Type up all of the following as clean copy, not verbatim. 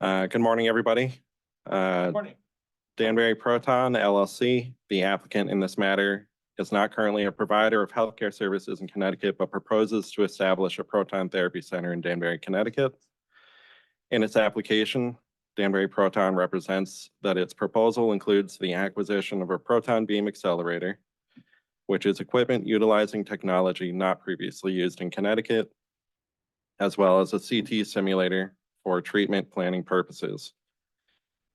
Good morning, everybody. Good morning. Danbury Proton LLC, the applicant in this matter, is not currently a provider of healthcare services in Connecticut, but proposes to establish a proton therapy center in Danbury, Connecticut. In its application, Danbury Proton represents that its proposal includes the acquisition of a proton beam accelerator, which is equipment utilizing technology not previously used in Connecticut, as well as a CT simulator for treatment planning purposes.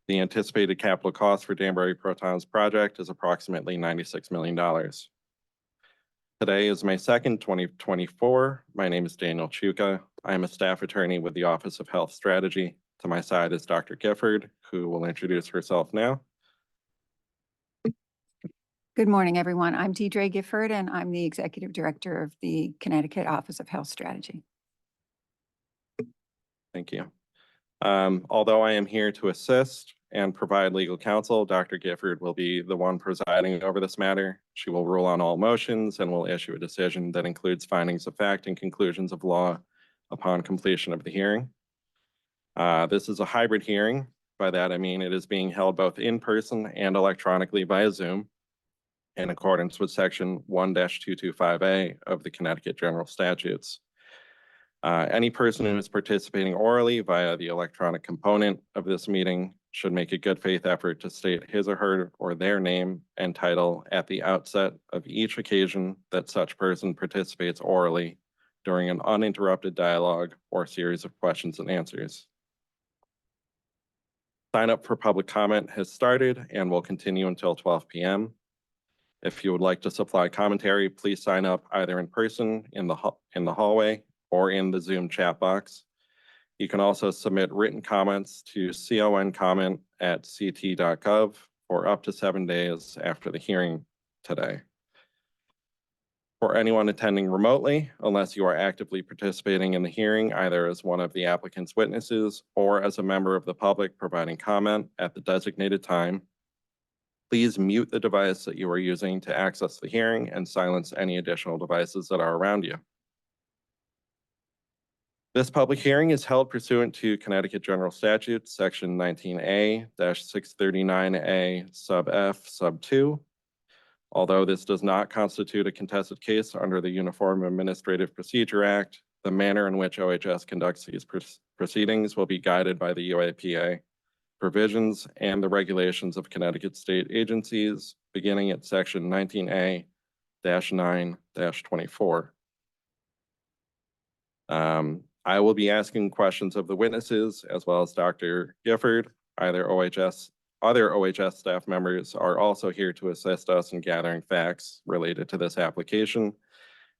The anticipated capital cost for Danbury Proton's project is approximately $96 million. Today is May 2nd, 2024. My name is Daniel Chuka. I am a staff attorney with the Office of Health Strategy. To my side is Dr. Gifford, who will introduce herself now. Good morning, everyone. I'm Deidre Gifford, and I'm the Executive Director of the Connecticut Office of Health Strategy. Thank you. Although I am here to assist and provide legal counsel, Dr. Gifford will be the one presiding over this matter. She will rule on all motions and will issue a decision that includes findings of fact and conclusions of law upon completion of the hearing. This is a hybrid hearing. By that, I mean it is being held both in person and electronically via Zoom in accordance with Section 1-225A of the Connecticut General Statutes. Any person who is participating orally via the electronic component of this meeting should make a good faith effort to state his or her or their name and title at the outset of each occasion that such person participates orally during an uninterrupted dialogue or series of questions and answers. Sign up for public comment has started and will continue until 12 p.m. If you would like to supply commentary, please sign up either in person in the hallway or in the Zoom chat box. You can also submit written comments to concomment@ct.gov for up to 7 days after the hearing today. For anyone attending remotely, unless you are actively participating in the hearing, either as one of the applicant's witnesses or as a member of the public providing comment at the designated time, please mute the device that you are using to access the hearing and silence any additional devices that are around you. This public hearing is held pursuant to Connecticut General Statutes, Section 19A-639A sub F sub 2. Although this does not constitute a contested case under the Uniform Administrative Procedure Act, the manner in which OHS conducts these proceedings will be guided by the UAPA provisions and the regulations of Connecticut state agencies, beginning at Section 19A-9-24. I will be asking questions of the witnesses as well as Dr. Gifford. Other OHS staff members are also here to assist us in gathering facts related to this application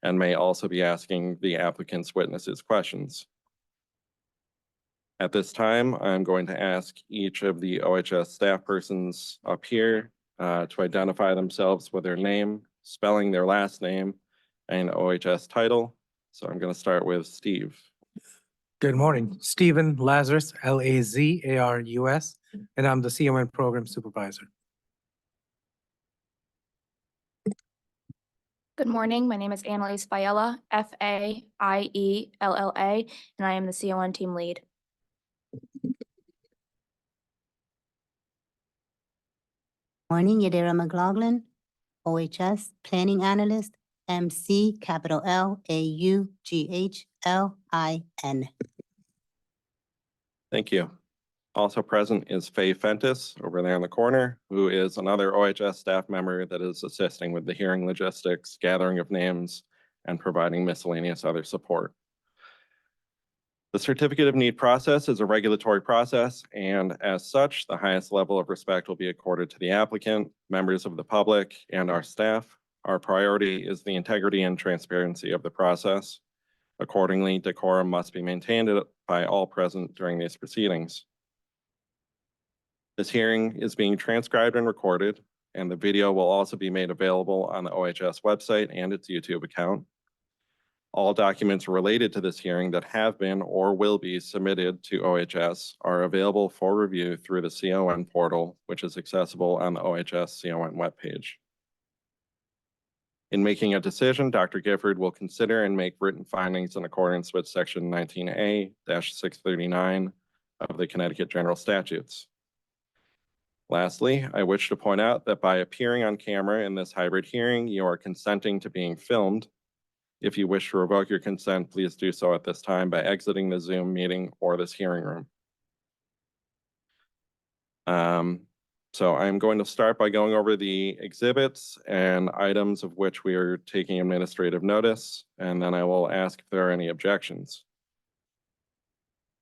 and may also be asking the applicant's witnesses questions. At this time, I'm going to ask each of the OHS staff persons up here to identify themselves with their name, spelling their last name, and OHS title. So I'm going to start with Steve. Good morning. Stephen Lazarus, Lazarus, and I'm the CON Program Supervisor. Good morning. My name is Annalise Fiella, F-A-I-E-L-L-A, and I am the CON Team Lead. Morning, Yadira McLaughlin, OHS Planning Analyst, MC capital L-A-U-G-H-L-I-N. Thank you. Also present is Faye Fentis over there in the corner, who is another OHS staff member that is assisting with the hearing logistics, gathering of names, and providing miscellaneous other support. The Certificate of Need process is a regulatory process, and as such, the highest level of respect will be accorded to the applicant, members of the public, and our staff. Our priority is the integrity and transparency of the process. Accordingly, decorum must be maintained by all present during these proceedings. This hearing is being transcribed and recorded, and the video will also be made available on the OHS website and its YouTube account. All documents related to this hearing that have been or will be submitted to OHS are available for review through the CON portal, which is accessible on the OHS CON webpage. In making a decision, Dr. Gifford will consider and make written findings in accordance with Section 19A-639 of the Connecticut General Statutes. Lastly, I wish to point out that by appearing on camera in this hybrid hearing, you are consenting to being filmed. If you wish to revoke your consent, please do so at this time by exiting the Zoom meeting or this hearing room. So I'm going to start by going over the exhibits and items of which we are taking administrative notice, and then I will ask if there are any objections.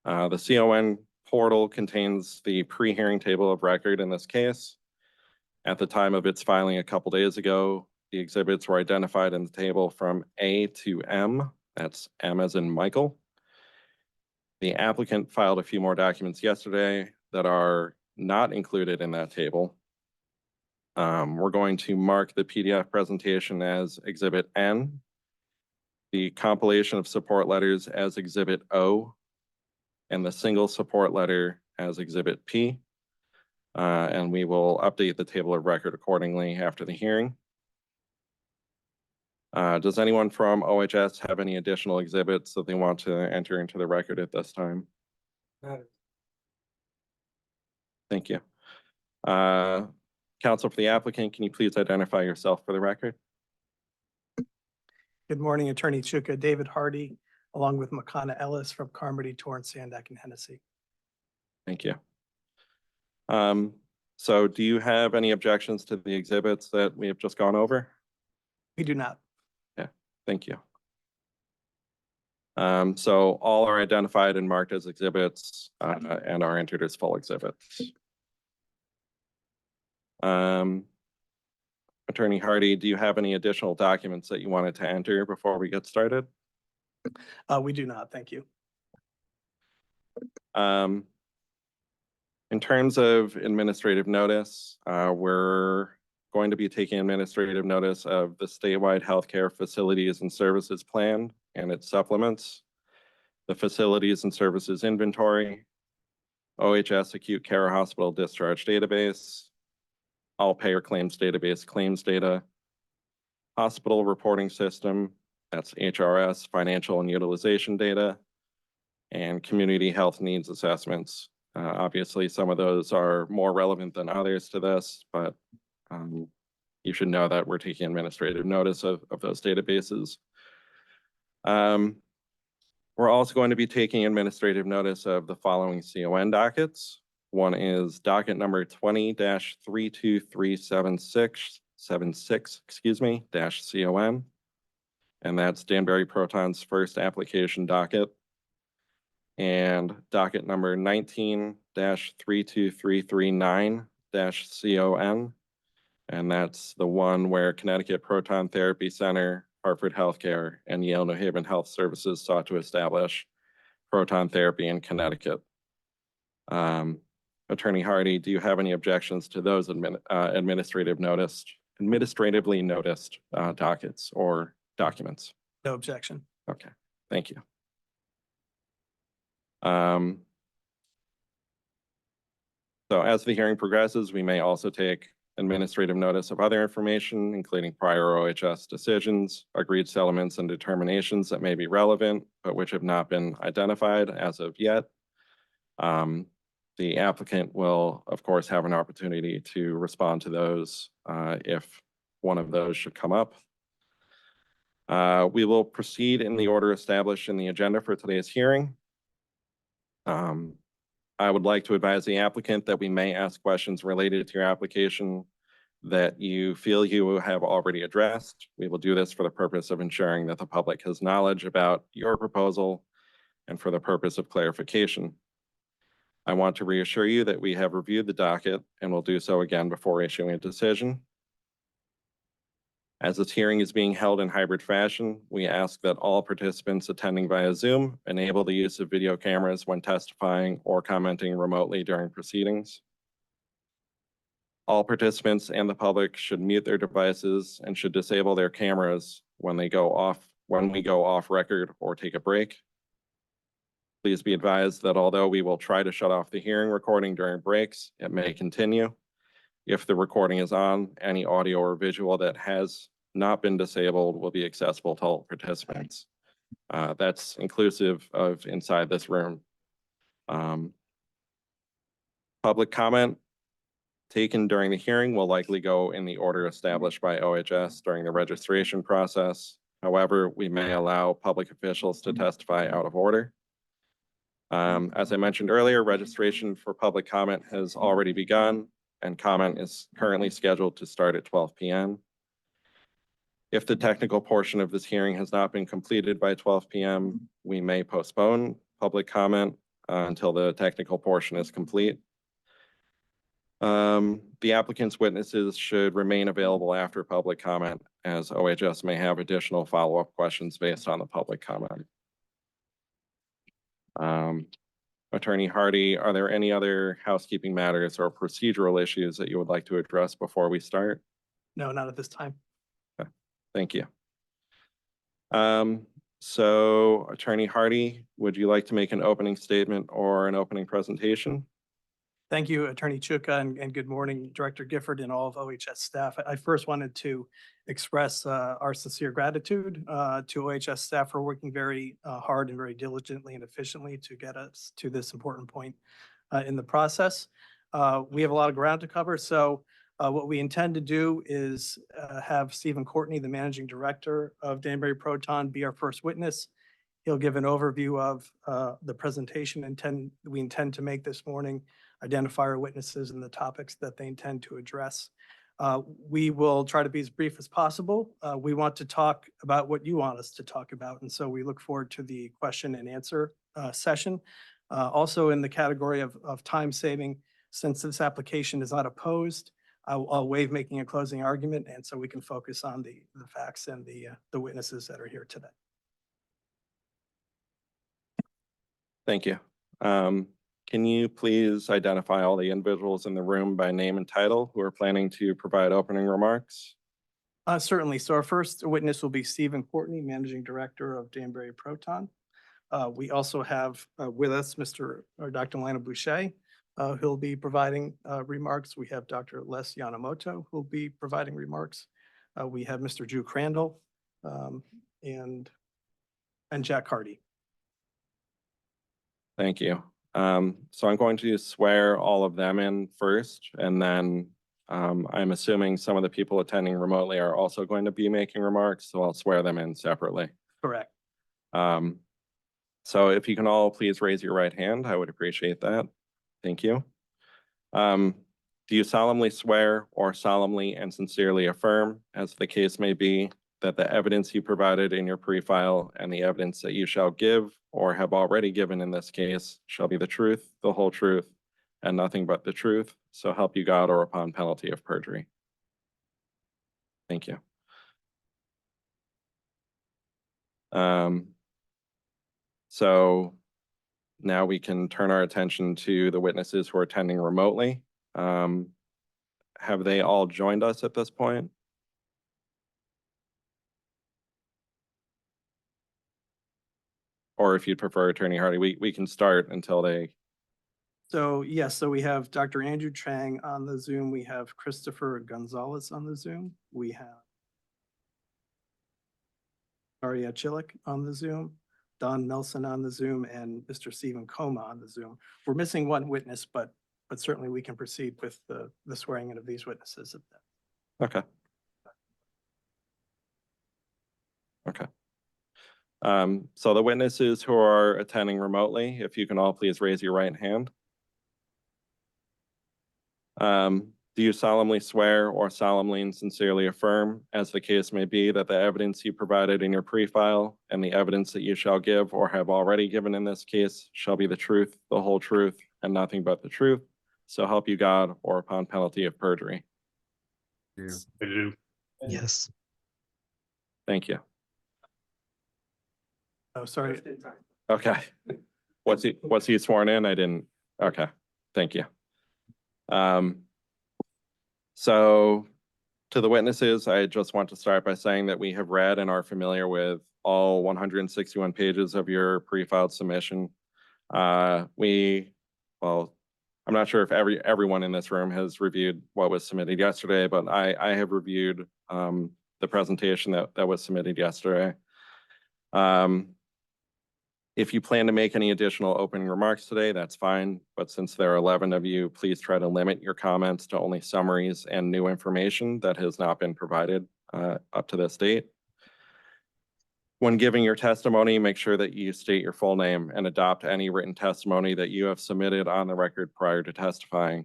The CON portal contains the pre-hearing table of record in this case. At the time of its filing a couple days ago, the exhibits were identified in the table from A to M. That's M as in Michael. The applicant filed a few more documents yesterday that are not included in that table. We're going to mark the PDF presentation as Exhibit N, the compilation of support letters as Exhibit O, and the single support letter as Exhibit P. And we will update the table of record accordingly after the hearing. Does anyone from OHS have any additional exhibits that they want to enter into the record at this time? Thank you. Counsel for the applicant, can you please identify yourself for the record? Good morning, Attorney Chuka, David Hardy, along with Makana Ellis from Carmody, Torrance, Sandak, and Hennessy. Thank you. So do you have any objections to the exhibits that we have just gone over? We do not. Thank you. So all are identified and marked as exhibits and are entered as full exhibits. Attorney Hardy, do you have any additional documents that you wanted to enter before we get started? We do not. Thank you. In terms of administrative notice, we're going to be taking administrative notice of the statewide healthcare facilities and services plan and its supplements, the facilities and services inventory, OHS acute care hospital discharge database, all payer claims database claims data, hospital reporting system, that's HRS, financial and utilization data, and community health needs assessments. Obviously, some of those are more relevant than others to this, but you should know that we're taking administrative notice of those databases. We're also going to be taking administrative notice of the following CON dockets. One is docket number 20-32376, CON, and that's Danbury Proton's first application docket. And docket number 19-32339, CON, and that's the one where Connecticut Proton Therapy Center, Hartford Healthcare, and Yale New Haven Health Services sought to establish proton therapy in Connecticut. Attorney Hardy, do you have any objections to those administratively noticed dockets or documents? No objection. Okay, thank you. So as the hearing progresses, we may also take administrative notice of other information, including prior OHS decisions, agreed settlements and determinations that may be relevant, but which have not been identified as of yet. The applicant will, of course, have an opportunity to respond to those if one of those should come up. We will proceed in the order established in the agenda for today's hearing. I would like to advise the applicant that we may ask questions related to your application that you feel you have already addressed. We will do this for the purpose of ensuring that the public has knowledge about your proposal and for the purpose of clarification. I want to reassure you that we have reviewed the docket and will do so again before issuing a decision. As this hearing is being held in hybrid fashion, we ask that all participants attending via Zoom enable the use of video cameras when testifying or commenting remotely during proceedings. All participants and the public should mute their devices and should disable their cameras when we go off record or take a break. Please be advised that although we will try to shut off the hearing recording during breaks, it may continue. If the recording is on, any audio or visual that has not been disabled will be accessible to all participants. That's inclusive of inside this room. Public comment taken during the hearing will likely go in the order established by OHS during the registration process. However, we may allow public officials to testify out of order. As I mentioned earlier, registration for public comment has already begun, and comment is currently scheduled to start at 12 p.m. If the technical portion of this hearing has not been completed by 12 p.m., we may postpone public comment until the technical portion is complete. The applicant's witnesses should remain available after public comment, as OHS may have additional follow-up questions based on the public comment. Attorney Hardy, are there any other housekeeping matters or procedural issues that you would like to address before we start? No, not at this time. Thank you. So Attorney Hardy, would you like to make an opening statement or an opening presentation? Thank you, Attorney Chuka, and good morning, Director Gifford and all of OHS staff. I first wanted to express our sincere gratitude to OHS staff for working very hard and very diligently and efficiently to get us to this important point in the process. We have a lot of ground to cover, so what we intend to do is have Stephen Courtney, the Managing Director of Danbury Proton, be our first witness. He'll give an overview of the presentation we intend to make this morning, identify our witnesses and the topics that they intend to address. We will try to be as brief as possible. We want to talk about what you want us to talk about, and so we look forward to the question and answer session. Also in the category of time saving, since this application is not opposed, I'll waive making a closing argument, and so we can focus on the facts and the witnesses that are here today. Thank you. Can you please identify all the individuals in the room by name and title who are planning to provide opening remarks? Certainly. So our first witness will be Stephen Courtney, Managing Director of Danbury Proton. We also have with us Dr. Lana Boucher, who'll be providing remarks. We have Dr. Les Yanamoto, who'll be providing remarks. We have Mr. Drew Crandall and Jack Hardy. Thank you. So I'm going to swear all of them in first, and then I'm assuming some of the people attending remotely are also going to be making remarks, so I'll swear them in separately. Correct. So if you can all please raise your right hand, I would appreciate that. Thank you. Do you solemnly swear or solemnly and sincerely affirm, as the case may be, that the evidence you provided in your pre-file and the evidence that you shall give or have already given in this case shall be the truth, the whole truth, and nothing but the truth, so help you God, or upon penalty of perjury? Thank you. So now we can turn our attention to the witnesses who are attending remotely. Have they all joined us at this point? Or if you'd prefer, Attorney Hardy, we can start until they. So yes, so we have Dr. Andrew Chang on the Zoom. We have Christopher Gonzalez on the Zoom. We have Aria Chilik on the Zoom, Don Nelson on the Zoom, and Mr. Stephen Coma on the Zoom. We're missing one witness, but certainly we can proceed with the swearing in of these witnesses. Okay. Okay. So the witnesses who are attending remotely, if you can all please raise your right hand. Do you solemnly swear or solemnly and sincerely affirm, as the case may be, that the evidence you provided in your pre-file and the evidence that you shall give or have already given in this case shall be the truth, the whole truth, and nothing but the truth, so help you God, or upon penalty of perjury? I do. Yes. Thank you. Oh, sorry. Okay. Was he sworn in? I didn't. Okay. Thank you. So to the witnesses, I just want to start by saying that we have read and are familiar with all 161 pages of your pre-filed submission. Well, I'm not sure if everyone in this room has reviewed what was submitted yesterday, but I have reviewed the presentation that was submitted yesterday. If you plan to make any additional opening remarks today, that's fine. But since there are 11 of you, please try to limit your comments to only summaries and new information that has not been provided up to this date. When giving your testimony, make sure that you state your full name and adopt any written testimony that you have submitted on the record prior to testifying.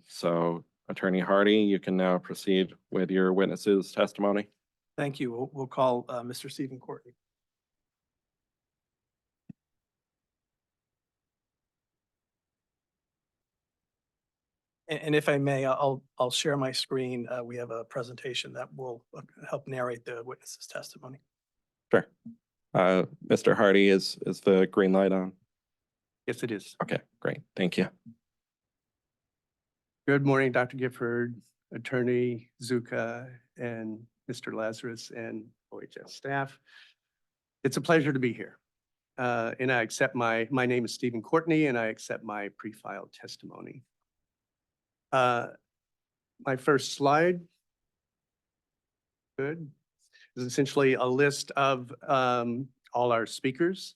So Attorney Hardy, you can now proceed with your witness's testimony. Thank you. We'll call Mr. Stephen Courtney. And if I may, I'll share my screen. We have a presentation that will help narrate the witness's testimony. Sure. Mr. Hardy, is the green light on? Yes, it is. Okay, great. Thank you. Good morning, Dr. Gifford, Attorney Zuka, and Mr. Lazarus and OHS staff. It's a pleasure to be here. And I accept my name is Stephen Courtney, and I accept my pre-filed testimony. My first slide, good, is essentially a list of all our speakers.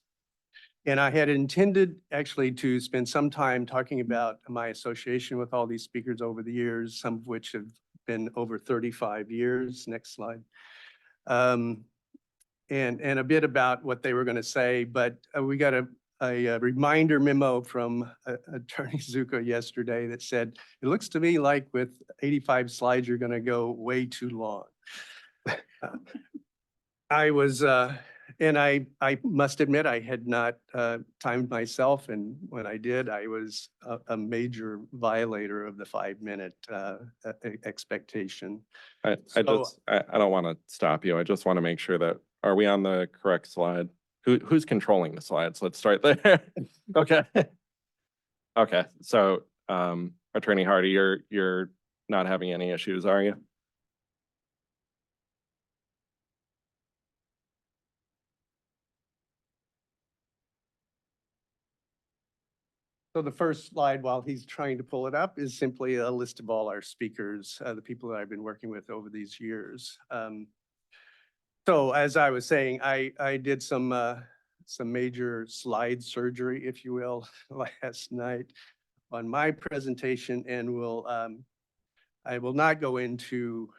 And I had intended actually to spend some time talking about my association with all these speakers over the years, some of which have been over 35 years. Next slide. And a bit about what they were going to say, but we got a reminder memo from Attorney Zuka yesterday that said, it looks to me like with 85 slides, you're going to go way too long. I was, and I must admit, I had not timed myself. And when I did, I was a major violator of the 5-minute expectation. I don't want to stop you. I just want to make sure that, are we on the correct slide? Who's controlling the slides? Let's start there. Okay. Okay. So, Attorney Hardy, you're not having any issues, are you? So the first slide, while he's trying to pull it up, is simply a list of all our speakers, the people that I've been working with over these years. So as I was saying, I did some major slide surgery, if you will, last night on my presentation, and I will not go into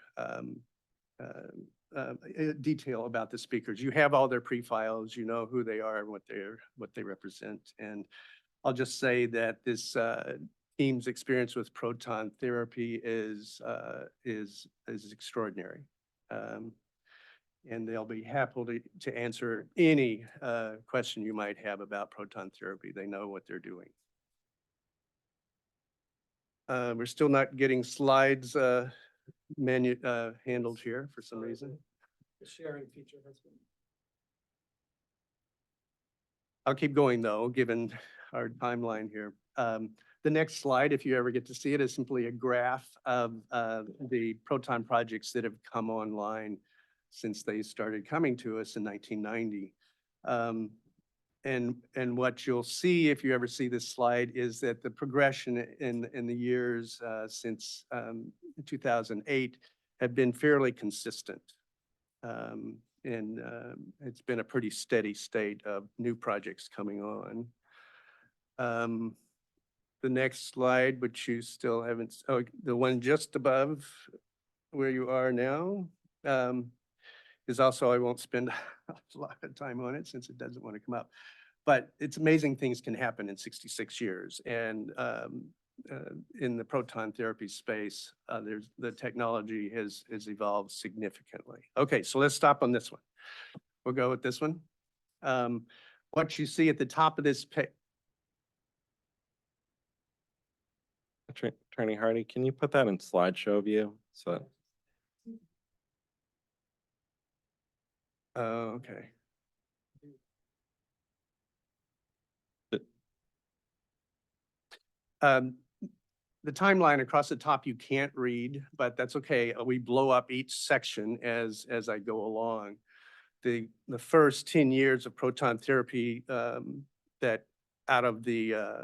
detail about the speakers. You have all their pre-files, you know who they are and what they represent, and I'll just say that this team's experience with proton therapy is extraordinary. And they'll be happy to answer any question you might have about proton therapy. They know what they're doing. We're still not getting slides handled here for some reason. The sharing feature has been. I'll keep going though, given our timeline here. The next slide, if you ever get to see it, is simply a graph of the proton projects that have come online since they started coming to us in 1990. And what you'll see, if you ever see this slide, is that the progression in the years since 2008 have been fairly consistent. And it's been a pretty steady state of new projects coming on. The next slide, which you still haven't, oh, the one just above where you are now, is also, I won't spend a lot of time on it since it doesn't want to come up. But it's amazing things can happen in 66 years. And in the proton therapy space, the technology has evolved significantly. Okay, so let's stop on this one. We'll go with this one. What you see at the top of this page. Attorney Hardy, can you put that in slideshow view? So. Okay. The timeline across the top you can't read, but that's okay. We blow up each section as I go along. The first 10 years of proton therapy that out of the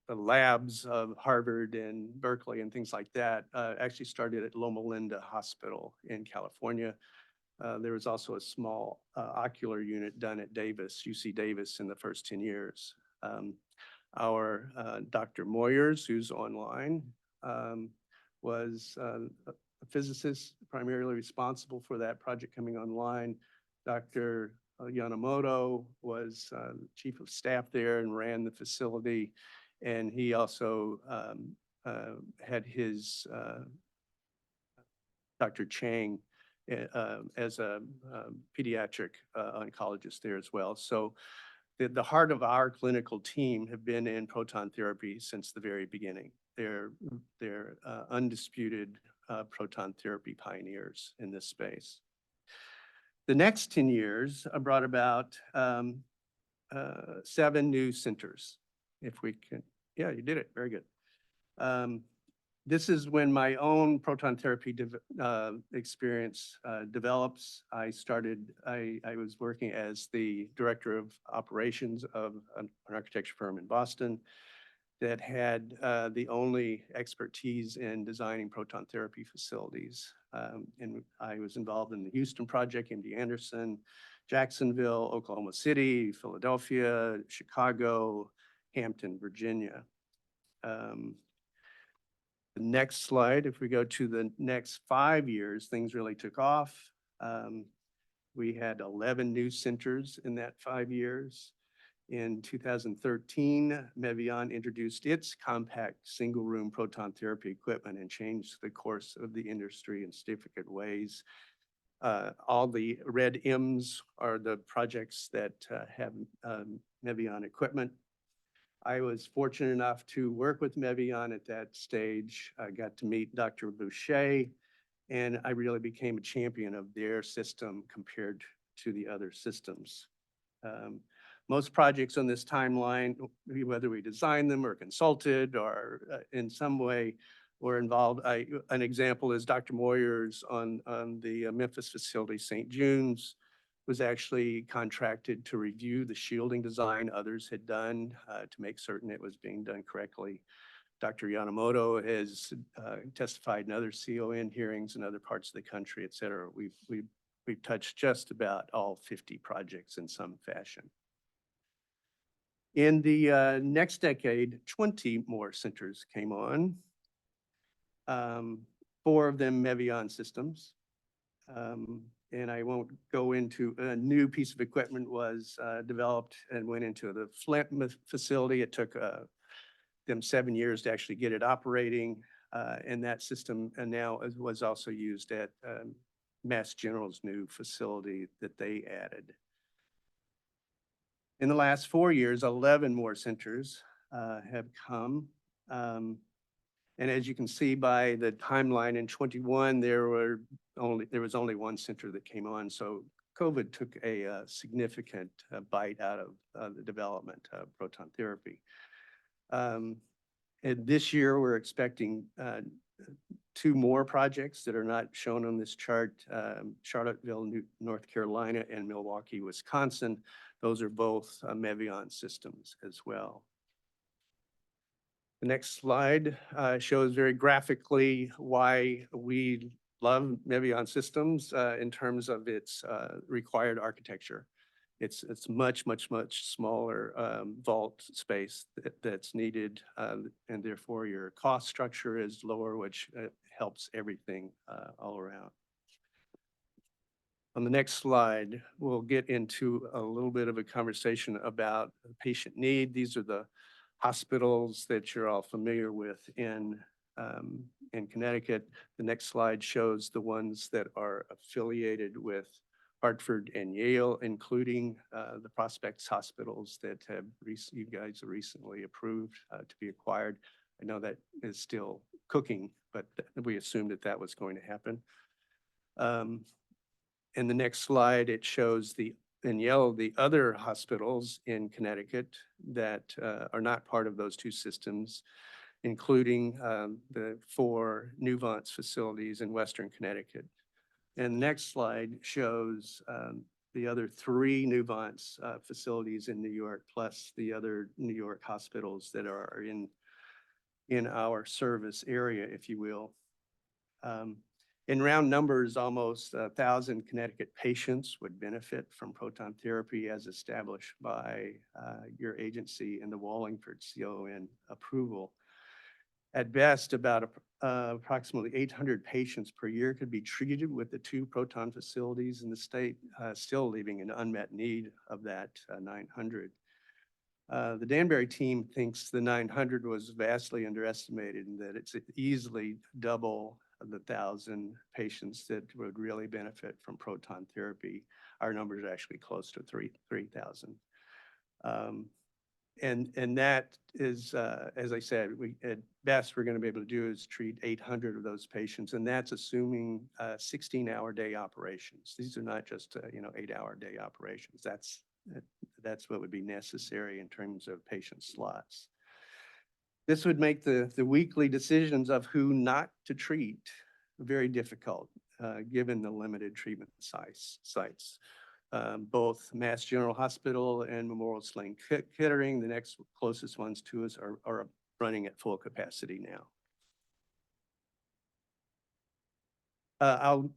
labs of Harvard and Berkeley and things like that actually started at Loma Linda Hospital in California. There was also a small ocular unit done at Davis, UC Davis, in the first 10 years. Our Dr. Moyers, who's online, was a physicist primarily responsible for that project coming online. Dr. Yanamoto was chief of staff there and ran the facility. And he also had his Dr. Chang as a pediatric oncologist there as well. So the heart of our clinical team have been in proton therapy since the very beginning. They're undisputed proton therapy pioneers in this space. The next 10 years brought about 7 new centers. If we can, yeah, you did it, very good. This is when my own proton therapy experience develops. I was working as the director of operations of an architecture firm in Boston that had the only expertise in designing proton therapy facilities. And I was involved in the Houston project, MD Anderson, Jacksonville, Oklahoma City, Philadelphia, Chicago, Hampton, Virginia. The next slide, if we go to the next 5 years, things really took off. We had 11 new centers in that 5 years. In 2013, Mevion introduced its compact single-room proton therapy equipment and changed the course of the industry in significant ways. All the red M's are the projects that have Mevion equipment. I was fortunate enough to work with Mevion at that stage. I got to meet Dr. Boucher, and I really became a champion of their system compared to the other systems. Most projects on this timeline, whether we designed them or consulted or in some way were involved. An example is Dr. Moyers on the Memphis facility, St. June's, was actually contracted to review the shielding design others had done to make certain it was being done correctly. Dr. Yanamoto has testified in other CON hearings in other parts of the country, et cetera. We've touched just about all 50 projects in some fashion. In the next decade, 20 more centers came on. 4 of them Mevion systems. And I won't go into, a new piece of equipment was developed and went into the Flint facility. It took them 7 years to actually get it operating. And that system now was also used at Mass General's new facility that they added. In the last 4 years, 11 more centers have come. And as you can see by the timeline in 21, there was only 1 center that came on. So COVID took a significant bite out of the development of proton therapy. And this year, we're expecting 2 more projects that are not shown on this chart, Charlottesville, North Carolina, and Milwaukee, Wisconsin. Those are both Mevion systems as well. The next slide shows very graphically why we love Mevion systems in terms of its required architecture. It's much smaller vault space that's needed, and therefore your cost structure is lower, which helps everything all around. On the next slide, we'll get into a little bit of a conversation about patient need. These are the hospitals that you're all familiar with in Connecticut. The next slide shows the ones that are affiliated with Hartford and Yale, including the Prospects hospitals that you guys have recently approved to be acquired. I know that is still cooking, but we assumed that was going to happen. In the next slide, it shows in yellow, the other hospitals in Connecticut that are not part of those 2 systems, including the 4 Nuvance facilities in Western Connecticut. And the next slide shows the other 3 Nuvance facilities in New York, plus the other New York hospitals that are in our service area, if you will. In round numbers, almost 1,000 Connecticut patients would benefit from proton therapy as established by your agency in the Wallingford CON approval. At best, about approximately 800 patients per year could be treated with the 2 proton facilities in the state, still leaving an unmet need of that 900. The Danbury team thinks the 900 was vastly underestimated and that it's easily double the 1,000 patients that would really benefit from proton therapy. Our number is actually close to 3,000. And that is, as I said, at best we're going to be able to do is treat 800 of those patients, and that's assuming 16-hour day operations. These are not just 8-hour day operations. That's what would be necessary in terms of patient slots. This would make the weekly decisions of who not to treat very difficult, given the limited treatment sites. Both Mass General Hospital and Memorial Sloan Kettering, the next closest ones to us, are running at full capacity now.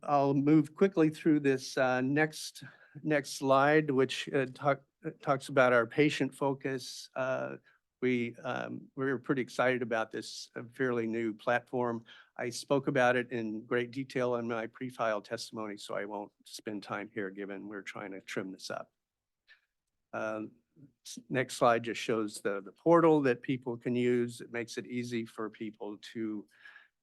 I'll move quickly through this next slide, which talks about our patient focus. We're pretty excited about this fairly new platform. I spoke about it in great detail in my pre-file testimony, so I won't spend time here given we're trying to trim this up. Next slide just shows the portal that people can use. It makes it easy for people to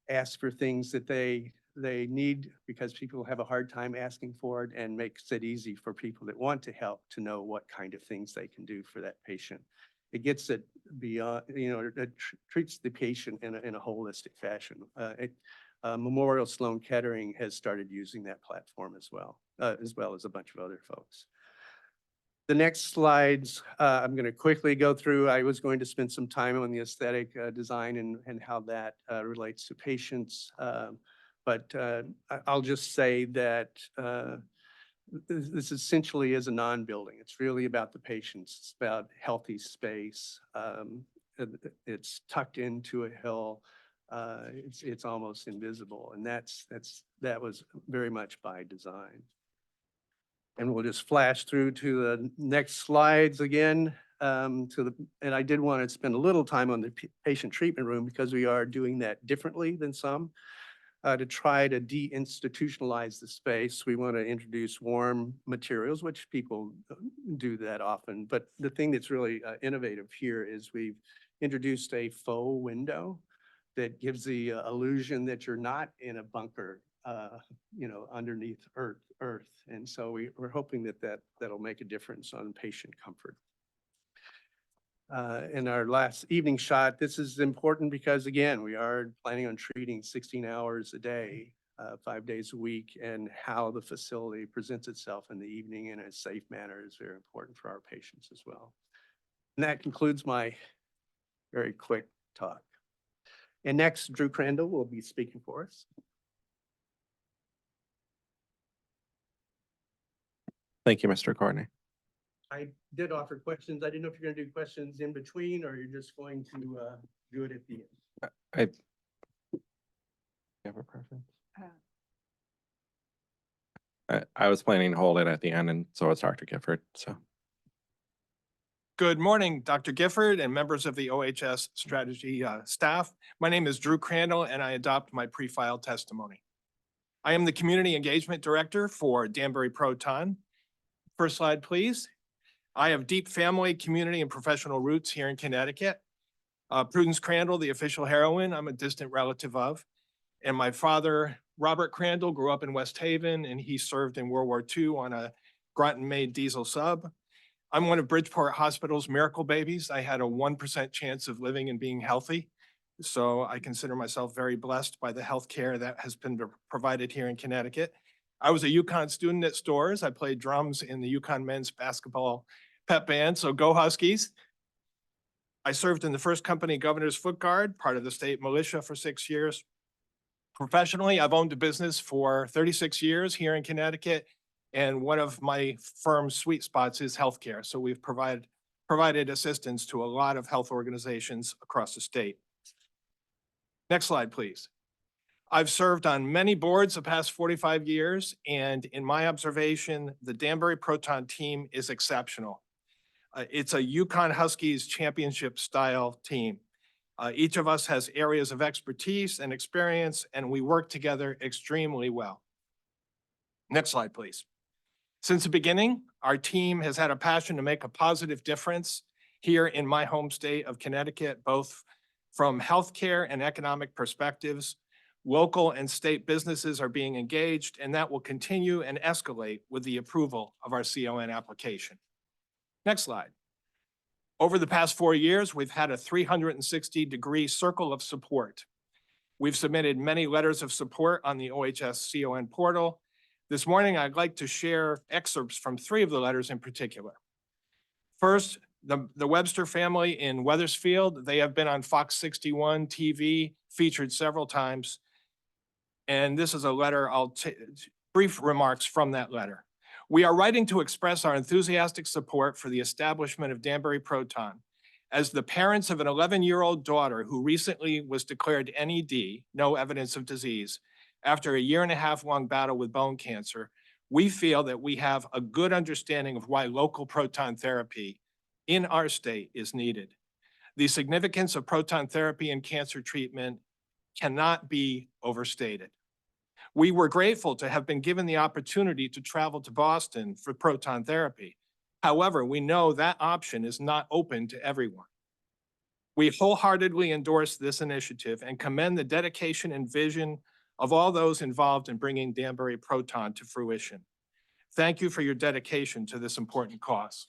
ask for things that they need because people have a hard time asking for it, and makes it easy for people that want to help to know what kind of things they can do for that patient. It gets it beyond, it treats the patient in a holistic fashion. Memorial Sloan Kettering has started using that platform as well as a bunch of other folks. The next slides, I'm going to quickly go through. I was going to spend some time on the aesthetic design and how that relates to patients. But I'll just say that this essentially is a non-building. It's really about the patients. It's about healthy space. It's tucked into a hill. It's almost invisible, and that was very much by design. And we'll just flash through to the next slides again. And I did want to spend a little time on the patient treatment room because we are doing that differently than some. To try to deinstitutionalize the space, we want to introduce warm materials, which people do that often. But the thing that's really innovative here is we've introduced a faux window that gives the illusion that you're not in a bunker, underneath earth. And so we're hoping that'll make a difference on patient comfort. In our last evening shot, this is important because, again, we are planning on treating 16 hours a day, 5 days a week, and how the facility presents itself in the evening in a safe manner is very important for our patients as well. And that concludes my very quick talk. And next, Drew Crandall will be speaking for us. Thank you, Mr. Courtney. I did offer questions. I didn't know if you're going to do questions in between or you're just going to do it at the end. You have a preference? I was planning to hold it at the end, and so is Dr. Gifford, so. Good morning, Dr. Gifford and members of the OHS strategy staff. My name is Drew Crandall, and I adopt my pre-filed testimony. I am the Community Engagement Director for Danbury Proton. First slide, please. I have deep family, community, and professional roots here in Connecticut. Prudence Crandall, the official heroine, I'm a distant relative of. And my father, Robert Crandall, grew up in West Haven, and he served in World War II on a Groton-made diesel sub. I'm one of Bridgeport Hospital's miracle babies. I had a 1% chance of living and being healthy. So I consider myself very blessed by the health care that has been provided here in Connecticut. I was a UConn student at Storrs. I played drums in the UConn men's basketball pep band, so go Huskies. I served in the 1st Company Governor's Foot Guard, part of the state militia, for 6 years. Professionally, I've owned a business for 36 years here in Connecticut, and one of my firm's sweet spots is healthcare. So we've provided assistance to a lot of health organizations across the state. Next slide, please. I've served on many boards the past 45 years, and in my observation, the Danbury Proton team is exceptional. It's a Yukon Huskies championship style team. Each of us has areas of expertise and experience, and we work together extremely well. Next slide, please. Since the beginning, our team has had a passion to make a positive difference here in my home state of Connecticut, both from healthcare and economic perspectives. Local and state businesses are being engaged, and that will continue and escalate with the approval of our CON application. Next slide. Over the past 4 years, we've had a 360-degree circle of support. We've submitted many letters of support on the OHS CON portal. This morning, I'd like to share excerpts from 3 of the letters in particular. First, the Webster family in Wethersfield. They have been on Fox 61 TV, featured several times. And this is a letter, brief remarks from that letter. We are writing to express our enthusiastic support for the establishment of Danbury Proton. As the parents of an 11-year-old daughter who recently was declared NED, no evidence of disease, after a 1.5-year-long battle with bone cancer, we feel that we have a good understanding of why local proton therapy in our state is needed. The significance of proton therapy in cancer treatment cannot be overstated. We were grateful to have been given the opportunity to travel to Boston for proton therapy. However, we know that option is not open to everyone. We wholeheartedly endorse this initiative and commend the dedication and vision of all those involved in bringing Danbury Proton to fruition. Thank you for your dedication to this important cause.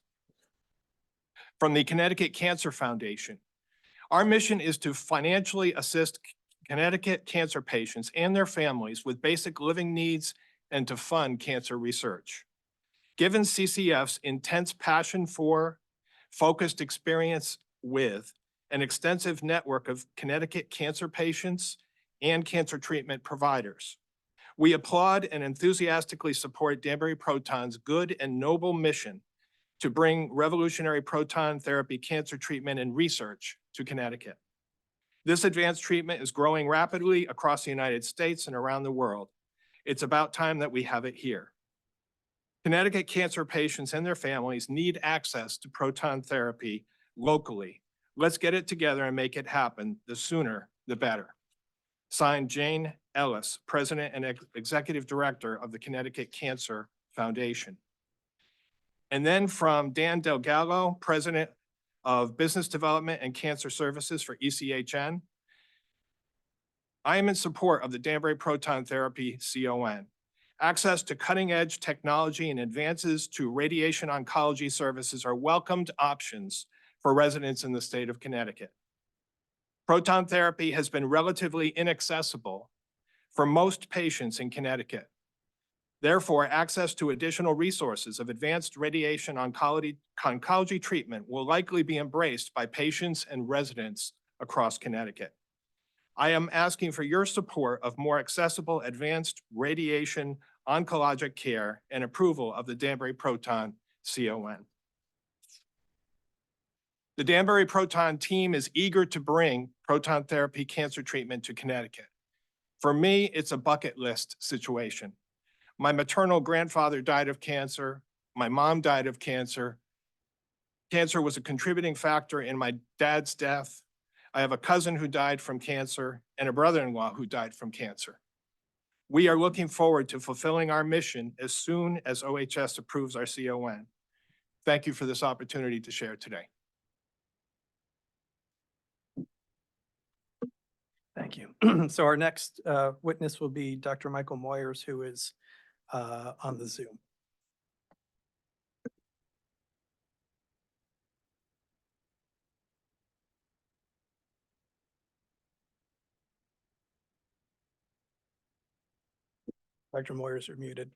From the Connecticut Cancer Foundation, our mission is to financially assist Connecticut cancer patients and their families with basic living needs and to fund cancer research. Given CCF's intense passion for, focused experience with, an extensive network of Connecticut cancer patients and cancer treatment providers, we applaud and enthusiastically support Danbury Proton's good and noble mission to bring revolutionary proton therapy cancer treatment and research to Connecticut. This advanced treatment is growing rapidly across the United States and around the world. It's about time that we have it here. Connecticut cancer patients and their families need access to proton therapy locally. Let's get it together and make it happen. The sooner, the better. Signed, Jane Ellis, President and Executive Director of the Connecticut Cancer Foundation. And then from Dan Delgado, President of Business Development and Cancer Services for ECHN. I am in support of the Danbury Proton Therapy CON. Access to cutting-edge technology and advances to radiation oncology services are welcomed options for residents in the state of Connecticut. Proton therapy has been relatively inaccessible for most patients in Connecticut. Therefore, access to additional resources of advanced radiation oncology treatment will likely be embraced by patients and residents across Connecticut. I am asking for your support of more accessible advanced radiation oncologic care and approval of the Danbury Proton CON. The Danbury Proton team is eager to bring proton therapy cancer treatment to Connecticut. For me, it's a bucket list situation. My maternal grandfather died of cancer. My mom died of cancer. Cancer was a contributing factor in my dad's death. I have a cousin who died from cancer and a brother-in-law who died from cancer. We are looking forward to fulfilling our mission as soon as OHS approves our CON. Thank you for this opportunity to share today. Thank you. So our next witness will be Dr. Michael Moyers, who is on the Zoom. Dr. Moyers, you're muted.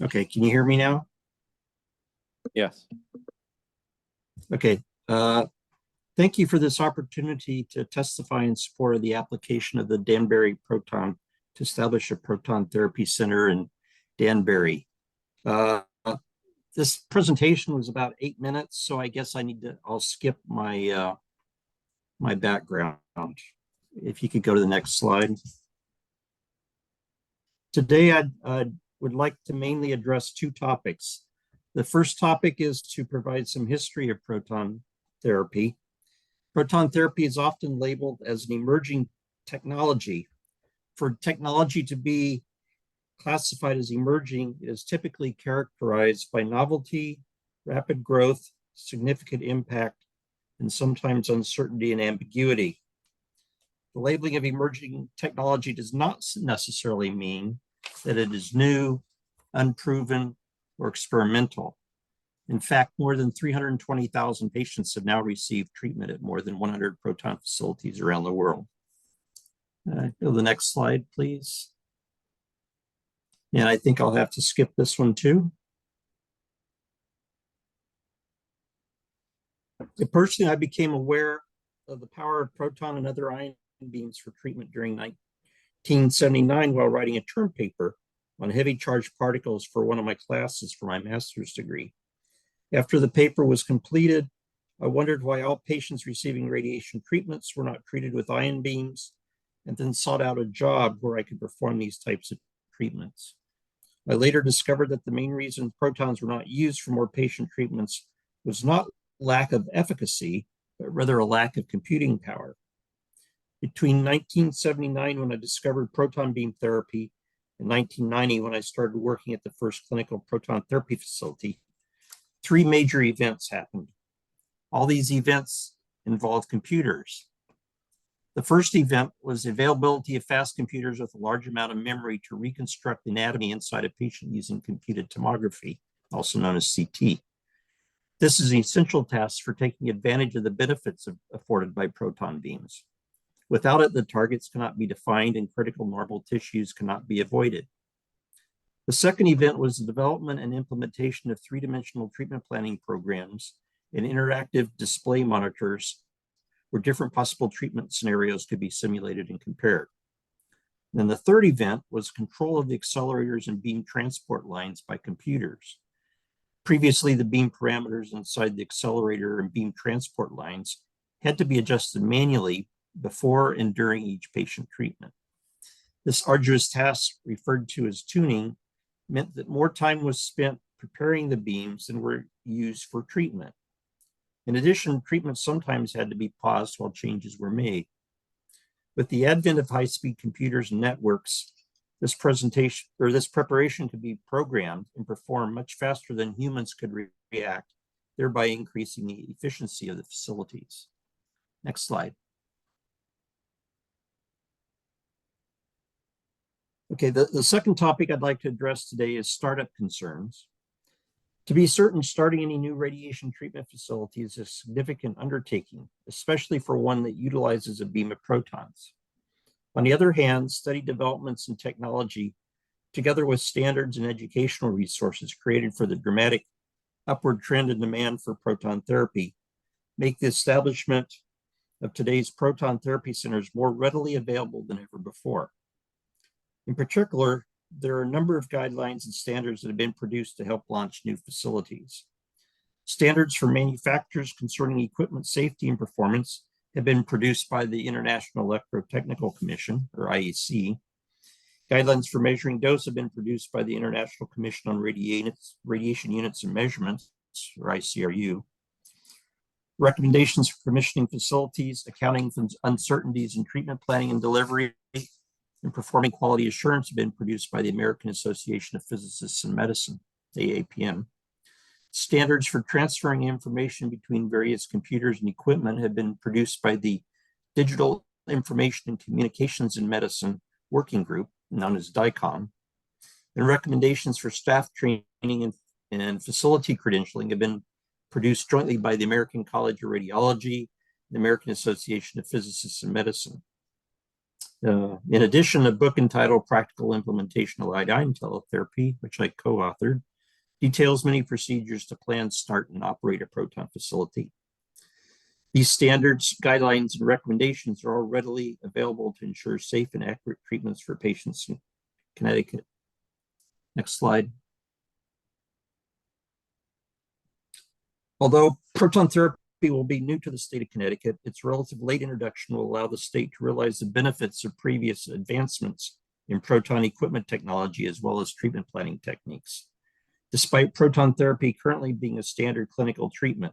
Okay, can you hear me now? Yes. Okay, thank you for this opportunity to testify in support of the application of the Danbury Proton to establish a proton therapy center in Danbury. This presentation was about 8 minutes, so I guess I'll skip my my background. If you could go to the next slide. Today, I would like to mainly address two topics. The first topic is to provide some history of proton therapy. Proton therapy is often labeled as an emerging technology. For technology to be classified as emerging, it is typically characterized by novelty, rapid growth, significant impact, and sometimes uncertainty and ambiguity. The labeling of emerging technology does not necessarily mean that it is new, unproven, or experimental. In fact, more than 320,000 patients have now received treatment at more than 100 proton facilities around the world. Go to the next slide, please. And I think I'll have to skip this one too. Personally, I became aware of the power of proton and other ion beams for treatment during 1979 while writing a term paper on heavy charged particles for one of my classes for my master's degree. After the paper was completed, I wondered why all patients receiving radiation treatments were not treated with ion beams, and then sought out a job where I could perform these types of treatments. I later discovered that the main reason protons were not used for more patient treatments was not lack of efficacy, but rather a lack of computing power. Between 1979, when I discovered proton beam therapy, and 1990, when I started working at the first clinical proton therapy facility, 3 major events happened. All these events involved computers. The first event was the availability of fast computers with a large amount of memory to reconstruct anatomy inside a patient using computed tomography, also known as CT. This is an essential task for taking advantage of the benefits afforded by proton beams. Without it, the targets cannot be defined and critical normal tissues cannot be avoided. The second event was the development and implementation of 3-dimensional treatment planning programs and interactive display monitors where different possible treatment scenarios could be simulated and compared. And then the third event was control of the accelerators and beam transport lines by computers. Previously, the beam parameters inside the accelerator and beam transport lines had to be adjusted manually before and during each patient treatment. This arduous task, referred to as tuning, meant that more time was spent preparing the beams than were used for treatment. In addition, treatment sometimes had to be paused while changes were made. With the advent of high-speed computers and networks, this preparation could be programmed and performed much faster than humans could react, thereby increasing the efficiency of the facilities. Next slide. Okay, the second topic I'd like to address today is startup concerns. To be certain, starting any new radiation treatment facility is a significant undertaking, especially for one that utilizes a beam of protons. On the other hand, steady developments in technology, together with standards and educational resources created for the dramatic upward trend in demand for proton therapy, make the establishment of today's proton therapy centers more readily available than ever before. In particular, there are a number of guidelines and standards that have been produced to help launch new facilities. Standards for manufacturers concerning equipment safety and performance have been produced by the International Electrotechnical Commission, or IEC. Guidelines for measuring dose have been produced by the International Commission on Radiation Units and Measurements, or ICRU. Recommendations for commissioning facilities, accounting for uncertainties in treatment planning and delivery, and performing quality assurance have been produced by the American Association of Physicists in Medicine, AAPM. Standards for transferring information between various computers and equipment have been produced by the Digital Information and Communications in Medicine Working Group, known as DICOM. And recommendations for staff training and facility credentialing have been produced jointly by the American College of Radiology, the American Association of Physicists in Medicine. In addition, a book entitled Practical Implementation of Iodine Teletherapy, which I co-authored, details many procedures to plan, start, and operate a proton facility. These standards, guidelines, and recommendations are all readily available to ensure safe and accurate treatments for patients in Connecticut. Next slide. Although proton therapy will be new to the state of Connecticut. Its relative late introduction will allow the state to realize the benefits of previous advancements in proton equipment technology as well as treatment planning techniques. Despite proton therapy currently being a standard clinical treatment,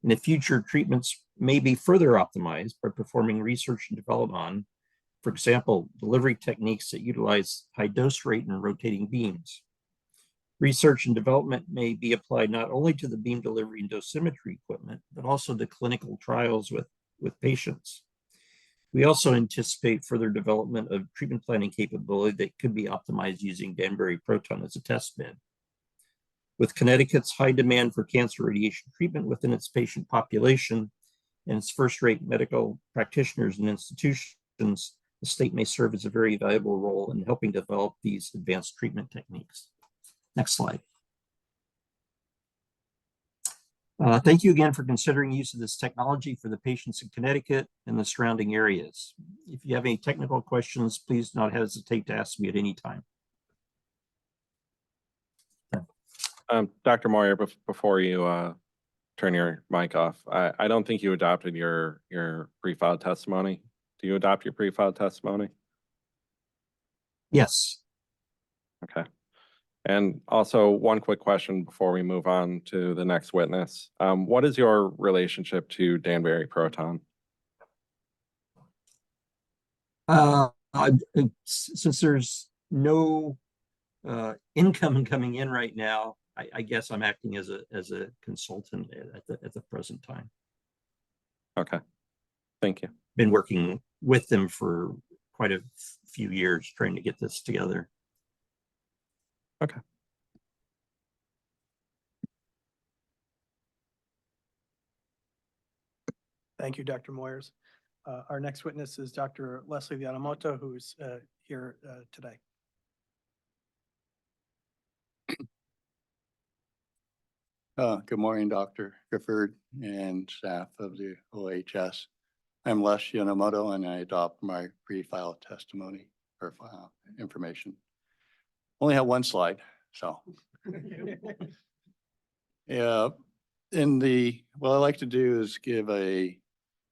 in the future, treatments may be further optimized by performing research and development on, for example, delivery techniques that utilize high dose rate and rotating beams. Research and development may be applied not only to the beam delivery and dosimetry equipment, but also to clinical trials with patients. We also anticipate further development of treatment planning capability that could be optimized using Danbury Proton as a test bed. With Connecticut's high demand for cancer radiation treatment within its patient population and its first-rate medical practitioners and institutions, the state may serve as a very valuable role in helping develop these advanced treatment techniques. Next slide. Thank you again for considering use of this technology for the patients in Connecticut and the surrounding areas. If you have any technical questions, please do not hesitate to ask me at any time. Dr. Moyer, before you turn your mic off, I don't think you adopted your pre-filed testimony. Do you adopt your pre-filed testimony? Yes. Okay. And also one quick question before we move on to the next witness. What is your relationship to Danbury Proton? Since there's no income coming in right now, I guess I'm acting as a consultant at the present time. Okay, thank you. Been working with them for quite a few years trying to get this together. Okay. Thank you, Dr. Moyers. Our next witness is Dr. Leslie Yamamoto, who's here today. Good morning, Dr. Gifford and staff of the OHS. I'm Les Yamamoto, and I adopt my pre-filed testimony or file information. Only have one slide, so. Yeah, what I like to do is give a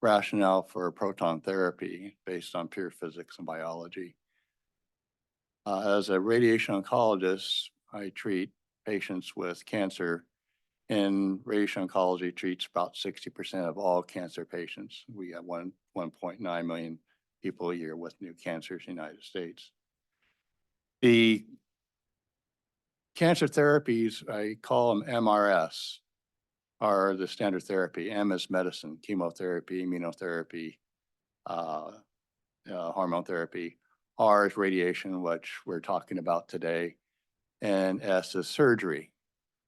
rationale for proton therapy based on pure physics and biology. As a radiation oncologist, I treat patients with cancer, and radiation oncology treats about 60% of all cancer patients. We have 1.9 million people a year with new cancers in the United States. The cancer therapies, I call them MRS, are the standard therapy. M is medicine, chemotherapy, immunotherapy, hormone therapy. R is radiation, which we're talking about today. And S is surgery.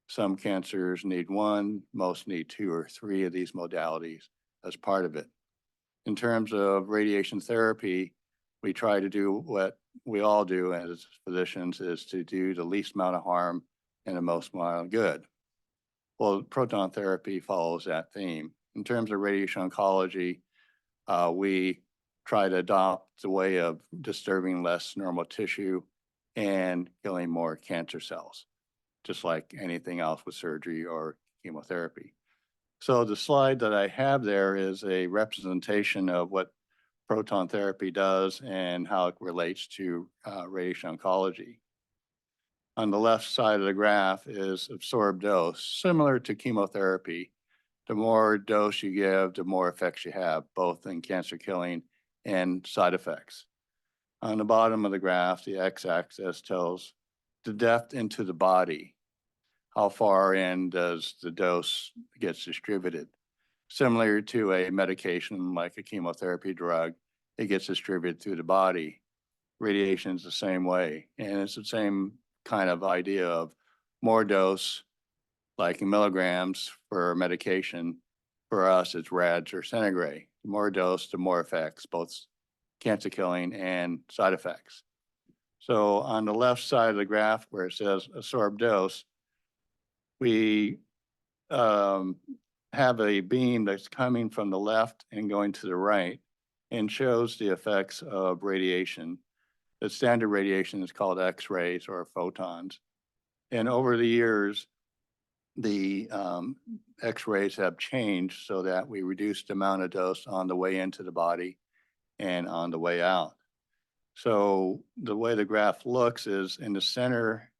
Some cancers need one, most need 2 or 3 of these modalities as part of it. In terms of radiation therapy, we try to do what we all do as physicians, is to do the least amount of harm and the most amount of good. Well, proton therapy follows that theme. In terms of radiation oncology, we try to adopt the way of disturbing less normal tissue and killing more cancer cells, just like anything else with surgery or chemotherapy. So the slide that I have there is a representation of what proton therapy does and how it relates to radiation oncology. On the left side of the graph is absorbed dose, similar to chemotherapy. The more dose you give, the more effects you have, both in cancer killing and side effects. On the bottom of the graph, the x-axis tells the depth into the body. How far in does the dose gets distributed? Similar to a medication like a chemotherapy drug, it gets distributed through the body. Radiation is the same way, and it's the same kind of idea of more dose, like in milligrams for medication. For us, it's rads or centigrade. The more dose, the more effects, both cancer killing and side effects. So on the left side of the graph where it says absorbed dose, we have a beam that's coming from the left and going to the right and shows the effects of radiation. The standard radiation is called X-rays or photons. And over the years, the X-rays have changed so that we reduced the amount of dose on the way into the body and on the way out. So the way the graph looks is in the center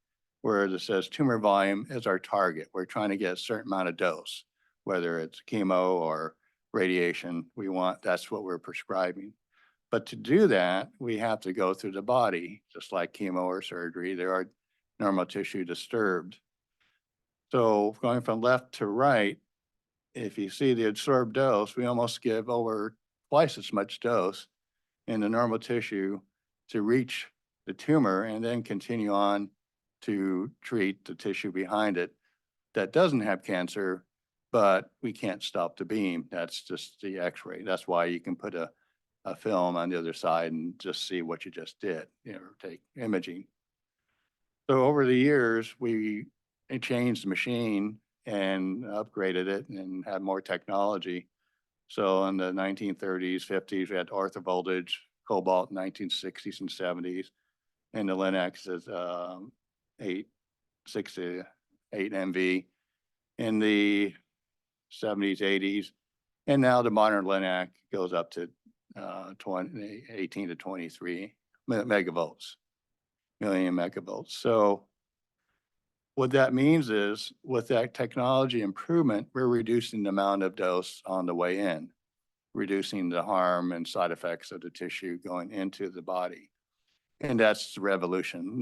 where it says tumor volume is our target. We're trying to get a certain amount of dose, whether it's chemo or radiation. That's what we're prescribing. But to do that, we have to go through the body, just like chemo or surgery. There are normal tissue disturbed. So going from left to right, if you see the absorbed dose, we almost give over twice as much dose in the normal tissue to reach the tumor and then continue on to treat the tissue behind it that doesn't have cancer, but we can't stop the beam. That's just the X-ray. That's why you can put a film on the other side and just see what you just did, take imaging. So over the years, we changed the machine and upgraded it and had more technology. So in the 1930s, 50s, we had orthovoltage, cobalt, 1960s and 70s, and the Linux is 6 to 8 MV in the 70s, 80s, and now the modern Linac goes up to 18 to 23 megavolts, million megavolts. So what that means is with that technology improvement, we're reducing the amount of dose on the way in, reducing the harm and side effects of the tissue going into the body. And that's the revolution.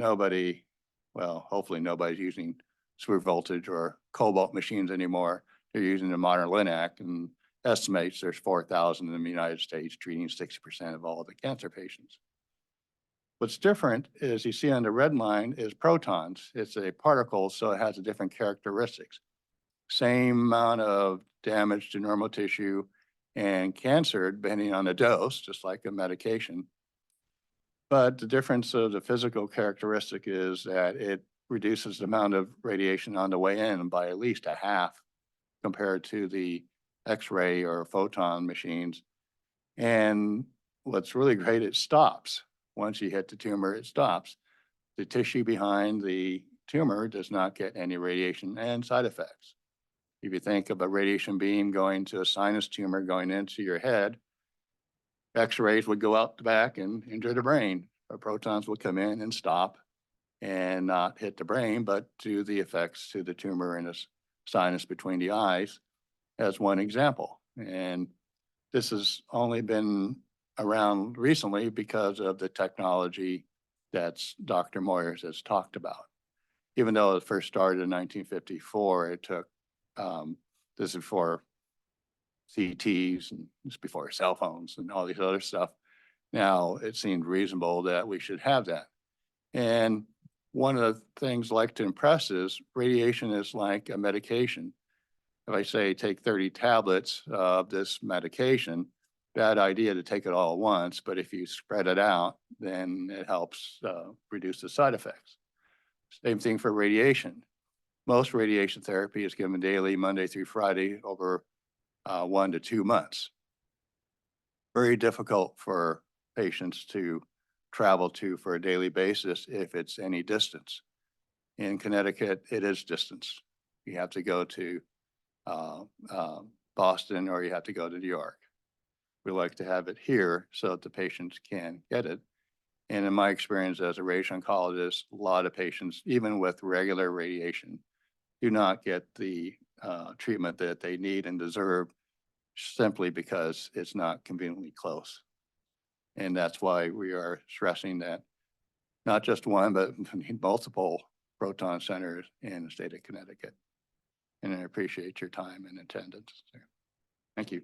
Hopefully nobody's using super voltage or cobalt machines anymore. They're using the modern Linac, and estimates there's 4,000 in the United States treating 60% of all of the cancer patients. What's different is you see on the red line is protons. It's a particle, so it has a different characteristics. Same amount of damage to normal tissue and cancer depending on the dose, just like a medication. But the difference of the physical characteristic is that it reduces the amount of radiation on the way in by at least a half compared to the X-ray or photon machines. And what's really great, it stops. Once you hit the tumor, it stops. The tissue behind the tumor does not get any radiation and side effects. If you think of a radiation beam going to a sinus tumor going into your head, X-rays would go out the back and enter the brain. Or protons would come in and stop and not hit the brain, but do the effects to the tumor in a sinus between the eyes as one example. And this has only been around recently because of the technology that Dr. Moyers has talked about. Even though it first started in 1954, it took, this is before CTs and this before cell phones and all these other stuff. Now it seemed reasonable that we should have that. And one of the things I like to impress is radiation is like a medication. If I say take 30 tablets of this medication, bad idea to take it all at once, but if you spread it out, then it helps reduce the side effects. Same thing for radiation. Most radiation therapy is given daily, Monday through Friday, over 1 to 2 months. Very difficult for patients to travel to for a daily basis if it's any distance. In Connecticut, it is distance. You have to go to Boston or you have to go to New York. We like to have it here so that the patients can get it. And in my experience as a radiation oncologist, a lot of patients, even with regular radiation, do not get the treatment that they need and deserve simply because it's not conveniently close. And that's why we are stressing that not just one, but multiple proton centers in the state of Connecticut. And I appreciate your time and attendance. Thank you.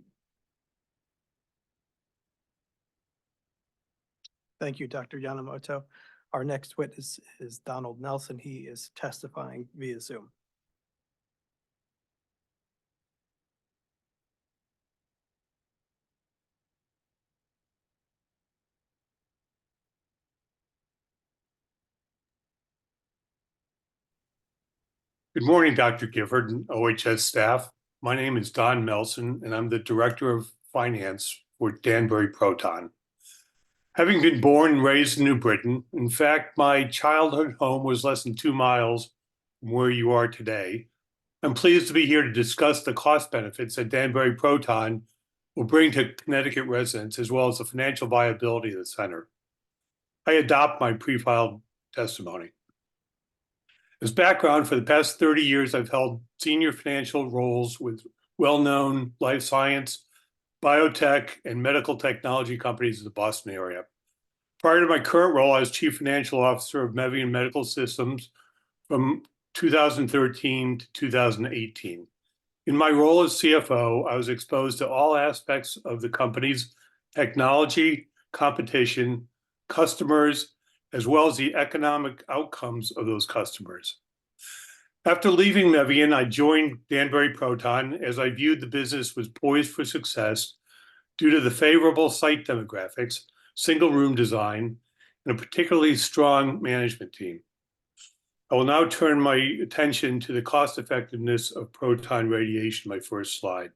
Thank you, Dr. Yamamoto. Our next witness is Donald Nelson. He is testifying via Zoom. Good morning, Dr. Gifford and OHS staff. My name is Don Melson, and I'm the Director of Finance for Danbury Proton. Having been born and raised in New Britain, in fact, my childhood home was less than 2 miles from where you are today. I'm pleased to be here to discuss the cost benefits that Danbury Proton will bring to Connecticut residents, as well as the financial viability of the center. I adopt my pre-filed testimony. As background, for the past 30 years, I've held senior financial roles with well-known life science, biotech, and medical technology companies in the Boston area. Prior to my current role, I was Chief Financial Officer of Mevian Medical Systems from 2013 to 2018. In my role as CFO, I was exposed to all aspects of the company's technology, competition, customers, as well as the economic outcomes of those customers. After leaving Mevian, I joined Danbury Proton as I viewed the business was poised for success due to the favorable site demographics, single room design, and a particularly strong management team. I will now turn my attention to the cost effectiveness of proton radiation, my first slide.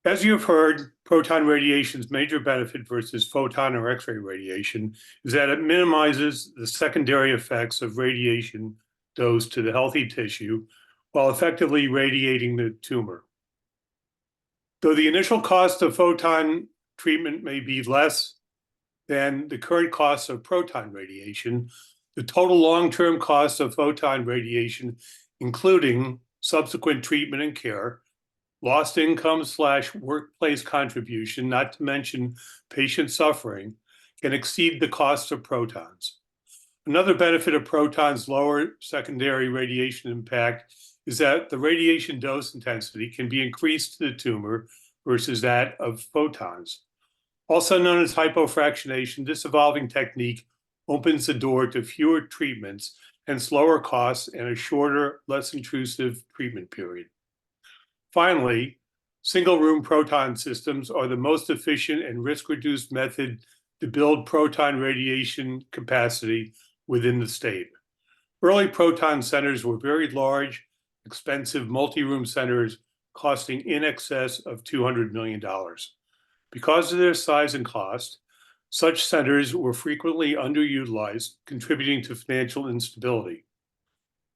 As you have heard, proton radiation's major benefit versus photon or X-ray radiation is that it minimizes the secondary effects of radiation dose to the healthy tissue while effectively radiating the tumor. Though the initial cost of photon treatment may be less than the current cost of proton radiation, the total long-term cost of photon radiation, including subsequent treatment and care, lost income / workplace contribution, not to mention patient suffering, can exceed the cost of protons. Another benefit of protons' lower secondary radiation impact is that the radiation dose intensity can be increased to the tumor versus that of photons. Also known as hypofractionation, this evolving technique opens the door to fewer treatments and lower costs and a shorter, less intrusive treatment period. Finally, single-room proton systems are the most efficient and risk-reduced method to build proton radiation capacity within the state. Early proton centers were very large, expensive multi-room centers costing in excess of $200 million. Because of their size and cost, such centers were frequently underutilized, contributing to financial instability.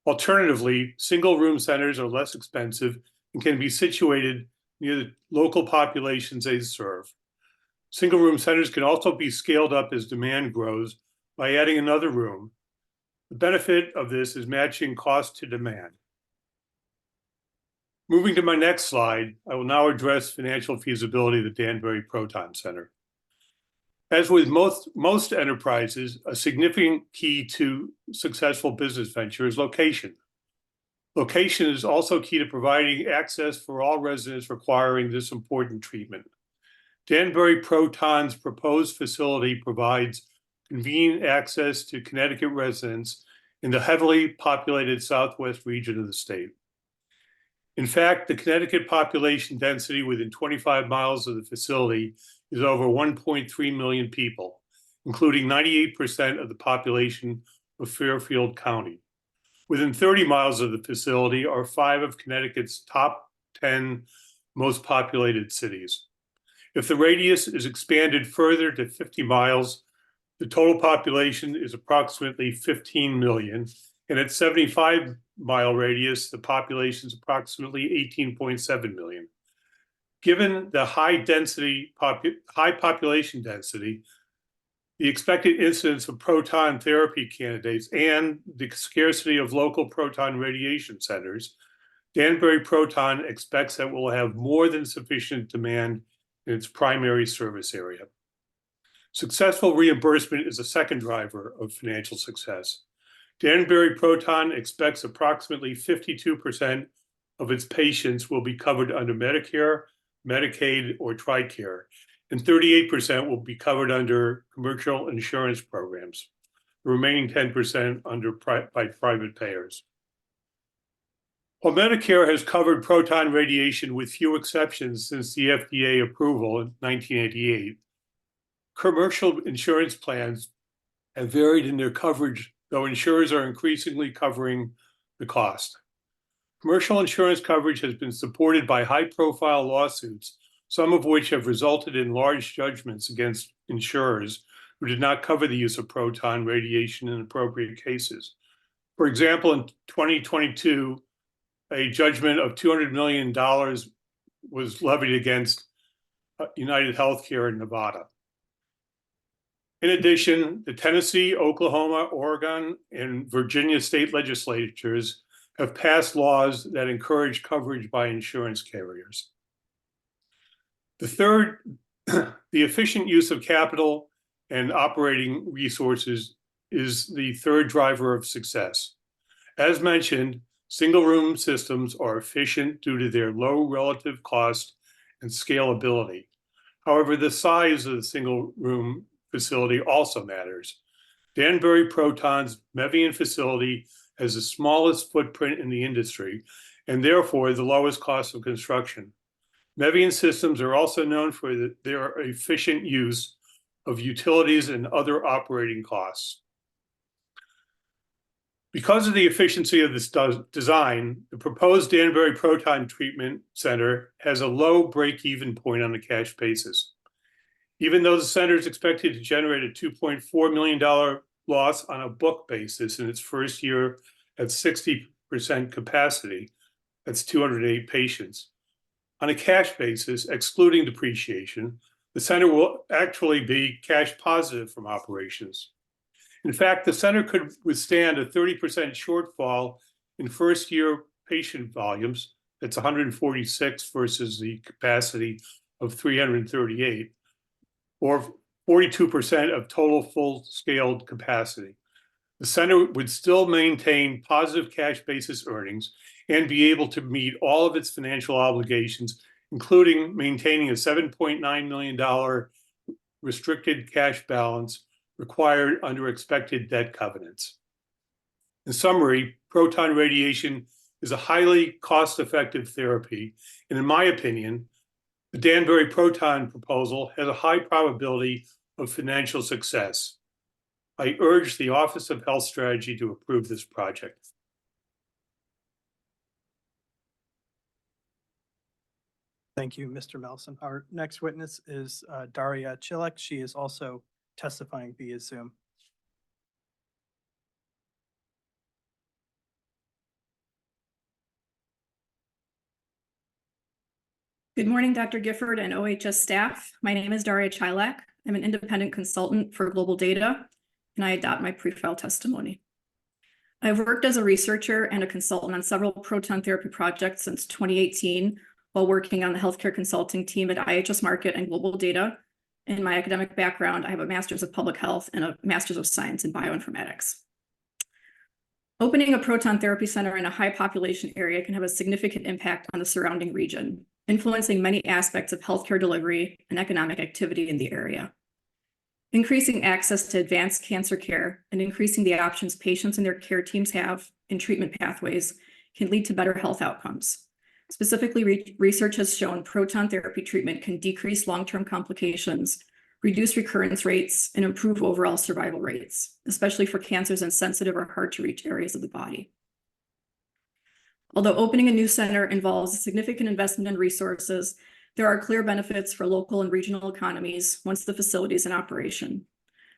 Alternatively, single-room centers are less expensive and can be situated near the local populations they serve. Single-room centers can also be scaled up as demand grows by adding another room. The benefit of this is matching cost to demand. Moving to my next slide, I will now address financial feasibility of the Danbury Proton Center. As with most enterprises, a significant key to successful business venture is location. Location is also key to providing access for all residents requiring this important treatment. Danbury Proton's proposed facility provides convenient access to Connecticut residents in the heavily populated southwest region of the state. In fact, the Connecticut population density within 25 miles of the facility is over 1.3 million people, including 98% of the population of Fairfield County. Within 30 miles of the facility are 5 of Connecticut's top 10 most populated cities. If the radius is expanded further to 50 miles, the total population is approximately 15 million, and at 75-mile radius, the population is approximately 18.7 million. Given the high population density, the expected incidence of proton therapy candidates, and the scarcity of local proton radiation centers, Danbury Proton expects that we'll have more than sufficient demand in its primary service area. Successful reimbursement is a second driver of financial success. Danbury Proton expects approximately 52% of its patients will be covered under Medicare, Medicaid, or TRICARE, and 38% will be covered under commercial insurance programs, the remaining 10% by private payers. While Medicare has covered proton radiation with few exceptions since the FDA approval in 1988, commercial insurance plans have varied in their coverage, though insurers are increasingly covering the cost. Commercial insurance coverage has been supported by high-profile lawsuits, some of which have resulted in large judgments against insurers who did not cover the use of proton radiation in appropriate cases. For example, in 2022, a judgment of $200 million was levied against United Healthcare in Nevada. In addition, the Tennessee, Oklahoma, Oregon, and Virginia state legislatures have passed laws that encourage coverage by insurance carriers. The third, the efficient use of capital and operating resources is the third driver of success. As mentioned, single-room systems are efficient due to their low relative cost and scalability. However, the size of the single-room facility also matters. Danbury Proton's Mevian facility has the smallest footprint in the industry and therefore the lowest cost of construction. Mevian systems are also known for their efficient use of utilities and other operating costs. Because of the efficiency of this design, the proposed Danbury Proton Treatment Center has a low break-even point on a cash basis. Even though the center is expected to generate a $2.4 million loss on a book basis in its first year at 60% capacity, that's 208 patients. On a cash basis, excluding depreciation, the center will actually be cash positive from operations. In fact, the center could withstand a 30% shortfall in first year patient volumes. That's 146 versus the capacity of 338, or 42% of total full-scale capacity. The center would still maintain positive cash basis earnings and be able to meet all of its financial obligations, including maintaining a $7.9 million restricted cash balance required under expected debt covenants. In summary, proton radiation is a highly cost-effective therapy, and in my opinion, the Danbury Proton proposal has a high probability of financial success. I urge the Office of Health Strategy to approve this project. Thank you, Mr. Melson. Our next witness is Daria Chilek. She is also testifying via Zoom. Good morning, Dr. Gifford and OHS staff. My name is Daria Chilek. I'm an independent consultant for global data, and I adopt my pre-file testimony. I've worked as a researcher and a consultant on several proton therapy projects since 2018 while working on the healthcare consulting team at IHS Markit and Global Data. In my academic background, I have a master's of public health and a master's of science in bioinformatics. Opening a proton therapy center in a high population area can have a significant impact on the surrounding region, influencing many aspects of healthcare delivery and economic activity in the area. Increasing access to advanced cancer care and increasing the options patients and their care teams have in treatment pathways can lead to better health outcomes. Specifically, research has shown proton therapy treatment can decrease long-term complications, reduce recurrence rates, and improve overall survival rates, especially for cancers in sensitive or hard-to-reach areas of the body. Although opening a new center involves a significant investment in resources, there are clear benefits for local and regional economies once the facility is in operation,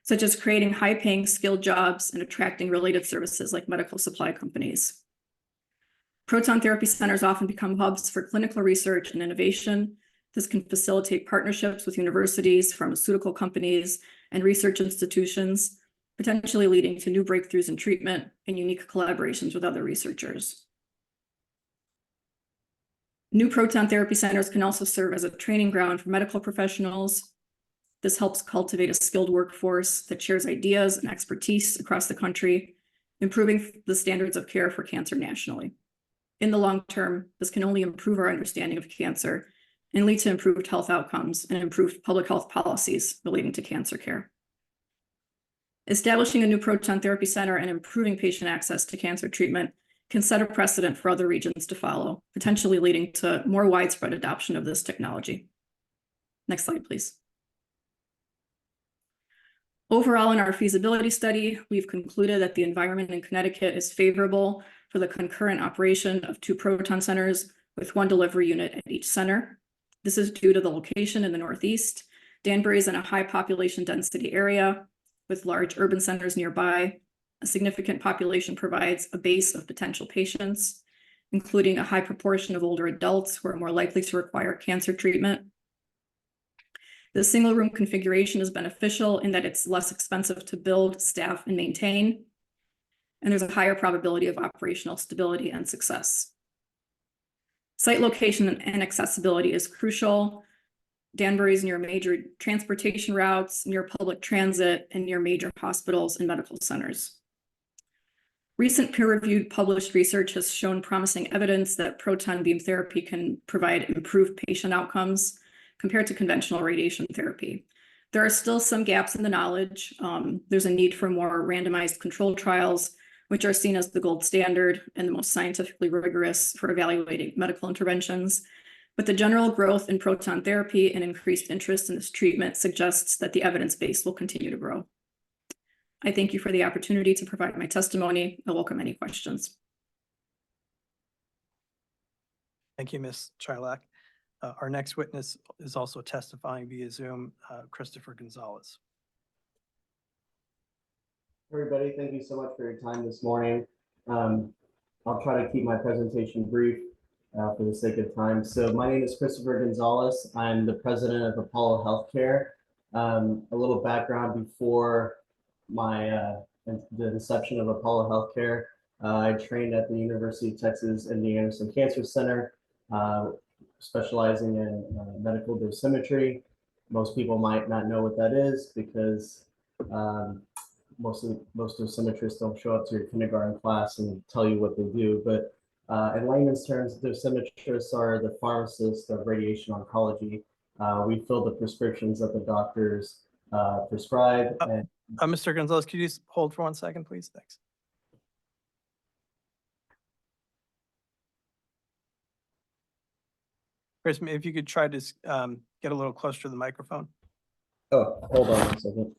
such as creating high-paying skilled jobs and attracting related services like medical supply companies. Proton therapy centers often become hubs for clinical research and innovation. This can facilitate partnerships with universities, pharmaceutical companies, and research institutions, potentially leading to new breakthroughs in treatment and unique collaborations with other researchers. New proton therapy centers can also serve as a training ground for medical professionals. This helps cultivate a skilled workforce that shares ideas and expertise across the country, improving the standards of care for cancer nationally. In the long term, this can only improve our understanding of cancer and lead to improved health outcomes and improved public health policies relating to cancer care. Establishing a new proton therapy center and improving patient access to cancer treatment can set a precedent for other regions to follow, potentially leading to more widespread adoption of this technology. Next slide, please. Overall, in our feasibility study, we've concluded that the environment in Connecticut is favorable for the concurrent operation of 2 proton centers with 1 delivery unit at each center. This is due to the location in the Northeast. Danbury is in a high population density area with large urban centers nearby. A significant population provides a base of potential patients, including a high proportion of older adults who are more likely to require cancer treatment. The single room configuration is beneficial in that it's less expensive to build, staff, and maintain, and there's a higher probability of operational stability and success. Site location and accessibility is crucial. Danbury is near major transportation routes, near public transit, and near major hospitals and medical centers. Recent peer-reviewed published research has shown promising evidence that proton beam therapy can provide improved patient outcomes compared to conventional radiation therapy. There are still some gaps in the knowledge. There's a need for more randomized controlled trials, which are seen as the gold standard and the most scientifically rigorous for evaluating medical interventions. But the general growth in proton therapy and increased interest in this treatment suggests that the evidence base will continue to grow. I thank you for the opportunity to provide my testimony. I welcome any questions. Thank you, Ms. Chilak. Our next witness is also testifying via Zoom, Christopher Gonzalez. Everybody, thank you so much for your time this morning. I'll try to keep my presentation brief for the sake of time. So my name is Christopher Gonzalez. I'm the president of Apollo Healthcare. A little background before the inception of Apollo Healthcare. I trained at the University of Texas MD Anderson Cancer Center, specializing in medical dosimetry. Most people might not know what that is because most dosimetrists don't show up to your kindergarten class and tell you what they do. But in layman's terms, dosimetrists are the pharmacists of radiation oncology. We fill the prescriptions that the doctors prescribe. Mr. Gonzalez, could you just hold for 1 second, please? Thanks. Chris, if you could try to get a little closer to the microphone. Oh, hold on 1 second.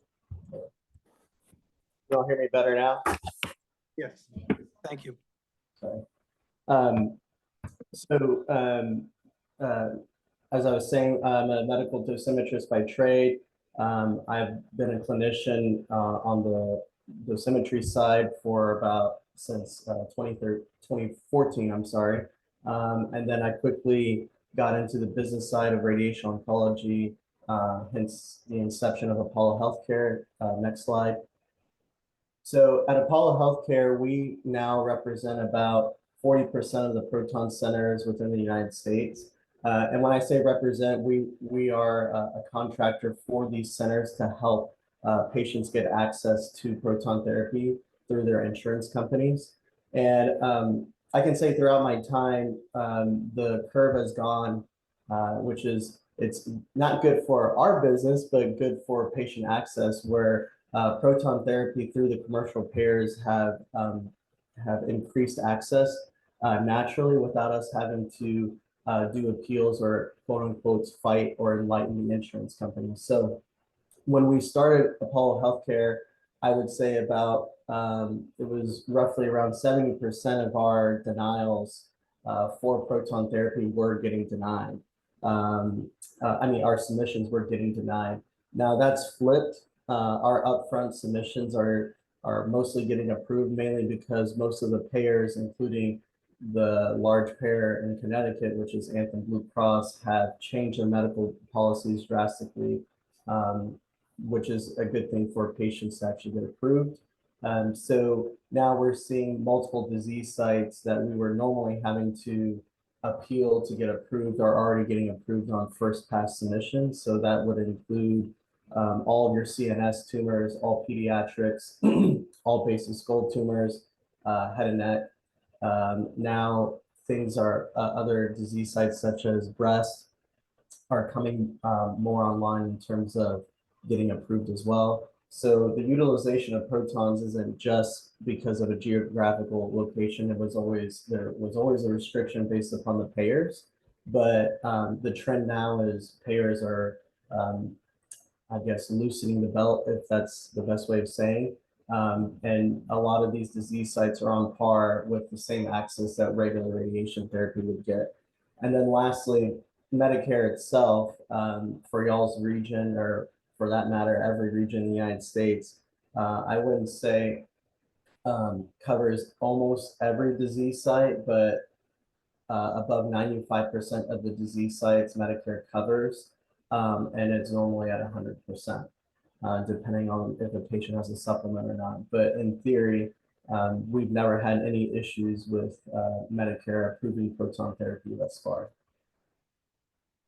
You all hear me better now? Yes. Thank you. Sorry. As I was saying, I'm a medical dosimetrist by trade. I've been a clinician on the dosimetry side for since 2014, I'm sorry. And then I quickly got into the business side of radiation oncology, hence the inception of Apollo Healthcare. Next slide. So at Apollo Healthcare, we now represent about 40% of the proton centers within the United States. And when I say represent, we are a contractor for these centers to help patients get access to proton therapy through their insurance companies. And I can say throughout my time, the curve has gone, which is, it's not good for our business, but good for patient access, where proton therapy through the commercial payers have increased access naturally without us having to do appeals or quote unquote fight or enlighten the insurance companies. So when we started Apollo Healthcare, I would say about it was roughly around 70% of our denials for proton therapy were getting denied. Our submissions were getting denied. Now that's flipped. Our upfront submissions are mostly getting approved, mainly because most of the payers, including the large payer in Connecticut, which is Anthem Blue Cross, have changed their medical policies drastically, which is a good thing for patients to actually get approved. So now we're seeing multiple disease sites that we were normally having to appeal to get approved are already getting approved on first pass submissions. So that would include all of your CNS tumors, all pediatrics, all basal skull tumors, head and neck. Now things are other disease sites such as breast are coming more online in terms of getting approved as well. So the utilization of protons isn't just because of a geographical location. There was always a restriction based upon the payers, but the trend now is payers are, I guess, loosening the belt, if that's the best way of saying. And a lot of these disease sites are on par with the same access that regular radiation therapy would get. And then lastly, Medicare itself, for y'all's region, or for that matter, every region in the United States, I wouldn't say covers almost every disease site, but above 95% of the disease sites Medicare covers, and it's normally at 100%, depending on if a patient has a supplement or not. But in theory, we've never had any issues with Medicare approving proton therapy thus far.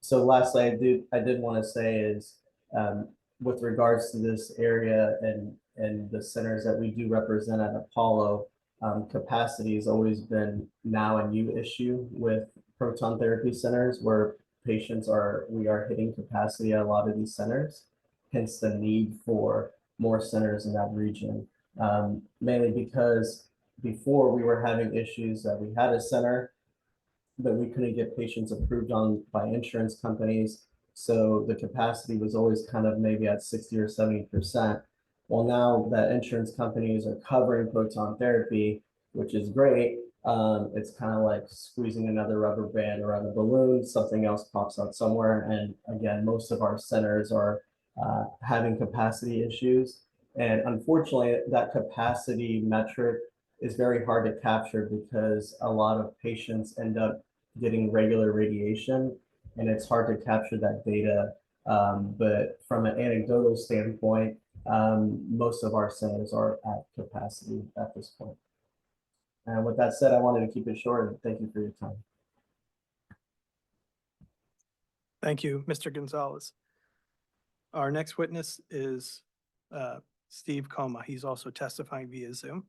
So lastly, I did want to say is with regards to this area and the centers that we do represent at Apollo, capacity has always been now a new issue with proton therapy centers where we are hitting capacity at a lot of these centers, hence the need for more centers in that region. Mainly because before we were having issues that we had a center that we couldn't get patients approved on by insurance companies. So the capacity was always kind of maybe at 60 or 70%. Well, now that insurance companies are covering proton therapy, which is great, it's kind of like squeezing another rubber band around a balloon, something else pops out somewhere. And again, most of our centers are having capacity issues. And unfortunately, that capacity metric is very hard to capture because a lot of patients end up getting regular radiation and it's hard to capture that data. But from an anecdotal standpoint, most of our centers are at capacity at this point. And with that said, I wanted to keep it short and thank you for your time. Thank you, Mr. Gonzalez. Our next witness is Steve Coma. He's also testifying via Zoom.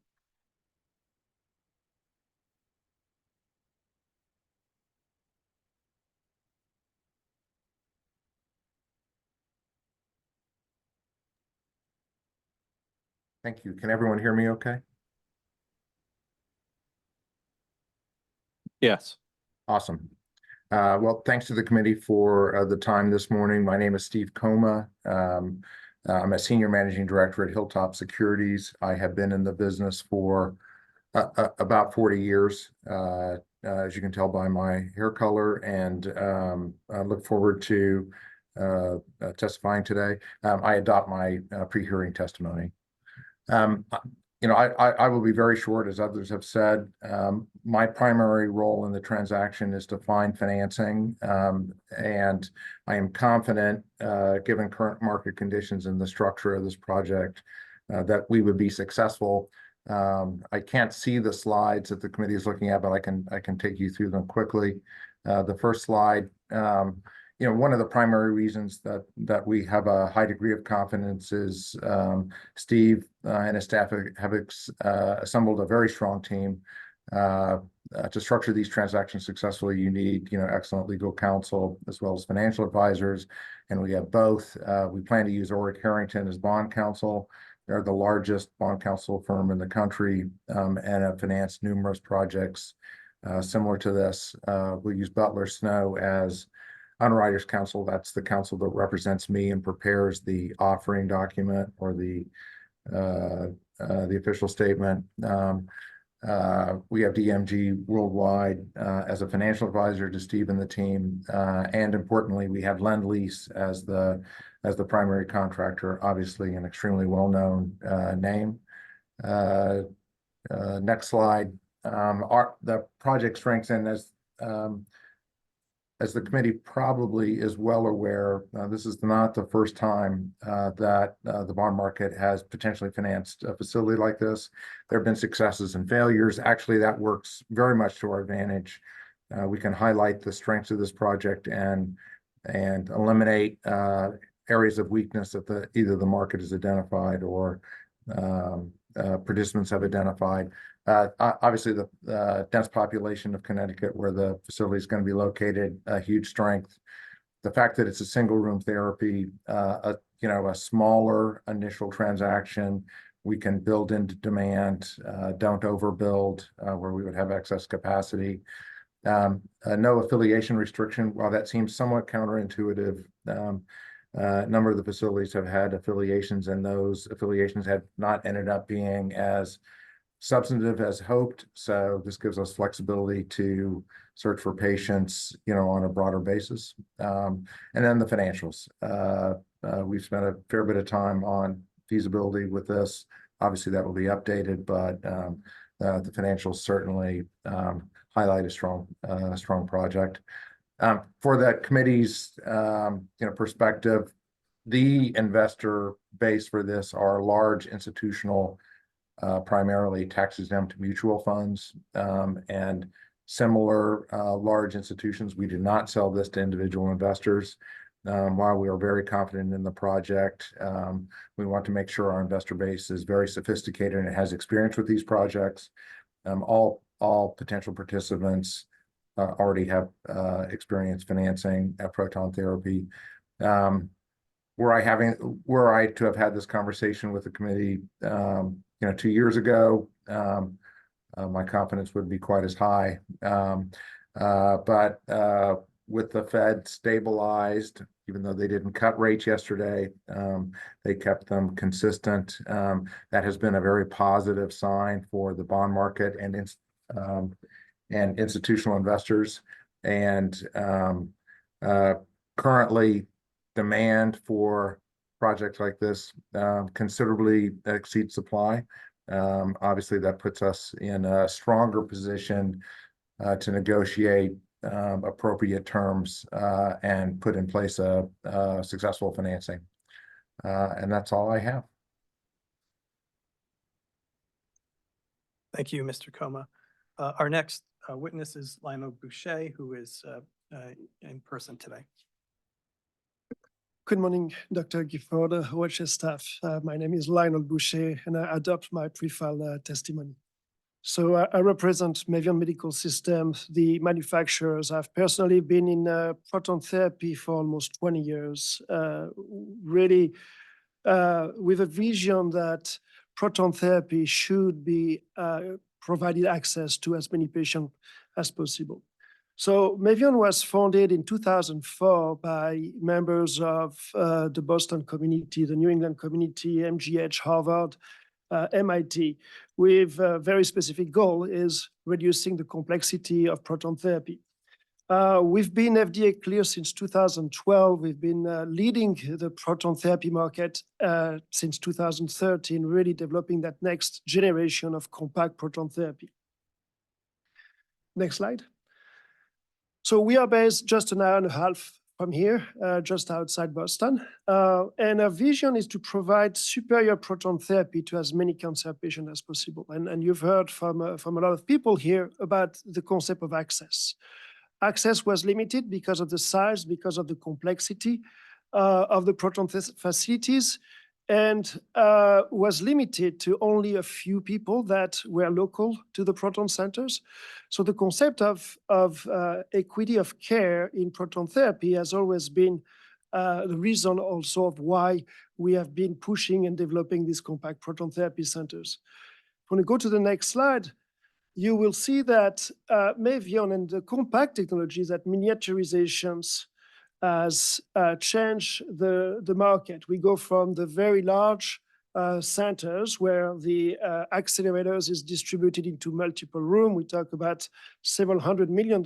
Thank you. Can everyone hear me okay? Yes. Awesome. Well, thanks to the committee for the time this morning. My name is Steve Coma. I'm a senior managing director at Hilltop Securities. I have been in the business for about 40 years, as you can tell by my hair color, and I look forward to testifying today. I adopt my pre-hearing testimony. I will be very short, as others have said. My primary role in the transaction is to find financing, and I am confident, given current market conditions and the structure of this project, that we would be successful. I can't see the slides that the committee is looking at, but I can take you through them quickly. The first slide. One of the primary reasons that we have a high degree of confidence is Steve and his staff have assembled a very strong team. To structure these transactions successfully, you need excellent legal counsel as well as financial advisors, and we have both. We plan to use Orrick Harrington as bond counsel. They're the largest bond counsel firm in the country, and have financed numerous projects similar to this. We'll use Butler Snow as underwriters counsel. That's the counsel that represents me and prepares the offering document or the official statement. We have DMG Worldwide as a financial advisor to Steve and the team, and importantly, we have Lend-Lease as the primary contractor. Obviously, an extremely well-known name. Next slide. The project strengths, and as the committee probably is well aware, this is not the first time that the bond market has potentially financed a facility like this. There have been successes and failures. Actually, that works very much to our advantage. We can highlight the strengths of this project and eliminate areas of weakness that either the market has identified or participants have identified. Obviously, the dense population of Connecticut, where the facility is going to be located, a huge strength. The fact that it's a single room therapy, a smaller initial transaction, we can build into demand, don't overbuild where we would have excess capacity. No affiliation restriction. While that seems somewhat counterintuitive, a number of the facilities have had affiliations, and those affiliations have not ended up being as substantive as hoped. So this gives us flexibility to search for patients, on a broader basis. And then the financials. We've spent a fair bit of time on feasibility with this. Obviously, that will be updated, but the financials certainly highlight a strong project. For the committee's perspective, the investor base for this are large institutional, primarily tax-exempt mutual funds, and similar large institutions. We do not sell this to individual investors. While we are very confident in the project, we want to make sure our investor base is very sophisticated and has experience with these projects. All potential participants already have experience financing proton therapy. Were I to have had this conversation with the committee, 2 years ago, my confidence would be quite as high. But with the Fed stabilized, even though they didn't cut rates yesterday, they kept them consistent. That has been a very positive sign for the bond market and institutional investors. And currently, demand for projects like this considerably exceeds supply. Obviously, that puts us in a stronger position to negotiate appropriate terms and put in place a successful financing. And that's all I have. Thank you, Mr. Coma. Our next witness is Lionel Boucher, who is in person today. Good morning, Dr. Gifford, OHS staff. My name is Lionel Boucher, and I adopt my pre-file testimony. So I represent Mevion Medical Systems, the manufacturers. I've personally been in proton therapy for almost 20 years, really with a vision that proton therapy should be provided access to as many patients as possible. So Mevion was founded in 2004 by members of the Boston community, the New England community, MGH, Harvard, MIT, with a very specific goal is reducing the complexity of proton therapy. We've been FDA clear since 2012. We've been leading the proton therapy market since 2013, really developing that next generation of compact proton therapy. Next slide. So we are based just an hour and a half from here, just outside Boston. And our vision is to provide superior proton therapy to as many cancer patients as possible. And you've heard from a lot of people here about the concept of access. Access was limited because of the size, because of the complexity of the proton facilities, and was limited to only a few people that were local to the proton centers. So the concept of equity of care in proton therapy has always been the reason also of why we have been pushing and developing these compact proton therapy centers. When we go to the next slide, you will see that Mevion and the compact technologies, that miniaturizations, has changed the market. We go from the very large centers where the accelerators is distributed into multiple rooms. We talk about several $100 million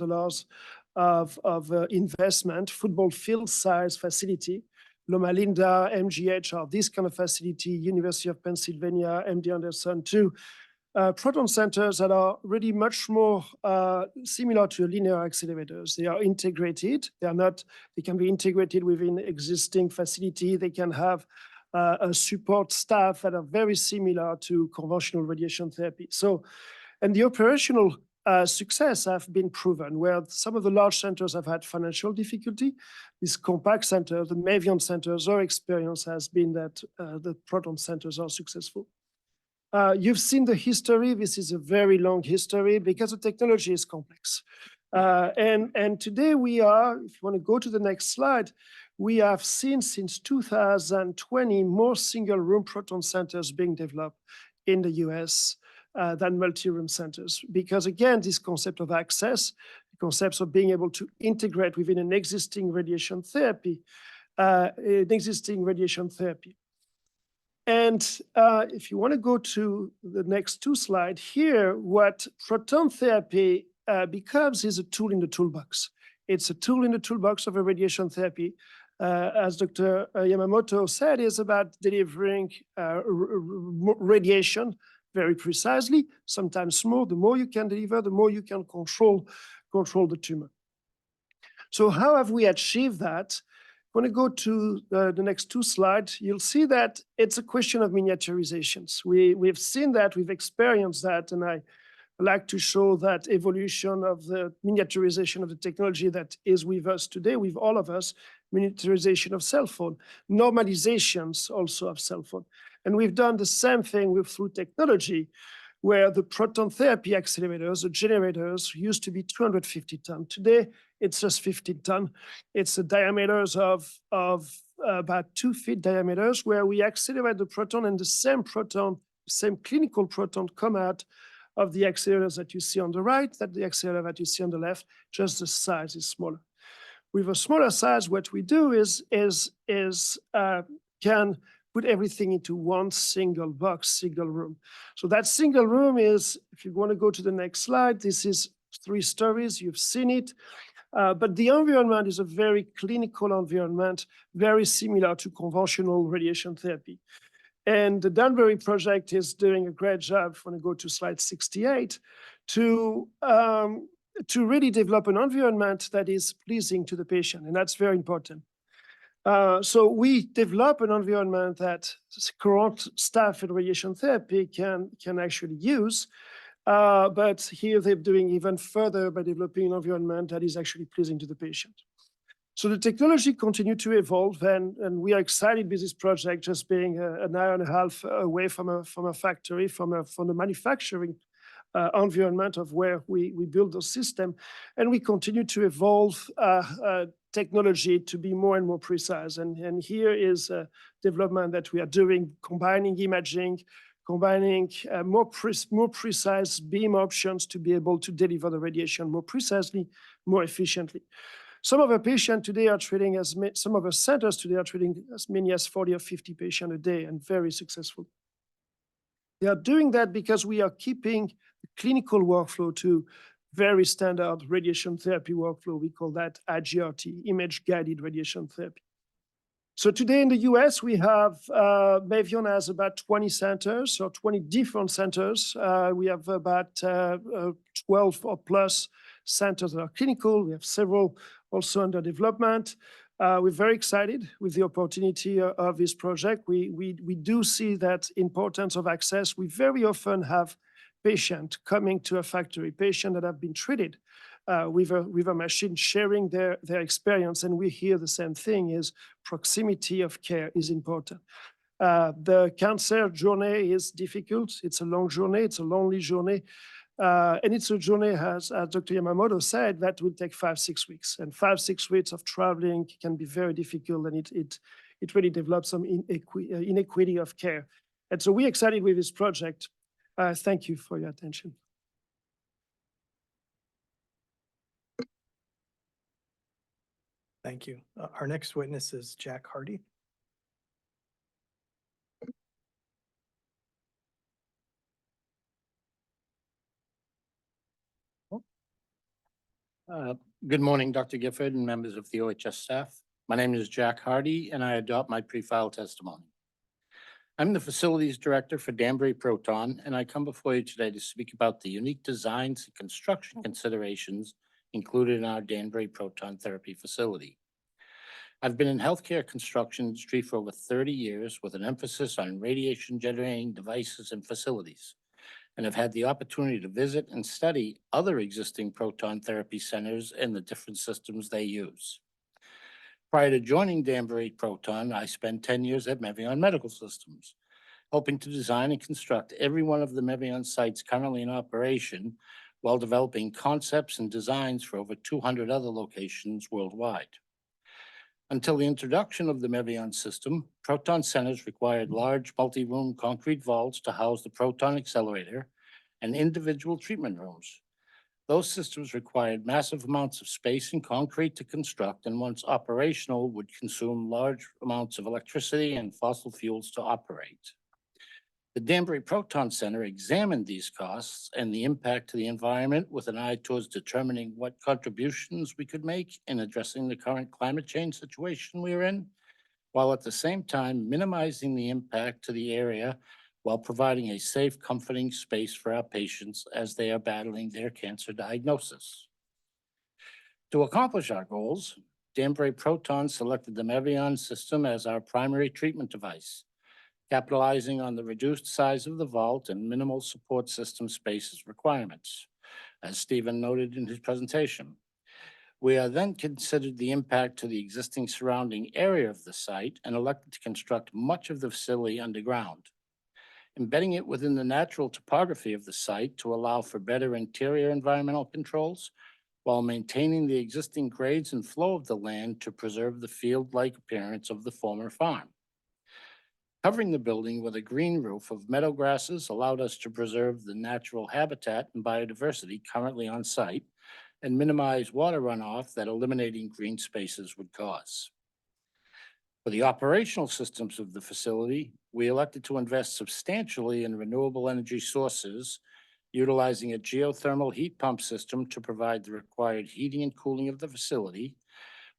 of investment, football field size facility. Loma Linda, MGH are this kind of facility, University of Pennsylvania, MD Anderson too. Proton centers that are really much more similar to linear accelerators. They are integrated. They can be integrated within existing facility. They can have a support staff that are very similar to conventional radiation therapy. So, and the operational success have been proven where some of the large centers have had financial difficulty. These compact centers, the Mevion centers, our experience has been that the proton centers are successful. You've seen the history. This is a very long history because the technology is complex. And today we are, if you want to go to the next slide, we have seen since 2020 more single room proton centers being developed in the US than multi-room centers. Because again, this concept of access, the concepts of being able to integrate within an existing radiation therapy, And if you want to go to the next two slides here, what proton therapy becomes is a tool in the toolbox. It's a tool in the toolbox of a radiation therapy. As Dr. Yamamoto said, is about delivering radiation very precisely, sometimes more. The more you can deliver, the more you can control the tumor. So how have we achieved that? When I go to the next two slides, you'll see that it's a question of miniaturizations. We've seen that, we've experienced that, and I like to show that evolution of the miniaturization of the technology that is with us today, with all of us, miniaturization of cell phone, normalizations also of cell phone. And we've done the same thing through technology, where the proton therapy accelerators, the generators, used to be 250 ton. Today, it's just 15 ton. It's the diameters of about 2 feet diameters, where we accelerate the proton, and the same proton, same clinical proton come out of the accelerators that you see on the right, that the accelerator that you see on the left, just the size is smaller. With a smaller size, what we do is can put everything into one single box, single room. So that single room is, if you want to go to the next slide, this is 3 stories, you've seen it. But the environment is a very clinical environment, very similar to conventional radiation therapy. And the Danbury project is doing a great job, when I go to slide 68, to really develop an environment that is pleasing to the patient, and that's very important. So we develop an environment that current staff in radiation therapy can actually use, but here they're doing even further by developing an environment that is actually pleasing to the patient. So the technology continued to evolve, and we are excited with this project, just being an hour and a half away from a factory, from the manufacturing environment of where we build the system. And we continue to evolve technology to be more and more precise. And here is a development that we are doing, combining imaging, combining more precise beam options to be able to deliver the radiation more precisely, more efficiently. Some of our patients today are treating some of our centers today are treating as many as 40 or 50 patients a day, and very successful. They are doing that because we are keeping the clinical workflow to very standard radiation therapy workflow. We call that IGRT, image-guided radiation therapy. So today in the US, we have, Mevion has about 20 centers, or 20 different centers. We have about 12 or plus centers that are clinical. We have several also under development. We're very excited with the opportunity of this project. We do see that importance of access. We very often have patients coming to a factory, patients that have been treated with a machine, sharing their experience. And we hear the same thing, is proximity of care is important. The cancer journey is difficult. It's a long journey. It's a lonely journey. And it's a journey, as Dr. Yamamoto said, that will take 5-6 weeks. And 5-6 weeks of traveling can be very difficult, and it really develops some inequity of care. And so we're excited with this project. Thank you for your attention. Thank you. Our next witness is Jack Hardy. Good morning, Dr. Gifford and members of the OHS staff. My name is Jack Hardy, and I adopt my pre-filed testimony. I'm the Facilities Director for Danbury Proton, and I come before you today to speak about the unique designs and construction considerations included in our Danbury Proton Therapy facility. I've been in healthcare construction industry for over 30 years with an emphasis on radiation generating devices and facilities, and have had the opportunity to visit and study other existing proton therapy centers and the different systems they use. Prior to joining Danbury Proton, I spent 10 years at Mevion Medical Systems, helping to design and construct every one of the Mevion sites currently in operation, while developing concepts and designs for over 200 other locations worldwide. Until the introduction of the Mevion system, proton centers required large multi-room concrete vaults to house the proton accelerator and individual treatment rooms. Those systems required massive amounts of space and concrete to construct, and once operational would consume large amounts of electricity and fossil fuels to operate. The Danbury Proton Center examined these costs and the impact to the environment with an eye towards determining what contributions we could make in addressing the current climate change situation we're in, while at the same time minimizing the impact to the area while providing a safe, comforting space for our patients as they are battling their cancer diagnosis. To accomplish our goals, Danbury Proton selected the Mevion system as our primary treatment device, capitalizing on the reduced size of the vault and minimal support system spaces requirements, as Stephen noted in his presentation. We are then considered the impact to the existing surrounding area of the site and elected to construct much of the facility underground, embedding it within the natural topography of the site to allow for better interior environmental controls while maintaining the existing grades and flow of the land to preserve the field-like appearance of the former farm. Covering the building with a green roof of meadow grasses allowed us to preserve the natural habitat and biodiversity currently on site and minimize water runoff that eliminating green spaces would cause. For the operational systems of the facility, we elected to invest substantially in renewable energy sources, utilizing a geothermal heat pump system to provide the required heating and cooling of the facility,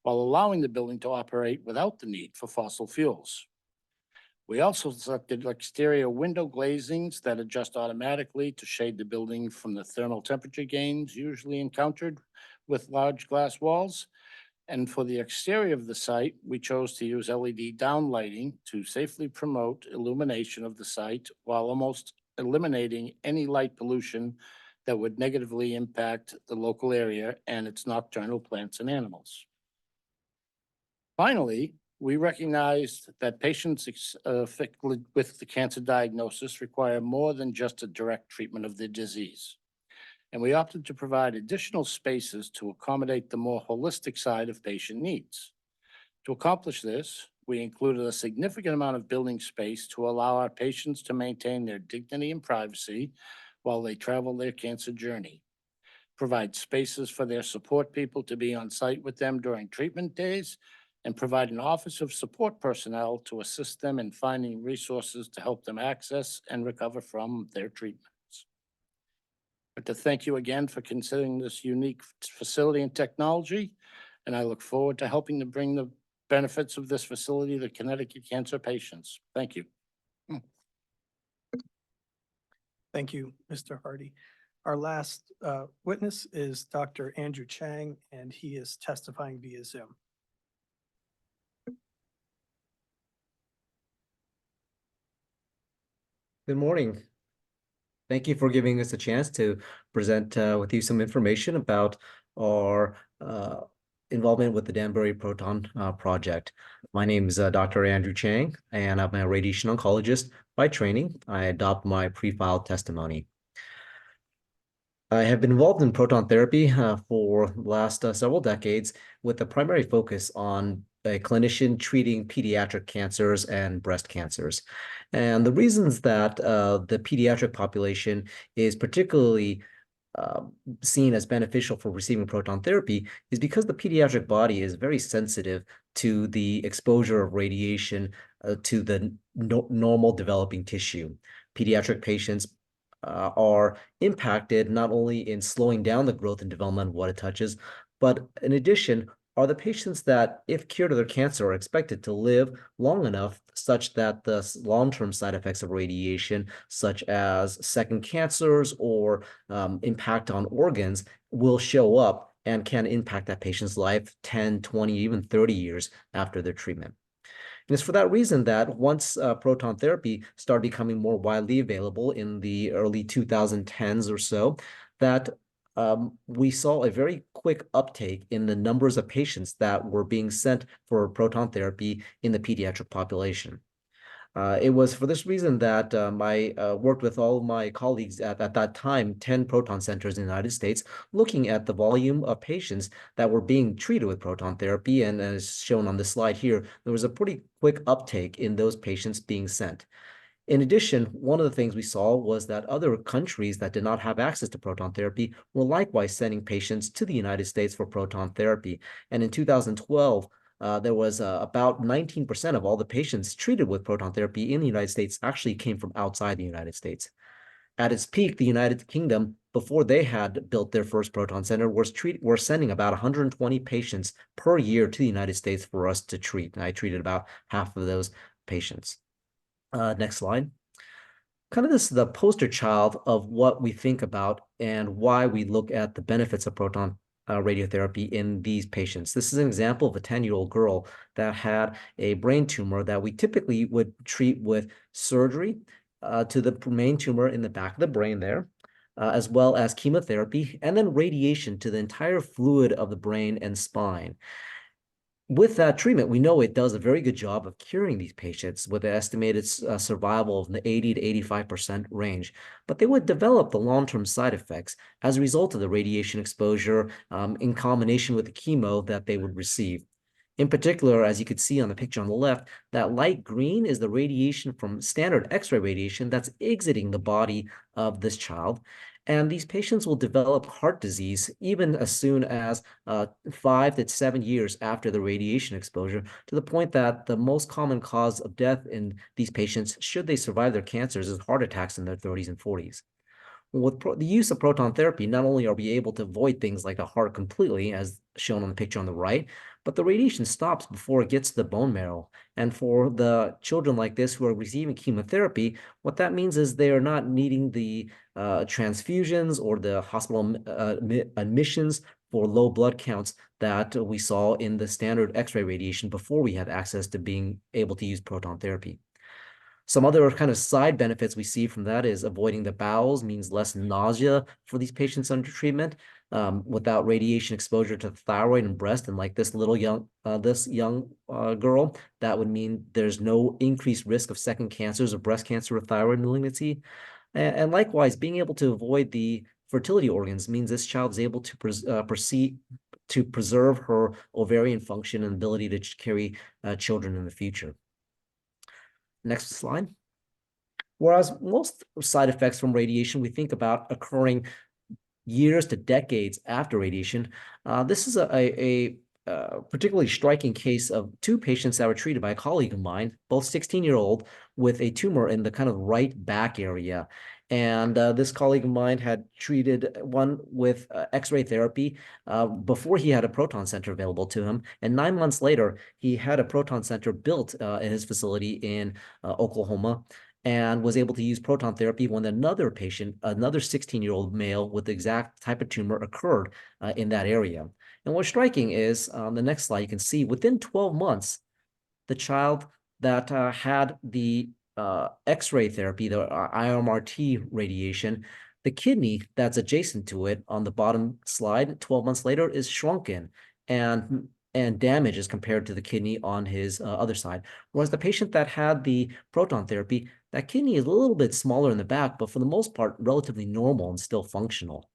while allowing the building to operate without the need for fossil fuels. We also selected exterior window glazings that adjust automatically to shade the building from the thermal temperature gains usually encountered with large glass walls. And for the exterior of the site, we chose to use LED downlighting to safely promote illumination of the site while almost eliminating any light pollution that would negatively impact the local area and its nocturnal plants and animals. Finally, we recognized that patients afflicted with the cancer diagnosis require more than just a direct treatment of the disease. And we opted to provide additional spaces to accommodate the more holistic side of patient needs. To accomplish this, we included a significant amount of building space to allow our patients to maintain their dignity and privacy while they travel their cancer journey, provide spaces for their support people to be on site with them during treatment days, and provide an office of support personnel to assist them in finding resources to help them access and recover from their treatments. But to thank you again for considering this unique facility and technology, and I look forward to helping to bring the benefits of this facility to Connecticut cancer patients. Thank you. Thank you, Mr. Hardy. Our last witness is Dr. Andrew Chang, and he is testifying via Zoom. Good morning. Thank you for giving us a chance to present with you some information about our involvement with the Danbury Proton project. My name is Dr. Andrew Chang, and I'm a radiation oncologist by training. I adopt my pre-filed testimony. I have been involved in proton therapy for the last several decades with a primary focus on a clinician treating pediatric cancers and breast cancers. And the reasons that the pediatric population is particularly seen as beneficial for receiving proton therapy is because the pediatric body is very sensitive to the exposure of radiation to the normal developing tissue. Pediatric patients are impacted not only in slowing down the growth and development of what it touches, but in addition, are the patients that, if cured of their cancer, are expected to live long enough such that the long-term side effects of radiation, such as second cancers or impact on organs, will show up and can impact that patient's life 10, 20, even 30 years after their treatment. And it's for that reason that once proton therapy started becoming more widely available in the early 2010s or so, that we saw a very quick uptake in the numbers of patients that were being sent for proton therapy in the pediatric population. It was for this reason that I worked with all of my colleagues at that time, 10 proton centers in the United States, looking at the volume of patients that were being treated with proton therapy. And as shown on this slide here, there was a pretty quick uptake in those patients being sent. In addition, one of the things we saw was that other countries that did not have access to proton therapy were likewise sending patients to the United States for proton therapy. And in 2012, there was about 19% of all the patients treated with proton therapy in the United States actually came from outside the United States. At its peak, the United Kingdom, before they had built their first proton center, were sending about 120 patients per year to the United States for us to treat. And I treated about half of those patients. Next slide. kind of this is the poster child of what we think about and why we look at the benefits of proton radiotherapy in these patients. This is an example of a 10-year-old girl that had a brain tumor that we typically would treat with surgery to the main tumor in the back of the brain there, as well as chemotherapy, and then radiation to the entire fluid of the brain and spine. With that treatment, we know it does a very good job of curing these patients with an estimated survival of the 80 to 85% range. But they would develop the long-term side effects as a result of the radiation exposure in combination with the chemo that they would receive. In particular, as you could see on the picture on the left, that light green is the radiation from standard X-ray radiation that's exiting the body of this child. And these patients will develop heart disease even as soon as 5 to 7 years after the radiation exposure, to the point that the most common cause of death in these patients, should they survive their cancers, is heart attacks in their 30s and 40s. With the use of proton therapy, not only are we able to avoid things like the heart completely, as shown on the picture on the right, but the radiation stops before it gets to the bone marrow. And for the children like this who are receiving chemotherapy, what that means is they are not needing the transfusions or the hospital admissions for low blood counts that we saw in the standard X-ray radiation before we had access to being able to use proton therapy. Some other kind of side benefits we see from that is avoiding the bowels means less nausea for these patients under treatment. Without radiation exposure to the thyroid and breast, and like this young girl, that would mean there's no increased risk of second cancers of breast cancer or thyroid malignancy. And likewise, being able to avoid the fertility organs means this child is able to proceed to preserve her ovarian function and ability to carry children in the future. Next slide. Whereas most side effects from radiation we think about occurring years to decades after radiation, this is a particularly striking case of two patients that were treated by a colleague of mine, both 16-year-old with a tumor in the kind of right back area. And this colleague of mine had treated one with X-ray therapy before he had a proton center available to him. And 9 months later, he had a proton center built at his facility in Oklahoma, and was able to use proton therapy when another patient, another 16-year-old male with the exact type of tumor occurred in that area. And what's striking is, on the next slide, you can see within 12 months, the child that had the X-ray therapy, the IMRT radiation, the kidney that's adjacent to it on the bottom slide, 12 months later, is shrunken and damaged as compared to the kidney on his other side. Whereas the patient that had the proton therapy, that kidney is a little bit smaller in the back, but for the most part, relatively normal and still functional.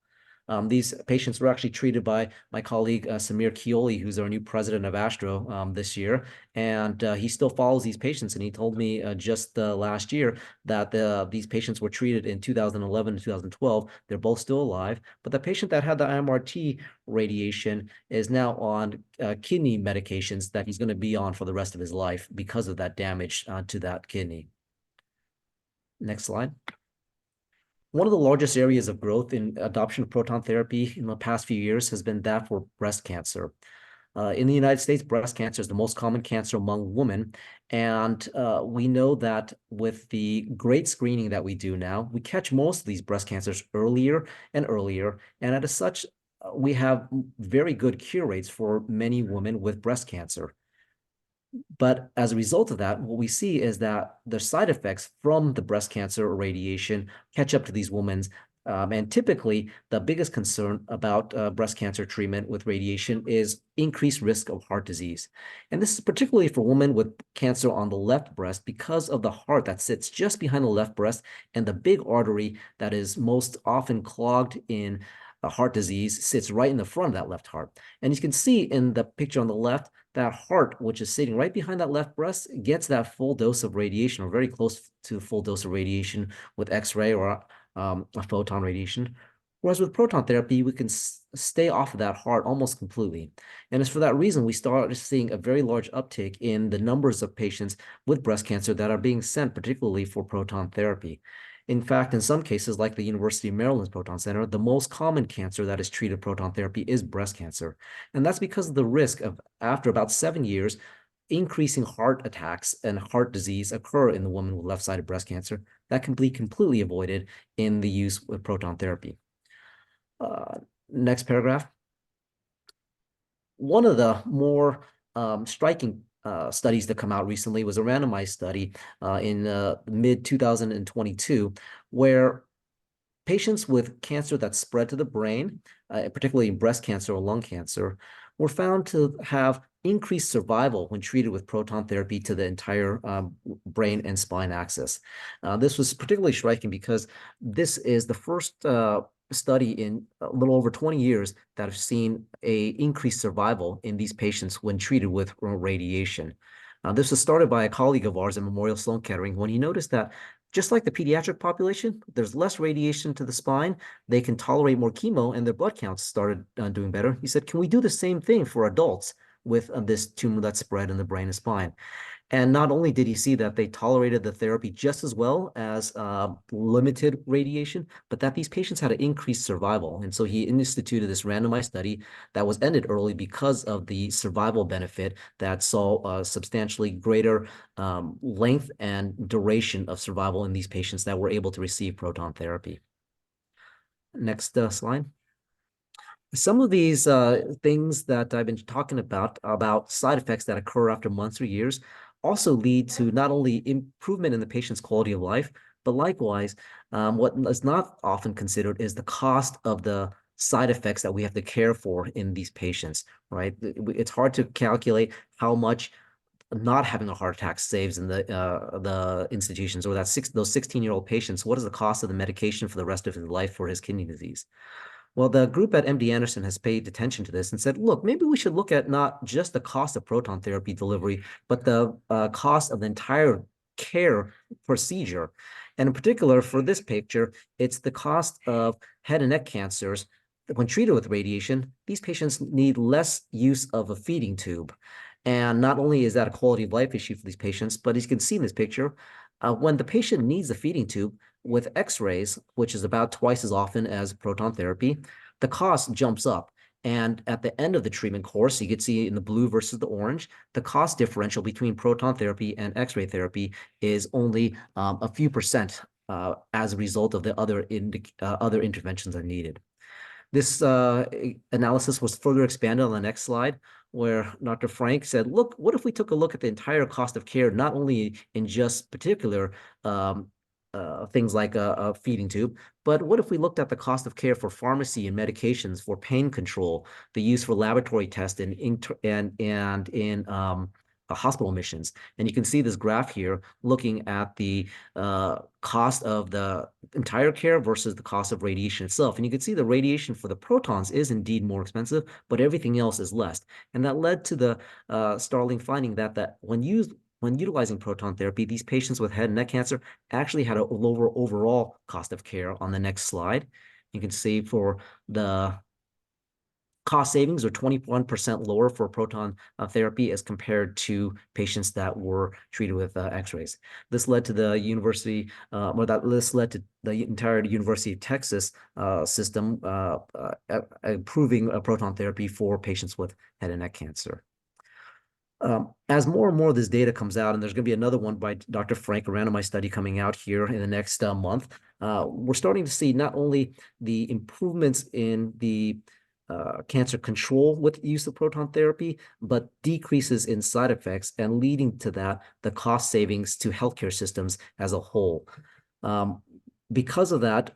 These patients were actually treated by my colleague, Samir Kioli, who's our new president of ASTRO this year. And he still follows these patients. And he told me just last year that these patients were treated in 2011 and 2012. They're both still alive. But the patient that had the IMRT radiation is now on kidney medications that he's going to be on for the rest of his life because of that damage to that kidney. Next slide. One of the largest areas of growth in adoption of proton therapy in the past few years has been that for breast cancer. In the United States, breast cancer is the most common cancer among women. And we know that with the great screening that we do now, we catch most of these breast cancers earlier and earlier. And as such, we have very good cure rates for many women with breast cancer. But as a result of that, what we see is that the side effects from the breast cancer radiation catch up to these women. And typically, the biggest concern about breast cancer treatment with radiation is increased risk of heart disease. And this is particularly for women with cancer on the left breast because of the heart that sits just behind the left breast and the big artery that is most often clogged in heart disease sits right in the front of that left heart. And you can see in the picture on the left, that heart, which is sitting right behind that left breast, gets that full dose of radiation, or very close to full dose of radiation with X-ray or a photon radiation. Whereas with proton therapy, we can stay off of that heart almost completely. And it's for that reason we started seeing a very large uptick in the numbers of patients with breast cancer that are being sent, particularly for proton therapy. In fact, in some cases, like the University of Maryland's Proton Center, the most common cancer that is treated proton therapy is breast cancer. And that's because of the risk of, after about 7 years, increasing heart attacks and heart disease occur in the woman with left-sided breast cancer that can be completely avoided in the use of proton therapy. Next paragraph. One of the more striking studies that come out recently was a randomized study in mid-2022, where patients with cancer that spread to the brain, particularly breast cancer or lung cancer, were found to have increased survival when treated with proton therapy to the entire brain and spine axis. This was particularly striking because this is the first study in a little over 20 years that have seen a increased survival in these patients when treated with radiation. This was started by a colleague of ours at Memorial Sloan Kettering when he noticed that just like the pediatric population, there's less radiation to the spine. They can tolerate more chemo and their blood counts started doing better. He said, can we do the same thing for adults with this tumor that's spread in the brain and spine? And not only did he see that they tolerated the therapy just as well as limited radiation, but that these patients had an increased survival. And so he instituted this randomized study that was ended early because of the survival benefit that saw a substantially greater length and duration of survival in these patients that were able to receive proton therapy. Next slide. Some of these things that I've been talking about side effects that occur after months or years, also lead to not only improvement in the patient's quality of life, but likewise, what is not often considered is the cost of the side effects that we have to care for in these patients, right? It's hard to calculate how much not having a heart attack saves in the institutions, or those 16-year-old patients. What is the cost of the medication for the rest of his life for his kidney disease? Well, the group at MD Anderson has paid attention to this and said, look, maybe we should look at not just the cost of proton therapy delivery, but the cost of the entire care procedure. And in particular, for this picture, it's the cost of head and neck cancers. When treated with radiation, these patients need less use of a feeding tube. And not only is that a quality of life issue for these patients, but as you can see in this picture, when the patient needs a feeding tube with X-rays, which is about twice as often as proton therapy, the cost jumps up. And at the end of the treatment course, you can see in the blue versus the orange, the cost differential between proton therapy and X-ray therapy is only a few percent as a result of the other interventions are needed. This analysis was further expanded on the next slide, where Dr. Frank said, look, what if we took a look at the entire cost of care, not only in just particular things like a feeding tube, but what if we looked at the cost of care for pharmacy and medications, for pain control, the use for laboratory tests and in hospital admissions. And you can see this graph here looking at the cost of the entire care versus the cost of radiation itself. And you can see the radiation for the protons is indeed more expensive, but everything else is less. And that led to the startling finding that when utilizing proton therapy, these patients with head and neck cancer actually had a lower overall cost of care. On the next slide, you can see for the cost savings are 21% lower for proton therapy as compared to patients that were treated with X-rays. This led to the university, this led to the entire University of Texas system approving proton therapy for patients with head and neck cancer. As more and more of this data comes out, and there's going to be another one by Dr. Frank, a randomized study coming out here in the next month, we're starting to see not only the improvements in the cancer control with use of proton therapy, but decreases in side effects, and leading to that, the cost savings to healthcare systems as a whole. Because of that,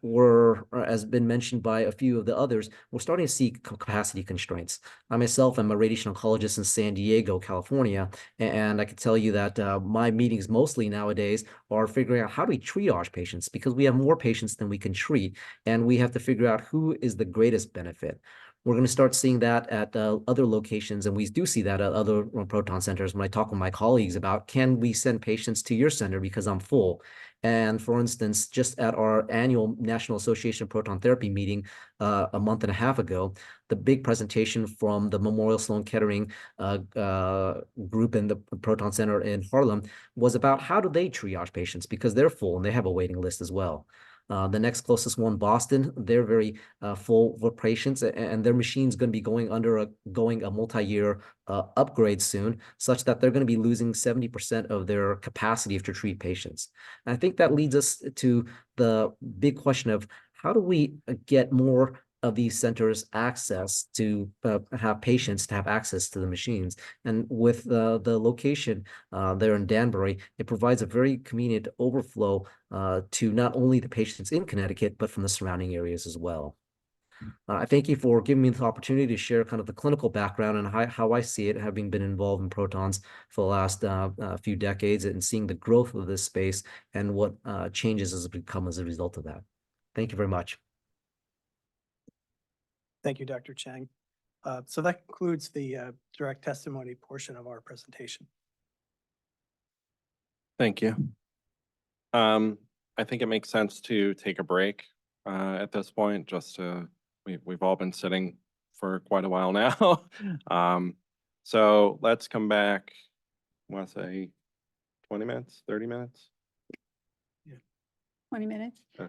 as been mentioned by a few of the others, we're starting to see capacity constraints. I myself am a radiation oncologist in San Diego, California, and I can tell you that my meetings mostly nowadays are figuring out how do we triage patients, because we have more patients than we can treat, and we have to figure out who is the greatest benefit. We're going to start seeing that at other locations, and we do see that at other proton centers. When I talk with my colleagues about, can we send patients to your center because I'm full? And for instance, just at our annual National Association of Proton Therapy meeting a month and a half ago, the big presentation from the Memorial Sloan Kettering group in the Proton Center in Harlem was about how do they triage patients, because they're full and they have a waiting list as well. The next closest one, Boston, they're very full for patients, and their machine's going to be going a multi-year upgrade soon, such that they're going to be losing 70% of their capacity to treat patients. And I think that leads us to the big question of how do we get more of these centers access to have patients to have access to the machines. And with the location there in Danbury, it provides a very convenient overflow to not only the patients in Connecticut, but from the surrounding areas as well. I thank you for giving me the opportunity to share kind of the clinical background and how I see it, having been involved in protons for the last few decades and seeing the growth of this space and what changes has become as a result of that. Thank you very much. Thank you, Dr. Chang. So that concludes the direct testimony portion of our presentation. Thank you. I think it makes sense to take a break at this point, just to, we've all been sitting for quite a while now. So let's come back, I want to say 20 minutes, 30 minutes? 20 minutes? Okay.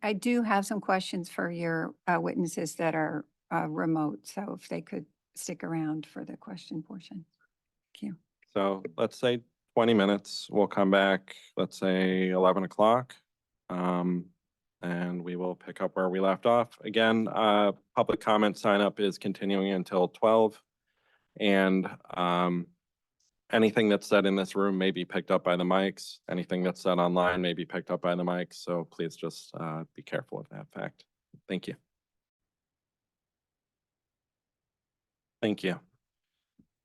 I do have some questions for your witnesses that are remote, so if they could stick around for the question portion. Thank you. So let's say 20 minutes. We'll come back, let's say 11 o'clock. And we will pick up where we left off. Again, public comment sign up is continuing until 12. And anything that's said in this room may be picked up by the mics. Anything that's said online may be picked up by the mics. So please just be careful of that fact. Thank you. Thank you.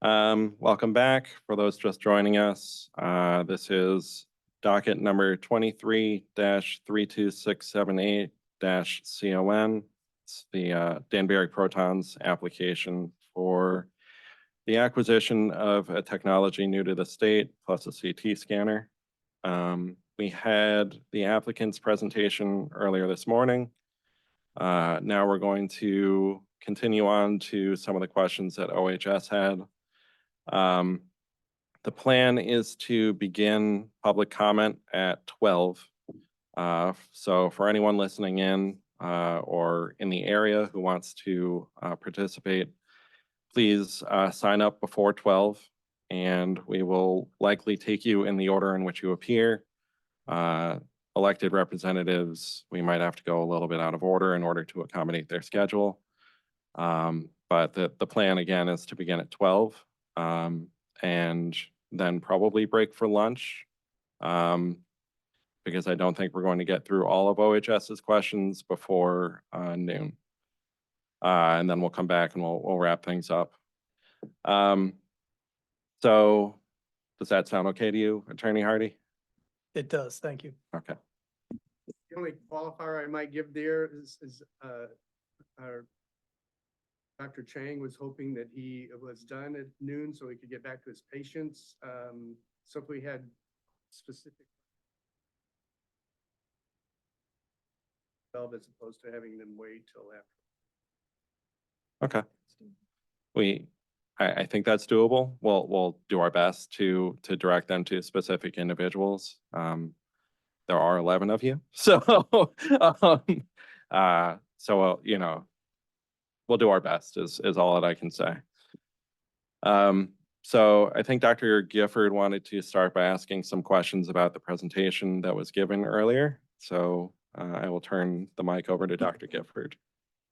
Welcome back. For those just joining us, this is docket number 23-32678-CON. It's the Danbury Protons application for the acquisition of a technology new to the state plus a CT scanner. We had the applicant's presentation earlier this morning. Now we're going to continue on to some of the questions that OHS had. The plan is to begin public comment at 12. So for anyone listening in or in the area who wants to participate, please sign up before 12, and we will likely take you in the order in which you appear. Elected representatives, we might have to go a little bit out of order in order to accommodate their schedule. But the plan again is to begin at 12 and then probably break for lunch because I don't think we're going to get through all of OHS's questions before noon. And then we'll come back and we'll wrap things up. So does that sound okay to you, Attorney Hardy? It does. Thank you. Okay. The only qualifier I might give there is our Dr. Chang was hoping that he was done at noon so he could get back to his patients. So if we had specific as opposed to having them wait till after. Okay. I think that's doable. We'll do our best to direct them to specific individuals. There are 11 of you, so you know, we'll do our best is all that I can say. So I think Dr. Gifford wanted to start by asking some questions about the presentation that was given earlier. So I will turn the mic over to Dr. Gifford.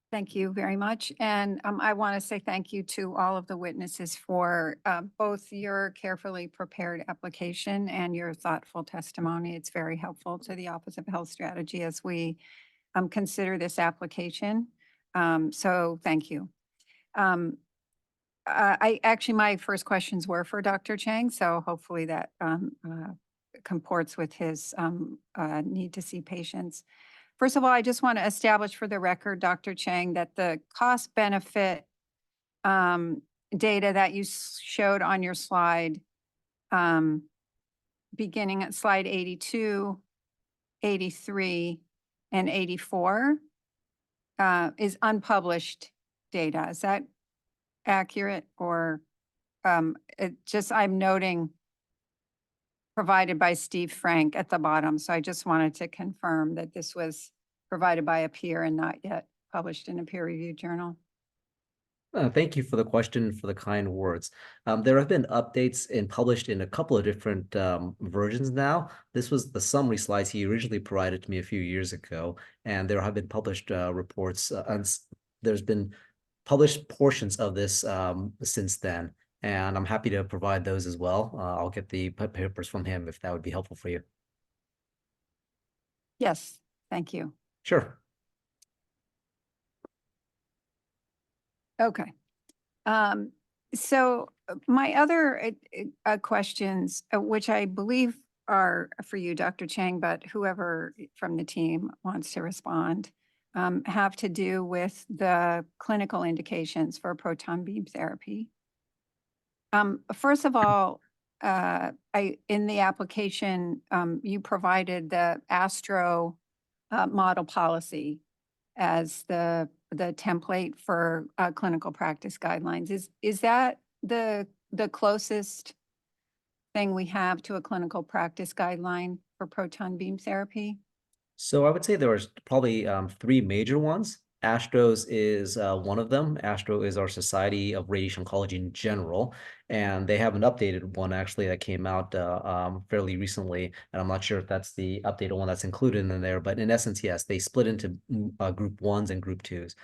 Thank you very much. And I want to say thank you to all of the witnesses for both your carefully prepared application and your thoughtful testimony. It's very helpful to the Office of Health Strategy as we consider this application. So thank you. Actually, my first questions were for Dr. Chang, so hopefully that comports with his need to see patients. First of all, I just want to establish for the record, Dr. Chang, that the cost benefit data that you showed on your slide, beginning at slide 82, 83, and 84, is unpublished data. Is that accurate? Or I'm noting provided by Steve Frank at the bottom. So I just wanted to confirm that this was provided by a peer and not yet published in a peer-reviewed journal. Thank you for the question, for the kind words. There have been updates and published in a couple of different versions now. This was the summary slides he originally provided to me a few years ago, and there have been published reports, and there's been published portions of this since then, and I'm happy to provide those as well. I'll get the papers from him if that would be helpful for you. Yes, thank you. Sure. Okay. So my other questions, which I believe are for you, Dr. Chang, but whoever from the team wants to respond, have to do with the clinical indications for proton beam therapy. First of all, in the application, you provided the ASTRO model policy as the template for clinical practice guidelines. Is that the closest thing we have to a clinical practice guideline for proton beam therapy? So I would say there was probably three major ones. ASTRO's is one of them. ASTRO is our Society of Radiation Oncology in general, and they have an updated one actually that came out fairly recently, and I'm not sure if that's the updated one that's included in there, but in essence, yes, they split into group ones and group twos.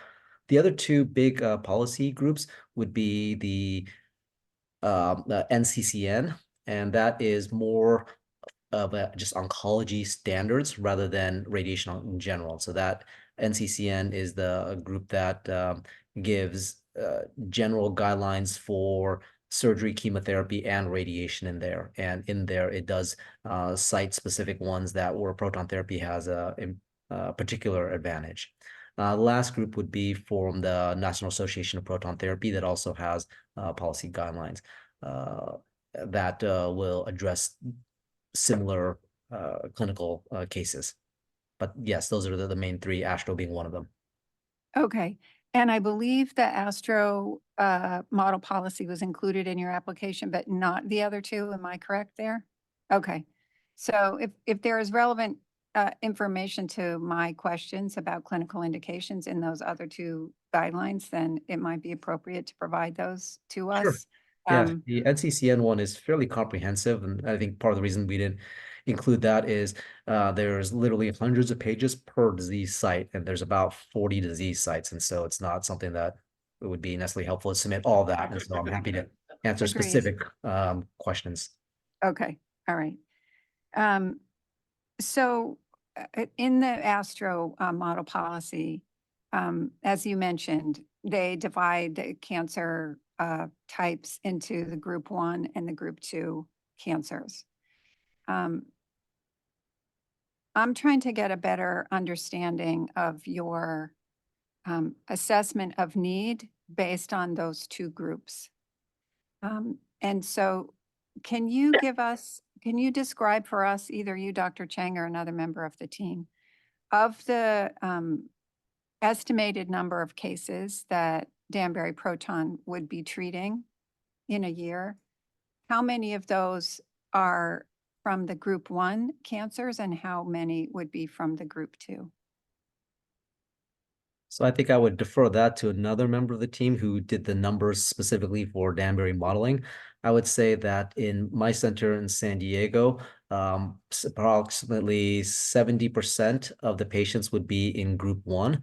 The other two big policy groups would be the NCCN, and that is more of just oncology standards rather than radiation in general. So that NCCN is the group that gives general guidelines for surgery, chemotherapy, and radiation in there. And in there, it does cite specific ones that where proton therapy has a particular advantage. The last group would be from the National Association of Proton Therapy that also has policy guidelines that will address similar clinical cases. But yes, those are the main three, ASTRO being one of them. Okay. And I believe the ASTRO model policy was included in your application, but not the other two. Am I correct there? Okay. So if there is relevant information to my questions about clinical indications in those other two guidelines, then it might be appropriate to provide those to us. Sure. Yeah, the NCCN one is fairly comprehensive, and I think part of the reason we didn't include that is there's literally hundreds of pages per disease site, and there's about 40 disease sites, and so it's not something that it would be necessarily helpful to submit all that, and so I'm happy to answer Agreed. specific questions. Okay, all right. So in the ASTRO model policy, as you mentioned, they divide the cancer types into the group 1 and the group 2 cancers. I'm trying to get a better understanding of your assessment of need based on those two groups. And so can you describe for us, either you, Dr. Chang, or another member of the team, of the estimated number of cases that Danbury Proton would be treating in a year? How many of those are from the group 1 cancers and how many would be from the group 2? So I think I would defer that to another member of the team who did the numbers specifically for Danbury modeling. I would say that in my center in San Diego, approximately 70% of the patients would be in group 1,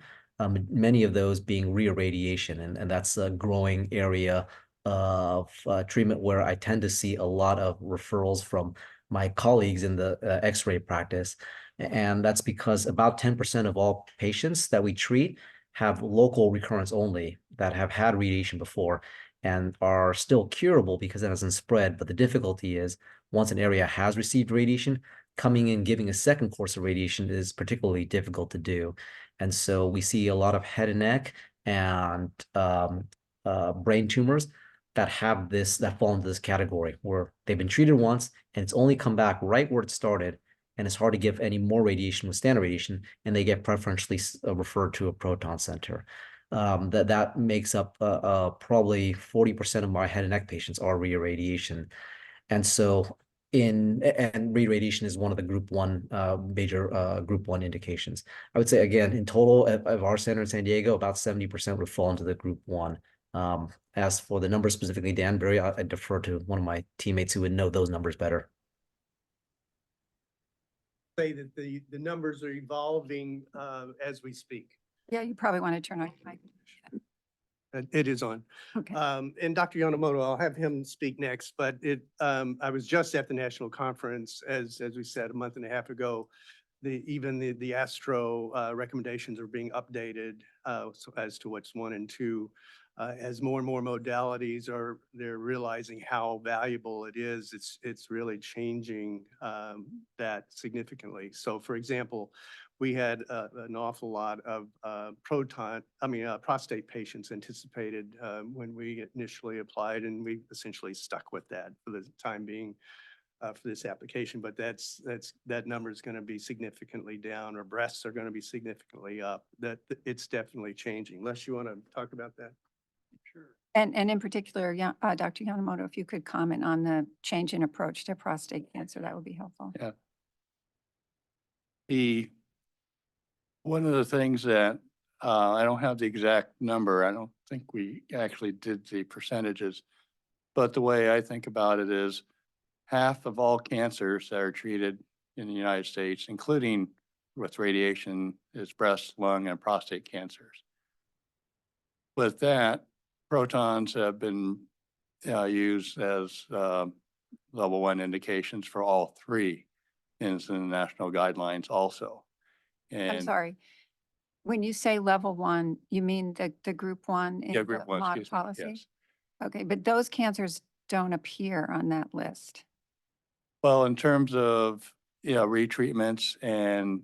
many of those being reirradiation, and that's a growing area of treatment where I tend to see a lot of referrals from my colleagues in the X-ray practice. And that's because about 10% of all patients that we treat have local recurrence only, that have had radiation before and are still curable because it hasn't spread. But the difficulty is once an area has received radiation, coming in giving a second course of radiation is particularly difficult to do. And so we see a lot of head and neck and brain tumors that have this, that fall into this category where they've been treated once and it's only come back right where it started, and it's hard to give any more radiation with standard radiation, and they get preferentially referred to a proton center. That makes up probably 40% of my head and neck patients are reirradiation. And so and radiation is one of the group one major group one indications. I would say again, in total of our center in San Diego, about 70% would fall into the group one. As for the numbers specifically Danbury, I defer to one of my teammates who would know those numbers better. Say that the numbers are evolving as we speak. Yeah, you probably want to turn on your mic. It is on. Okay. And Dr. Yamamoto, I'll have him speak next, but I was just at the national conference, as we said, a month and a half ago. Even the ASTRO recommendations are being updated so as to what's 1 and 2. As more and more modalities they're realizing how valuable it is. It's really changing that significantly. So for example, we had an awful lot of prostate patients anticipated when we initially applied, and we essentially stuck with that for the time being for this application. But that number is going to be significantly down, or breasts are going to be significantly up. It's definitely changing. Les, you want to talk about that? Sure. And in particular, Dr. Yamamoto, if you could comment on the change in approach to prostate cancer, that would be helpful. Yeah. One of the things that I don't have the exact number. I don't think we actually did the percentages, but the way I think about it is half of all cancers that are treated in the United States, including with radiation, is breast, lung, and prostate cancers. With that, protons have been used as level 1 indications for all 3 in the national guidelines also. And I'm sorry. When you say level 1, you mean the group 1 in group the 1, mod excuse me, policy? yes. Okay, but those cancers don't appear on that list. Well, in terms of, retreatments and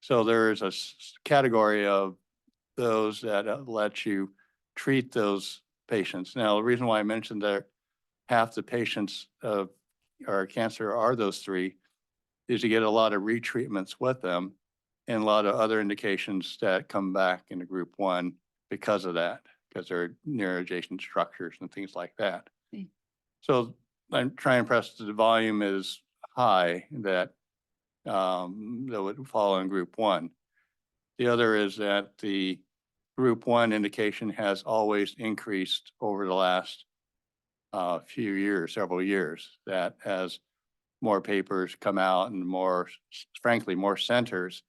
so there is a category of those that let you treat those patients. Now, the reason why I mentioned that half the patients of our cancer are those 3 is you get a lot of retreatments with them and a lot of other indications that come back into group 1 because of that, because they're near adjacent structures and things like that. So I'm trying to press the volume is high that would fall in group 1. The other is that the group 1 indication has always increased over the last few years, several years, that as more papers come out and frankly, more centers,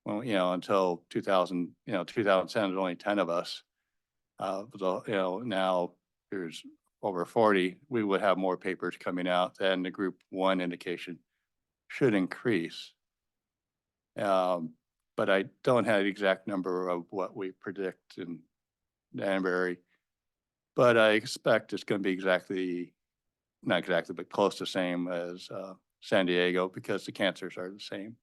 well, until 2000, 2010, there's only 10 of us. Now there's over 40, we would have more papers coming out, then the group 1 indication should increase. But I don't have the exact number of what we predict in Danbury, but I expect it's going to be not exactly, but close to the same as San Diego, because the cancers are the same.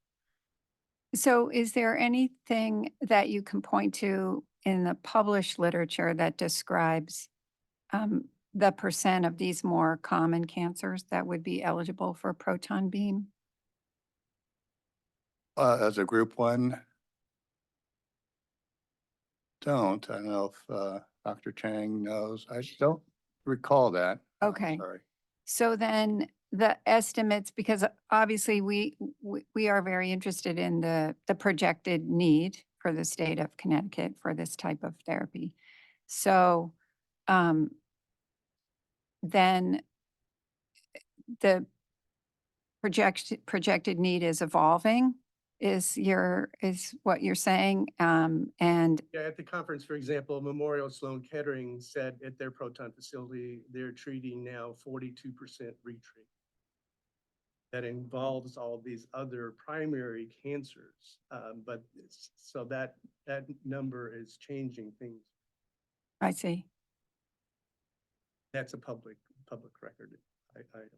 So is there anything that you can point to in the published literature that describes the % of these more common cancers that would be eligible for proton beam? As a group 1, I don't know if Dr. Chang knows. I don't recall that. Okay. Sorry. So then the estimates, because obviously we are very interested in the projected need for the state of Connecticut for this type of therapy. So then the projected need is evolving, is what you're saying. And Yeah, at the conference, for example, Memorial Sloan Kettering said at their proton facility, they're treating now 42% retreat. That involves all these other primary cancers, so that number is changing things. I see. That's a public record item.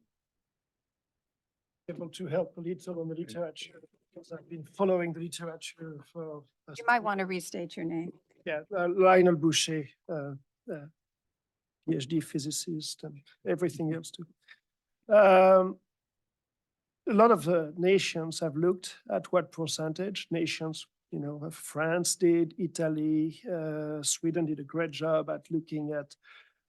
Able to help a little on the literature, because I've been following the literature for. You might want to restate your name. Yeah, Lionel Boucher, PhD physicist and everything else too. A lot of nations have looked at what percentage nations, France did, Italy, Sweden did a great job at looking at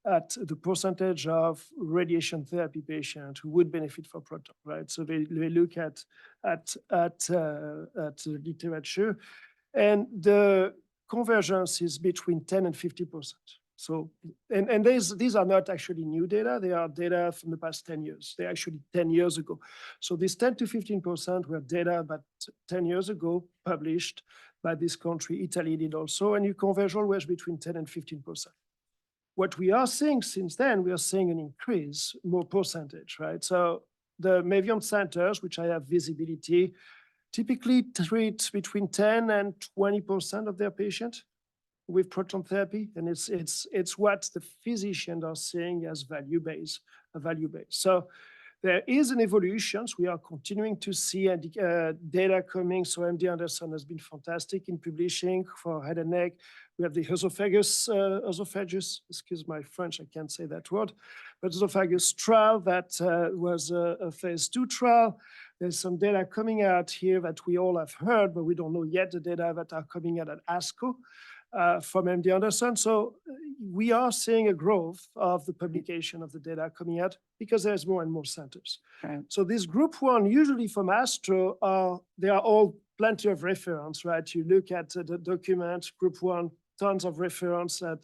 at the percentage of radiation therapy patients who would benefit from proton, right? So they look at the literature, and the convergence is between 10 and 50%. So, and these are not actually new data. They are data from the past 10 years. They're actually 10 years ago. So this 10 to 15% were data about 10 years ago published by this country. Italy did also, and you converge always between 10 and 15%. What we are seeing since then, we are seeing an increase, more percentage, right? So the Mevion centers, which I have visibility, typically treat between 10 and 20% of their patients with proton therapy, and it's what the physicians are seeing as value-based. So there is an evolution. So we are continuing to see data coming. So MD Anderson has been fantastic in publishing for head and neck. We have the esophagus, excuse my French, I can't say that word, but esophagus trial that was a phase 2 trial. There's some data coming out here that we all have heard, but we don't know yet the data that are coming out at ASCO from MD Anderson. So we are seeing a growth of the publication of the data coming out because there's more and more centers. Right. So this group 1, usually from Astro, they are all plenty of reference, right? You look at the document, group 1, tons of reference at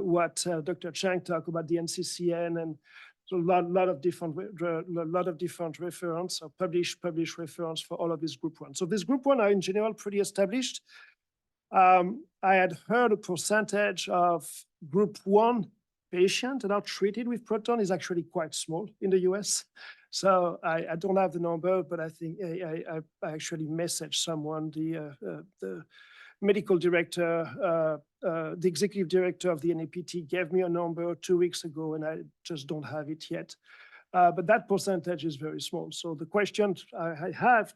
what Dr. Chang talked about, the NCCN, and a lot of different reference or published reference for all of this group 1. So this group 1 are in general pretty established. I had heard a percentage of group 1 patients that are treated with proton is actually quite small in the US. So I don't have the number, but I think I actually messaged someone, the medical director, the executive director of the NAPT gave me a number 2 weeks ago, and I just don't have it yet. But that percentage is very small. So the question I have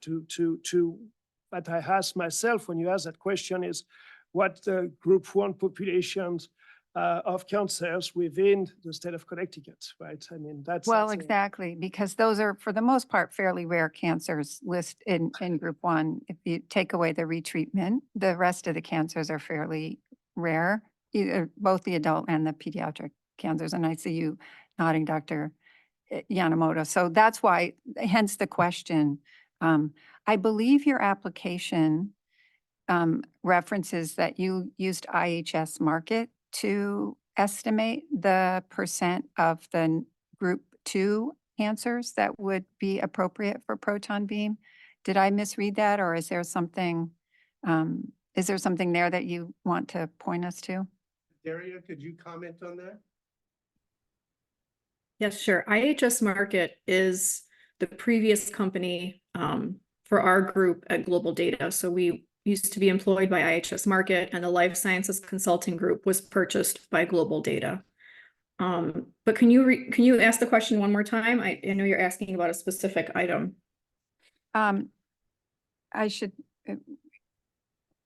that I ask myself when you ask that question is, what the group 1 populations of cancers within the state of Connecticut, right? I mean, that's Exactly, because those are, for the most part, fairly rare cancers listed in group 1. If you take away the retreatment, the rest of the cancers are fairly rare, either both the adult and the pediatric cancers. And I see you nodding, Dr. Yamamoto. So that's why, hence the question. I believe your application references that you used IHS Market to estimate the percent of the group 2 cancers that would be appropriate for proton beam. Did I misread that, or is there something there that you want to point us to? Daria, could you comment on that? Yes, sure. IHS Market is the previous company for our group at Global Data. So we used to be employed by IHS Market, and the Life Sciences Consulting Group was purchased by Global Data. But can you ask the question one more time? I know you're asking about a specific item. I should,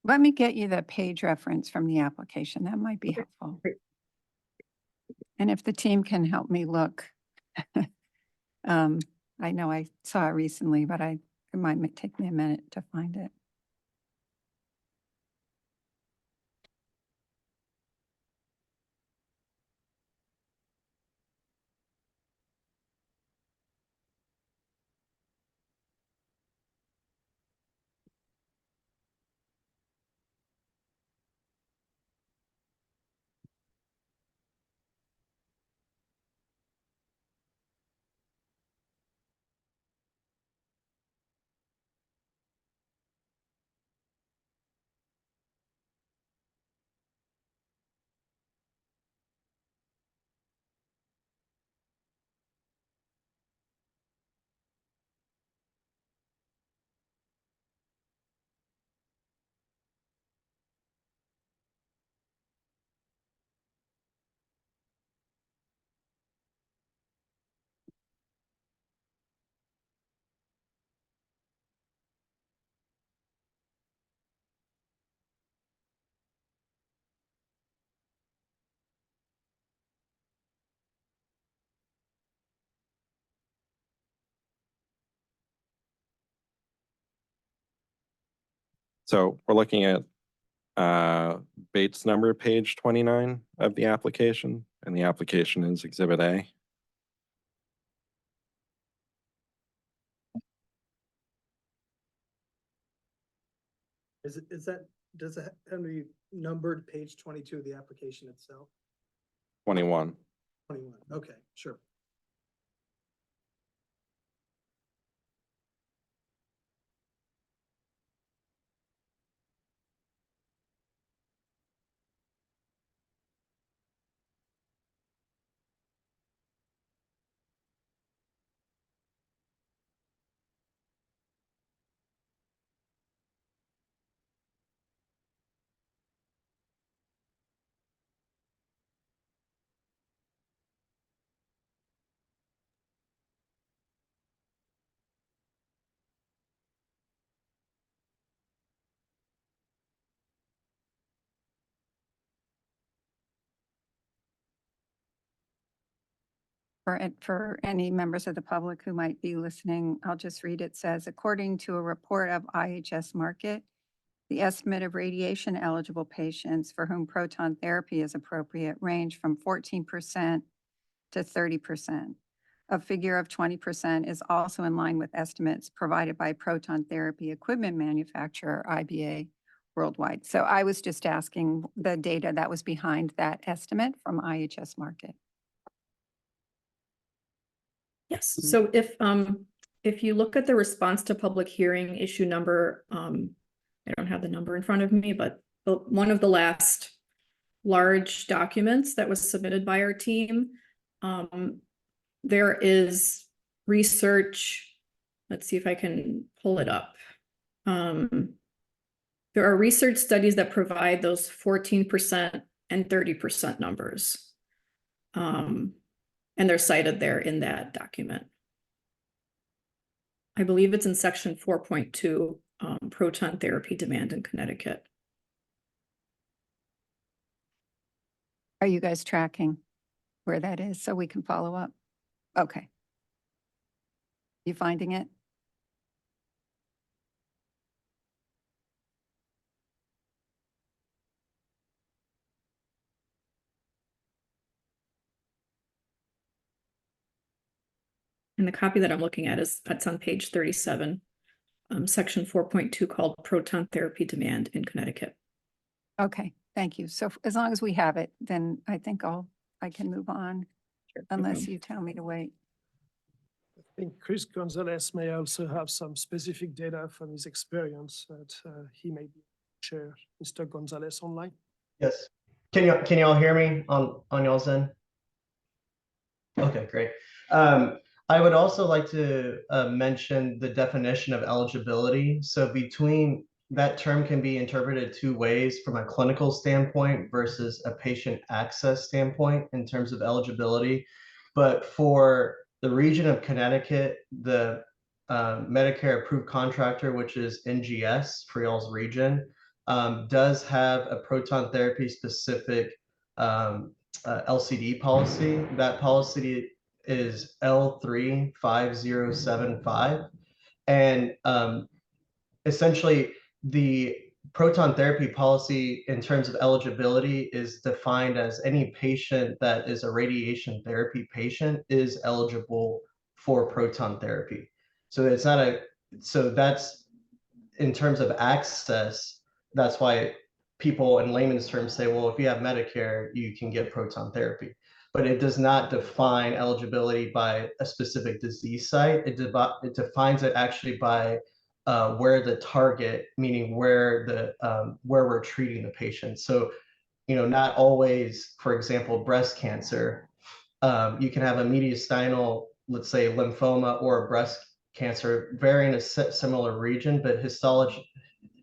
let me get you the page reference from the application. That might be helpful. And if the team can help me look, I know I saw it recently, but it might take me a minute to find it. So we're looking at Bates number, page 29 of the application, and the application is Exhibit A. Does it have to be numbered page 22 of the application itself? 21. 21, okay, sure. For any members of the public who might be listening, I'll just read. It says, according to a report of IHS Markit, the estimate of radiation eligible patients for whom proton therapy is appropriate range from 14% to 30%. A figure of 20% is also in line with estimates provided by proton therapy equipment manufacturer IBA worldwide. So I was just asking the data that was behind that estimate from IHS Markit. Yes, so if you look at the response to public hearing issue number, I don't have the number in front of me, but one of the last large documents that was submitted by our team, there is research. Let's see if I can pull it up. There are research studies that provide those 14% and 30% numbers. And they're cited there in that document. I believe it's in section 4.2, proton therapy demand in Connecticut. Are you guys tracking where that is so we can follow up? Okay. You finding it? And the copy that I'm looking at that's on page 37, section 4.2 called Proton Therapy Demand in Connecticut. Okay, thank you. So as long as we have it, then I think I can move on unless you tell me to wait. I think Chris Gonzalez may also have some specific data from his experience that he may share. Mr. Gonzalez online. Yes. Can y'all hear me on y'all's end? Okay, great. I would also like to mention the definition of eligibility. So between that term can be interpreted two ways from a clinical standpoint versus a patient access standpoint in terms of eligibility. But for the region of Connecticut, the Medicare approved contractor, which is NGS for y'all's region, does have a proton therapy specific LCD policy. That policy is L35075. And essentially, the proton therapy policy in terms of eligibility is defined as any patient that is a radiation therapy patient is eligible for proton therapy. So it's not so that's in terms of access, that's why people in layman's terms say, well, if you have Medicare, you can get proton therapy. But it does not define eligibility by a specific disease site. It defines it actually by where the target, meaning where we're treating the patient. So, not always, for example, breast cancer, you can have a mediastinal, let's say lymphoma or a breast cancer, vary in a similar region, but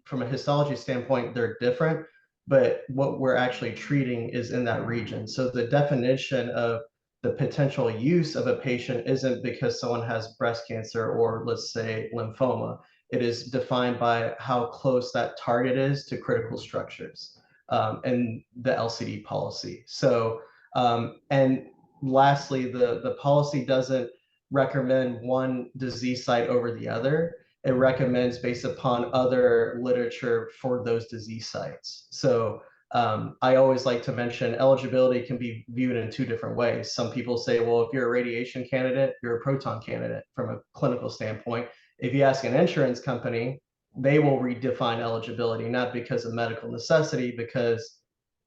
from a histology standpoint, they're different, but what we're actually treating is in that region. So the definition of the potential use of a patient isn't because someone has breast cancer or let's say lymphoma. It is defined by how close that target is to critical structures and the LCD policy. So, and lastly, the policy doesn't recommend one disease site over the other. it recommends based upon other literature for those disease sites. So I always like to mention eligibility can be viewed in two different ways. Some people say, well, if you're a radiation candidate, you're a proton candidate from a clinical standpoint. If you ask an insurance company, they will redefine eligibility, not because of medical necessity, because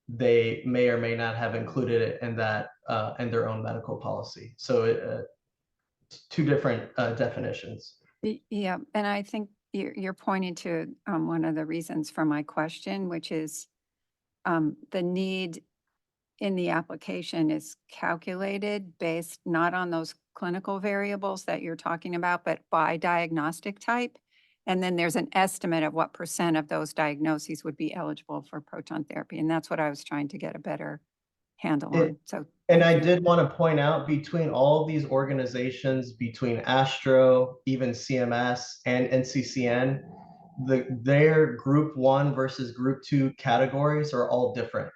they may or may not have included it in that in their own medical policy. So two different definitions. Yeah, and I think you're pointing to one of the reasons for my question, which is the need in the application is calculated based not on those clinical variables that you're talking about, but by diagnostic type. And then there's an estimate of what % of those diagnoses would be eligible for proton therapy. And that's what I was trying to get a better handle on. So, and I did want to point out, between all these organizations, between Astro, even CMS and NCCN, their group 1 versus group 2 categories are all different.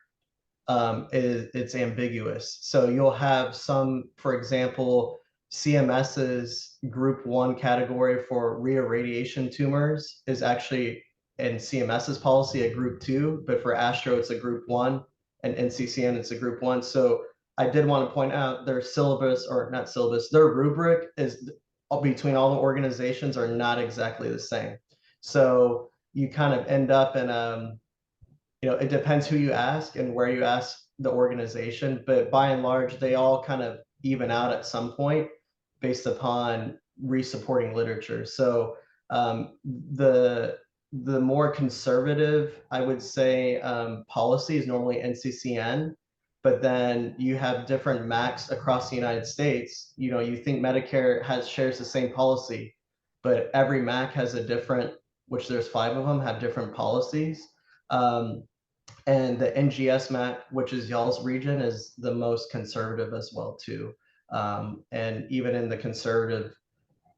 It's ambiguous. So you'll have some, for example, CMS's group 1 category for reirradiation tumors is actually in CMS's policy a group 2, but for Astro it's a group 1, and NCCN it's a group 1. So I did want to point out their syllabus, or not syllabus, their rubric is between all the organizations are not exactly the same. So you kind of end up in it depends who you ask and where you ask the organization, but by and large, they all kind of even out at some point based upon re-supporting literature. So the more conservative, I would say, policy is normally NCCN, but then you have different MACs across the United States. You think Medicare shares the same policy, but every MAC has a different, which there's 5 of them, have different policies. And the NGS MAC, which is y'all's region, is the most conservative as well too. And even in the conservative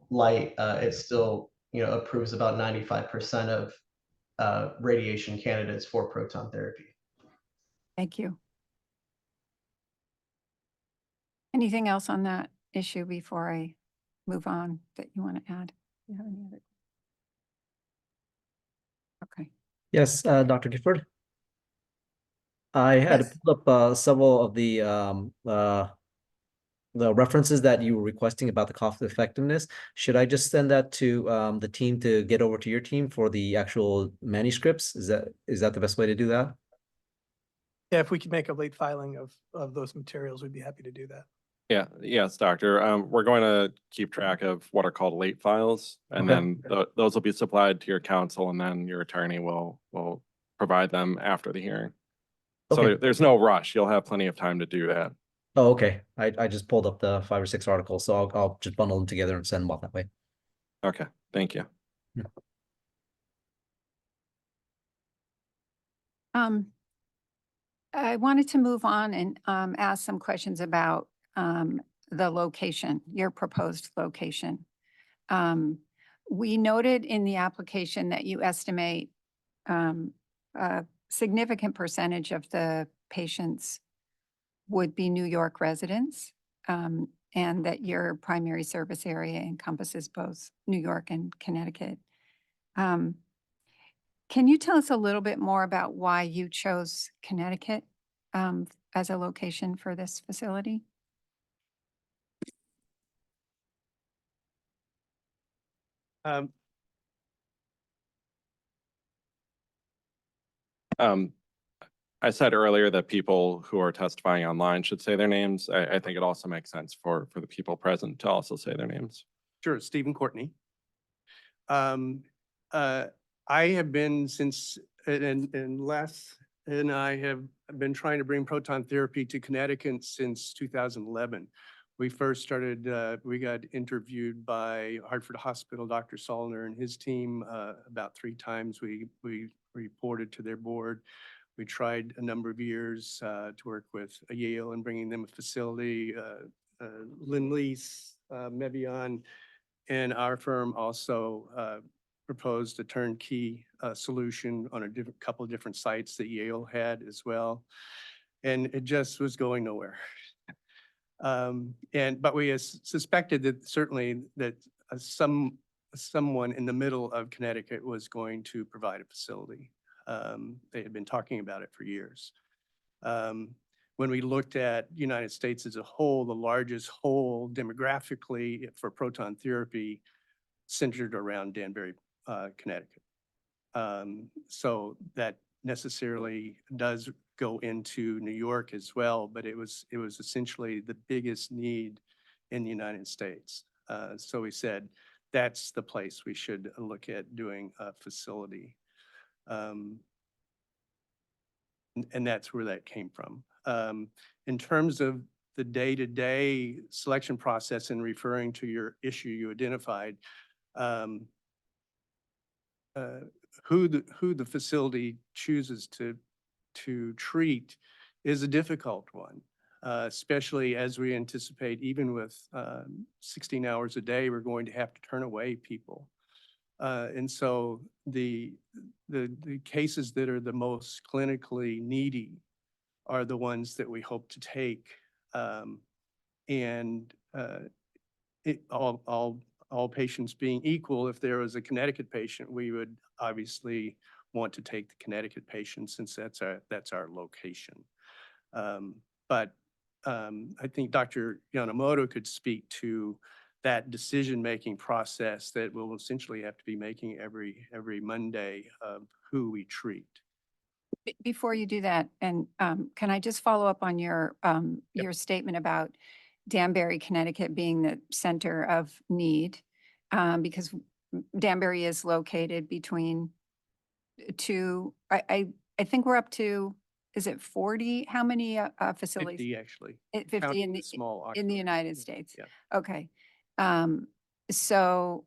light, it still approves about 95% of radiation candidates for proton therapy. thank you. Anything else on that issue before I move on that you want to add? Do you have any other? Okay. Yes, Dr. Gifford. I had Yes. pulled up several of the references that you were requesting about the cost effectiveness. Should I just send that to the team to get over to your team for the actual manuscripts? Is that the best way to do that? Yeah, if we could make a late filing of those materials, we'd be happy to do that. Yeah, yes, doctor. We're going to keep track of what are called late files, and Okay. then those will be supplied to your counsel, and then your attorney will provide them after the hearing. So Okay. there's no rush. You'll have plenty of time to do that. Oh, okay. I just pulled up the 5 or 6 articles, so I'll just bundle them together and send them off that way. Okay, thank you. I wanted to move on and ask some questions about the location, your proposed location. We noted in the application that you estimate a significant percentage of the patients would be New York residents, and that your primary service area encompasses both New York and Connecticut. Can you tell us a little bit more about why you chose Connecticut as a location for this facility? I said earlier that people who are testifying online should say their names. I think it also makes sense for the people present to also say their names. Sure, Stephen Courtney. I have been and I have been trying to bring proton therapy to Connecticut since 2011. We first started, we got interviewed by Hartford Hospital, Dr. Solner and his team about 3 times. We reported to their board. We tried a number of years to work with Yale and bringing them a facility, Lindley's, Mevion, and our firm also proposed a turnkey solution on a couple of different sites that Yale had as well. And it just was going nowhere. But we suspected that certainly that some someone in the middle of Connecticut was going to provide a facility. They had been talking about it for years. When we looked at United States as a whole, the largest whole demographically for proton therapy centered around Danbury, Connecticut. So that necessarily does go into New York as well, but it was essentially the biggest need in the United States. So we said, that's the place we should look at doing a facility. And that's where that came from. In terms of the day-to-day selection process and referring to your issue you identified, who the facility chooses to treat is a difficult one, especially as we anticipate, even with 16 hours a day, we're going to have to turn away people. And so the cases that are the most clinically needy are the ones that we hope to take. All patients being equal, if there was a Connecticut patient, we would obviously want to take the Connecticut patient since that's our location. But I think Dr. Yamamoto could speak to that decision-making process that we'll essentially have to be making every Monday of who we treat. Before you do that, and can I just follow up on your statement about Danbury, Connecticut being the center of need? Because Danbury is located between two, I think we're up to, is it 40? How many facilities? 50 actually. 50 counting in the the, small in the occupancy. United States? Yeah. Okay. So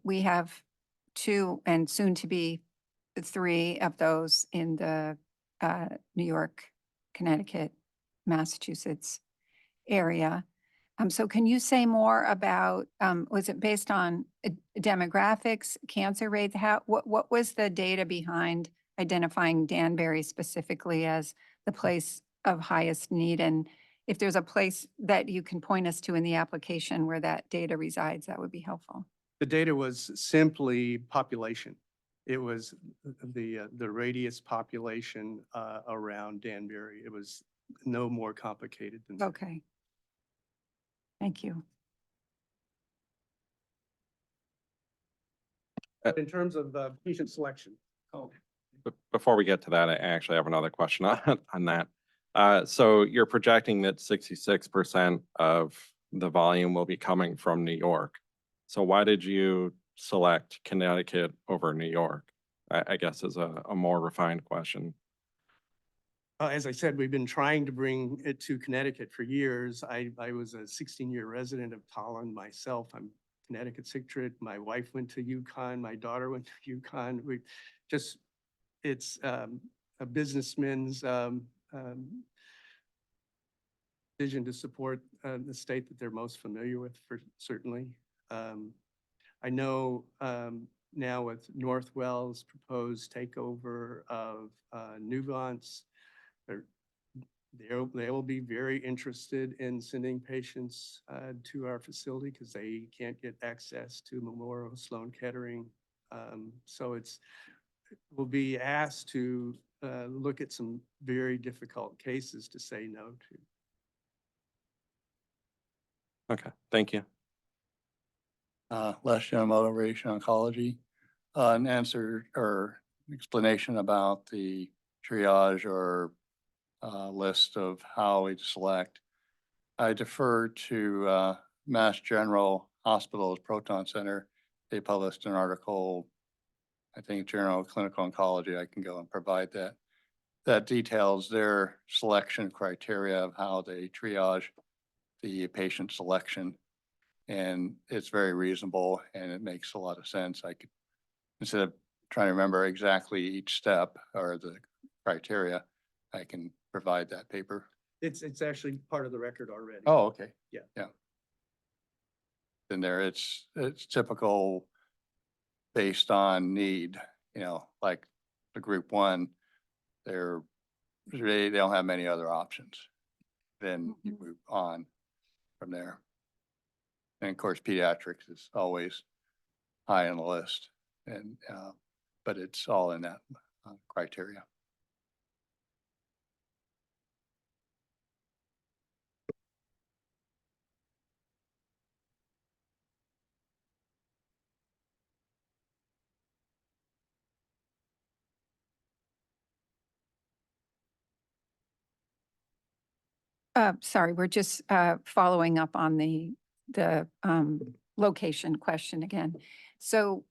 we have 2 and soon to be 3 of those in the New York, Connecticut, Massachusetts area. So can you say more about, was it based on demographics, cancer rates? What was the data behind identifying Danbury specifically as the place of highest need? And if there's a place that you can point us to in the application where that data resides, that would be helpful. The data was simply population. It was the radius population around Danbury. It was no more complicated than that. Okay. Thank you. But in terms of patient selection. Before we get to that, I actually have another question on that. So you're projecting that 66% of the volume will be coming from New York. So why did you select Connecticut over New York? I guess is a more refined question. As I said, we've been trying to bring it to Connecticut for years. I was a 16-year resident of Tolland myself. I'm Connecticut Citrate. My wife went to UConn. My daughter went to UConn. It's a businessman's decision to support the state that they're most familiar with, for certainly. I know now with Northwell's proposed takeover of Nuvance, they will be very interested in sending patients to our facility because they can't get access to Memorial Sloan Kettering. So we'll be asked to look at some very difficult cases to say no to. Okay, thank you. Les Yamamoto, Radiation Oncology. An answer or explanation about the triage or list of how we select. I defer to Mass General Hospital's Proton Center. They published an article, I think Journal of Clinical Oncology. I can go and provide that. That details their selection criteria of how they triage the patient selection. And it's very reasonable and it makes a lot of sense. I could, instead of trying to remember exactly each step or the criteria, I can provide that paper. It's actually part of the record already. Oh, okay. Yeah. Yeah. In there, it's typical based on need, like the group 1, they don't have many other options. Then you move on from there. And of course, pediatrics is always high on the list and, but it's all in that criteria. Sorry, we're just following up on the location question again. So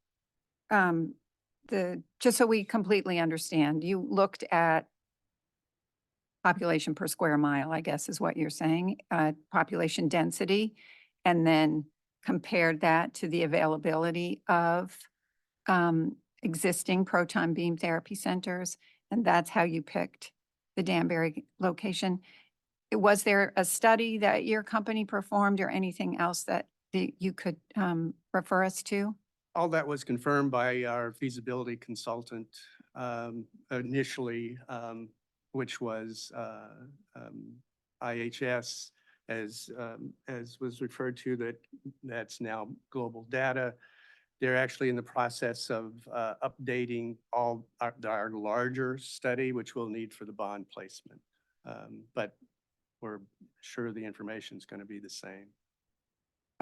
just so we completely understand, you looked at population per square mile, I guess is what you're saying, population density, and then compared that to the availability of existing proton beam therapy centers, and that's how you picked the Danbury location. Was there a study that your company performed or anything else that you could refer us to? All that was confirmed by our feasibility consultant initially, which was IHS, as was referred to, that's now Global Data. They're actually in the process of updating all our larger study, which we'll need for the bond placement. But we're sure the information is going to be the same.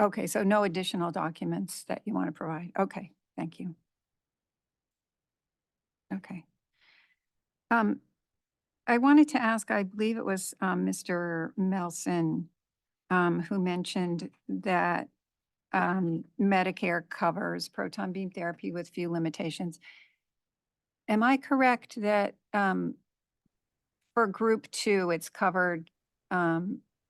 Okay, so no additional documents that you want to provide. Okay, thank you. Okay. I wanted to ask, I believe it was Mr. Melson who mentioned that Medicare covers proton beam therapy with few limitations. Am I correct that for group 2, it's covered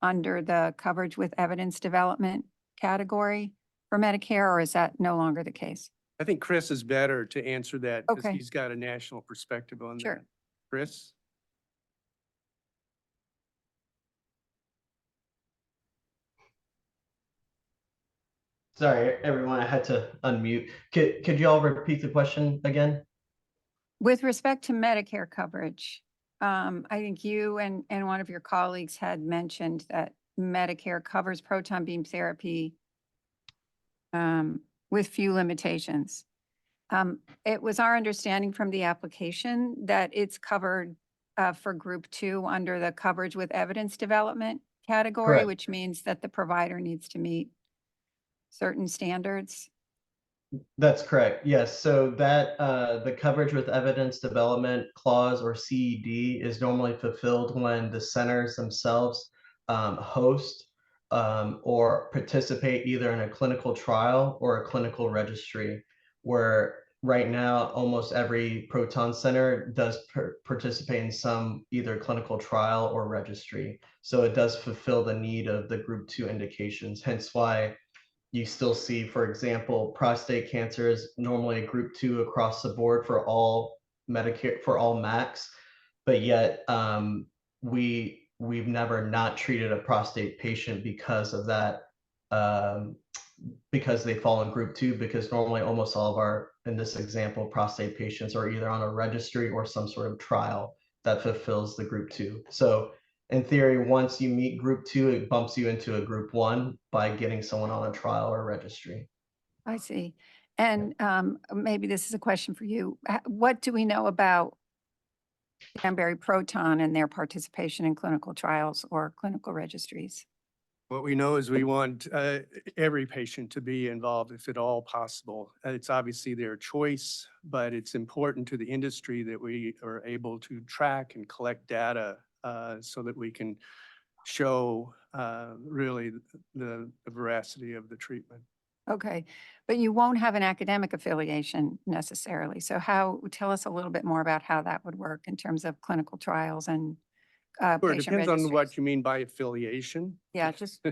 under the coverage with evidence development category for Medicare, or is that no longer the case? I think Chris is better to answer that because Okay. he's got a national perspective on Sure. that. Chris? Sorry, everyone, I had to unmute. Could you all repeat the question again? With respect to Medicare coverage, I think you and one of your colleagues had mentioned that Medicare covers proton beam therapy with few limitations. It was our understanding from the application that it's covered for group 2 under the coverage with evidence development category, Correct. which means that the provider needs to meet certain standards. That's correct. Yes. So that the coverage with evidence development clause, or CED, is normally fulfilled when the centers themselves host or participate either in a clinical trial or a clinical registry, where right now almost every proton center does participate in some either clinical trial or registry. So it does fulfill the need of the group 2 indications, hence why you still see, for example, prostate cancer is normally a group 2 across the board for all Medicare, for all MACs, but yet we've never not treated a prostate patient because of that, because they fall in group 2, because normally almost all of our, in this example, prostate patients are either on a registry or some sort of trial that fulfills the group 2. So in theory, once you meet group 2, it bumps you into a group 1 by getting someone on a trial or registry. I see. And maybe this is a question for you. What do we know about Danbury Proton and their participation in clinical trials or clinical registries? What we know is we want every patient to be involved if at all possible. It's obviously their choice, but it's important to the industry that we are able to track and collect data so that we can show really the veracity of the treatment. Okay, but you won't have an academic affiliation necessarily. So tell us a little bit more about how that would work in terms of clinical trials and Sure, it patient depends on what registries. you mean by affiliation. Yeah, just go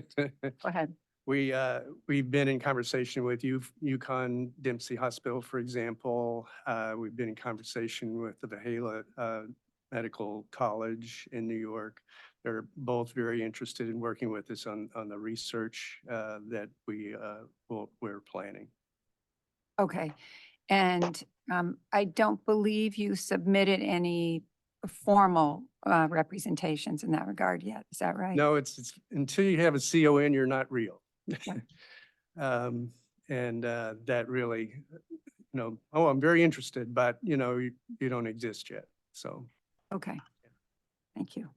ahead. We've been in conversation with UConn Dempsey Hospital, for example. We've been in conversation with the Valhalla Medical College in New York. They're both very interested in working with us on the research that we're planning. Okay, and I don't believe you submitted any formal representations in that regard yet. Is that right? No, it's until you have a CON, you're not real. That really, oh, I'm very interested, but you don't exist yet. So. Okay. Thank you.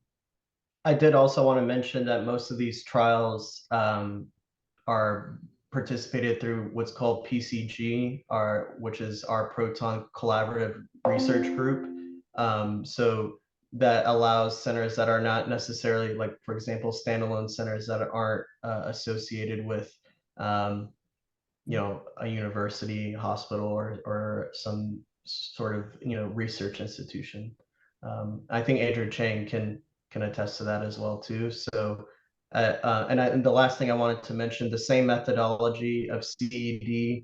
I did also want to mention that most of these trials are participated through what's called PCG, which is our Proton Collaborative Research Group. So that allows centers that are not necessarily, like, for example, standalone centers that aren't associated with, a university, hospital, or some sort of, research institution. I think Adrian Chang can attest to that as well too. So, and the last thing I wanted to mention, the same methodology of CED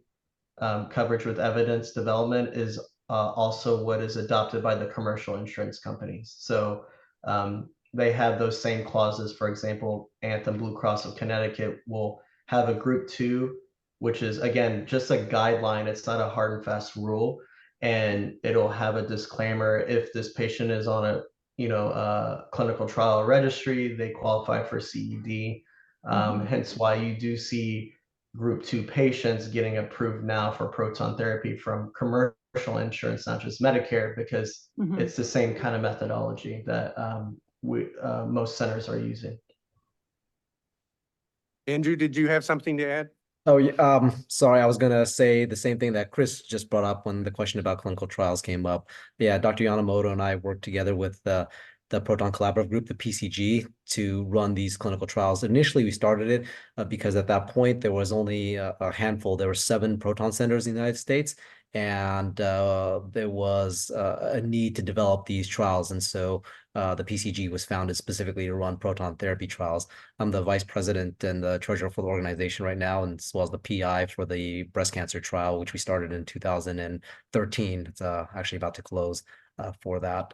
coverage with evidence development is also what is adopted by the commercial insurance companies. So they have those same clauses. For example, Anthem Blue Cross of Connecticut will have a group 2, which is, again, just a guideline. It's not a hard and fast rule. And it'll have a disclaimer: if this patient is on a clinical trial registry, they qualify for CED. Hence why you do see group 2 patients getting approved now for proton therapy from commercial insurance, not just Medicare, because it's the same kind of methodology that most centers are using. Andrew, did you have something to add? Oh, yeah, sorry, I was gonna say the same thing that Chris just brought up when the question about clinical trials came up. Yeah, Dr. Yamamoto and I worked together with the Proton Collaborative Group, the PCG, to run these clinical trials. Initially, we started it because at that point there was only a handful. There were 7 proton centers in the United States, and there was a need to develop these trials, and so the PCG was founded specifically to run proton therapy trials. I'm the vice president and the treasurer for the organization right now, and as well as the PI for the breast cancer trial, which we started in 2013. It's actually about to close for that.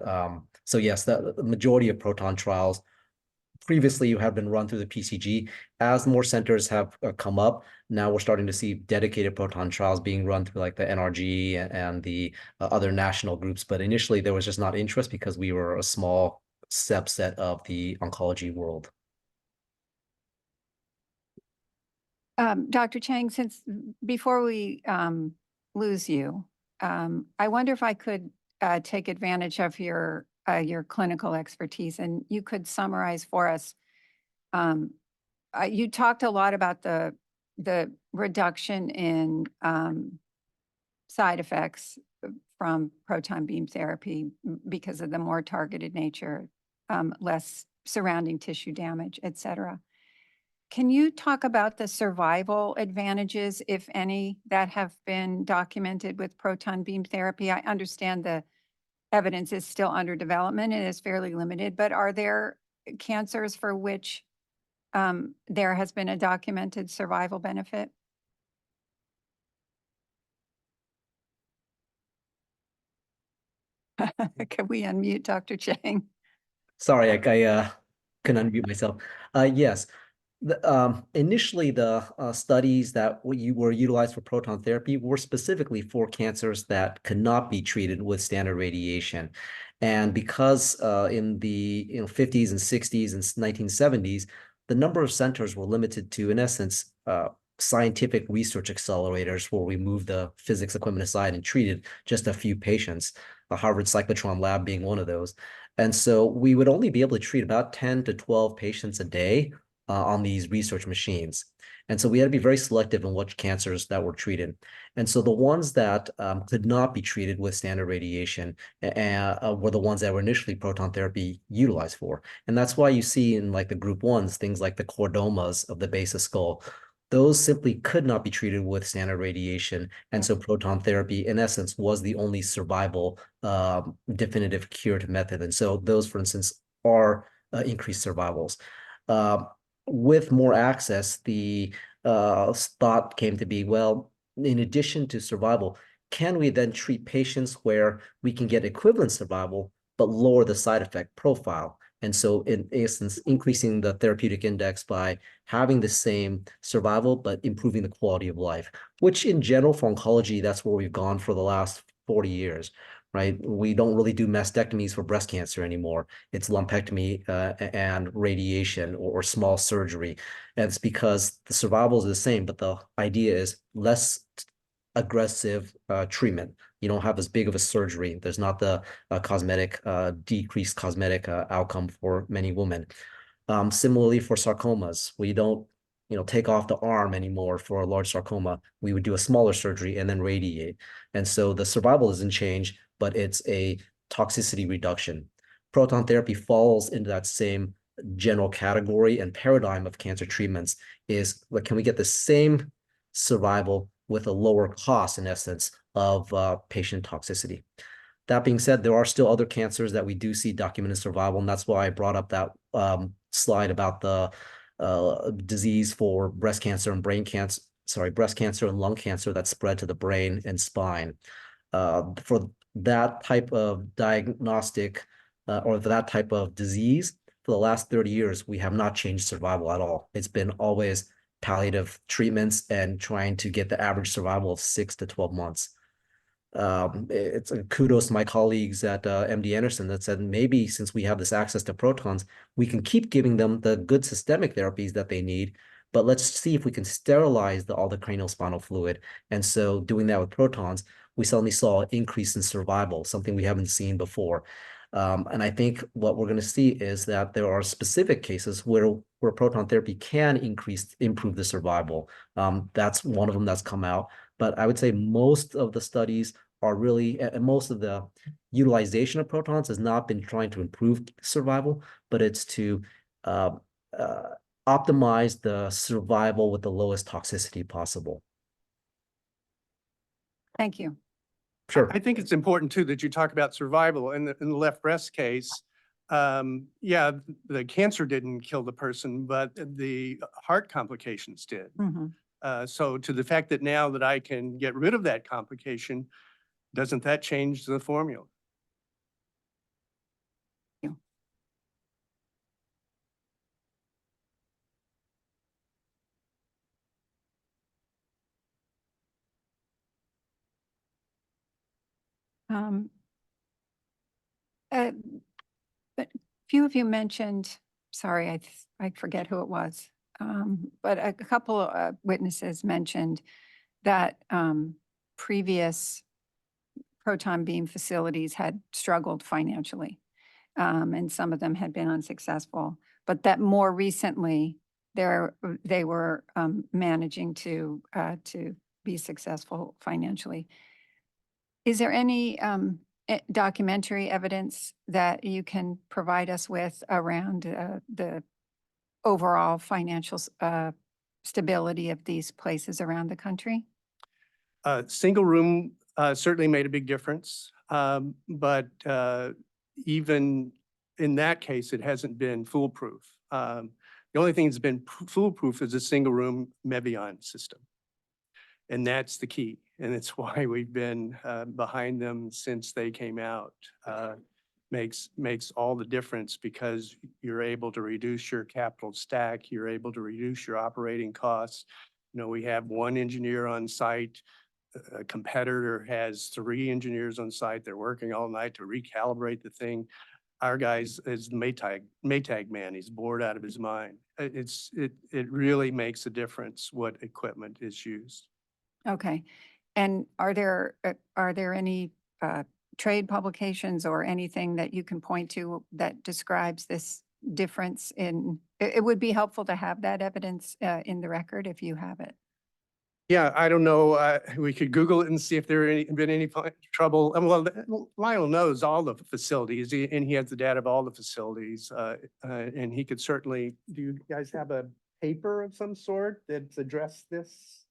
So yes, the majority of proton trials previously have been run through the PCG. As more centers have come up, now we're starting to see dedicated proton trials being run through like the NRG and the other national groups. But initially there was just not interest because we were a small subset of the oncology world. Dr. Chang, since before we lose you, I wonder if I could take advantage of your clinical expertise, and you could summarize for us. You talked a lot about the reduction in side effects from proton beam therapy because of the more targeted nature, less surrounding tissue damage, et cetera. Can you talk about the survival advantages, if any, that have been documented with proton beam therapy? I understand the evidence is still under development and is fairly limited, but are there cancers for which there has been a documented survival benefit? Can we unmute Dr. Chang? Sorry, I couldn't unmute myself. Yes. Initially, the studies that were utilized for proton therapy were specifically for cancers that could not be treated with standard radiation. And because in the 50s and 60s and 1970s, the number of centers were limited to, in essence, scientific research accelerators where we moved the physics equipment aside and treated just a few patients, the Harvard cyclotron lab being one of those. And so we would only be able to treat about 10 to 12 patients a day on these research machines. And so we had to be very selective in which cancers that were treated. And so the ones that could not be treated with standard radiation were the ones that were initially proton therapy utilized for. And that's why you see in like the group 1s, things like the chordomas of the base of skull, those simply could not be treated with standard radiation. And so proton therapy, in essence, was the only survival definitive curative method. And so those, for instance, are increased survivals. With more access, the thought came to be, well, in addition to survival, can we then treat patients where we can get equivalent survival, but lower the side effect profile? And so in essence, increasing the therapeutic index by having the same survival, but improving the quality of life, which in general for oncology, that's where we've gone for the last 40 years, right? We don't really do mastectomies for breast cancer anymore. It's lumpectomy and radiation or small surgery. And it's because the survival is the same, but the idea is less aggressive treatment. You don't have as big of a surgery. There's not the decreased cosmetic outcome for many women. Similarly for sarcomas, we don't take off the arm anymore for a large sarcoma. We would do a smaller surgery and then radiate. And so the survival doesn't change, but it's a toxicity reduction. Proton therapy falls into that same general category and paradigm of cancer treatments is, like, can we get the same survival with a lower cost, in essence, of patient toxicity? That being said, there are still other cancers that we do see documented survival, and that's why I brought up that slide about the disease for breast cancer and breast cancer and lung cancer that spread to the brain and spine. For that type of diagnostic or for that type of disease, for the last 30 years, we have not changed survival at all. It's been always palliative treatments and trying to get the average survival of 6 to 12 months. It's a kudos to my colleagues at MD Anderson that said maybe since we have this access to protons, we can keep giving them the good systemic therapies that they need, but let's see if we can sterilize all the cranial spinal fluid. And so doing that with protons, we suddenly saw an increase in survival, something we haven't seen before. And I think what we're going to see is that there are specific cases where proton therapy can improve the survival. That's one of them that's come out. But I would say most of the studies are really, and most of the utilization of protons has not been trying to improve survival, but it's to optimize the survival with the lowest toxicity possible. Thank you. Sure. I think it's important too that you talk about survival. In the left breast case, yeah, the cancer didn't kill the person, but the heart complications did. So to the fact that now that I can get rid of that complication, doesn't that change the formula? But few of you mentioned, sorry, I forget who it was, but a couple of witnesses mentioned that previous proton beam facilities had struggled financially, and some of them had been unsuccessful, but that more recently they were managing to be successful financially. Is there any documentary evidence that you can provide us with around the overall financial stability of these places around the country? Single room certainly made a big difference, but even in that case, it hasn't been foolproof. The only thing that's been foolproof is a single room Mevion system. And that's the key. And it's why we've been behind them since they came out. Makes all the difference because you're able to reduce your capital stack. You're able to reduce your operating costs. You know, we have one engineer on site. A competitor has 3 engineers on site. They're working all night to recalibrate the thing. Our guys is the Maytag man. He's bored out of his mind. It really makes a difference what equipment is used. Okay. And are there any trade publications or anything that you can point to that describes this difference in, it would be helpful to have that evidence in the record if you have it. Yeah, I don't know. We could Google it and see if there been any trouble. Well, Lionel knows all the facilities and he has the data of all the facilities. And he could certainly, do you guys have a paper of some sort that's addressed this?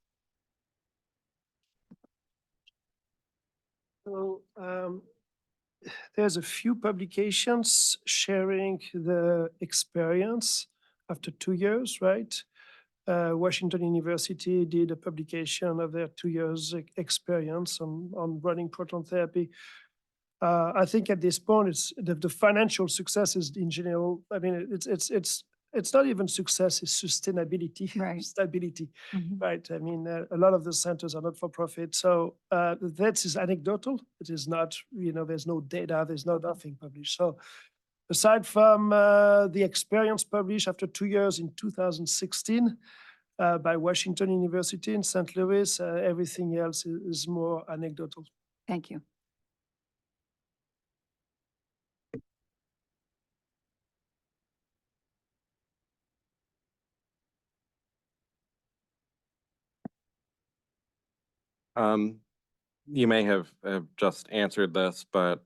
So there's a few publications sharing the experience after 2 years, right? Washington University did a publication of their 2 years experience on running proton therapy. I think at this point, it's the financial success is in general. I mean, it's it's not even success, it's sustainability, stability, right? I mean, a lot of the centers are not for profit. So that is anecdotal. It is not, there's no data, there's nothing published. So aside from the experience published after 2 years in 2016 by Washington University in St. Louis, everything else is more anecdotal. Thank you. You may have just answered this, but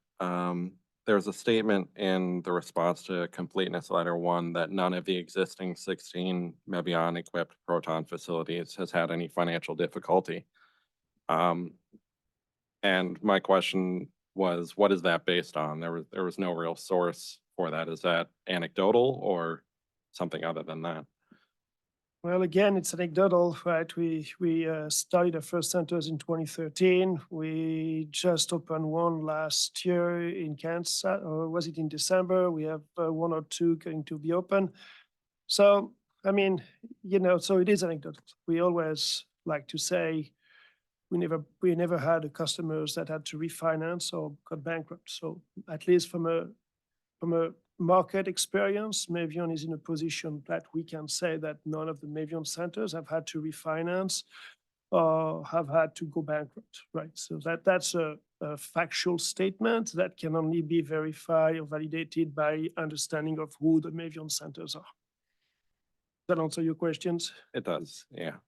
there's a statement in the response to completeness letter 1 that none of the existing 16 Mevion equipped Proton facilities has had any financial difficulty. And my question was, what is that based on? There was no real source for that. Is that anecdotal or something other than that? Well, again, it's anecdotal, right? We started our first centers in 2013. We just opened one last year in Kansas, or was it in December? We have 1 or 2 going to be open. So, I mean, so it is anecdotal. We always like to say we never had customers that had to refinance or got bankrupt. So at least from a market experience, Mevion is in a position that we can say that none of the Mevion centers have had to refinance or have had to go bankrupt, right? So that's a factual statement that can only be verified or validated by understanding of who the Mevion centers are. Does that answer your questions? It does, yeah.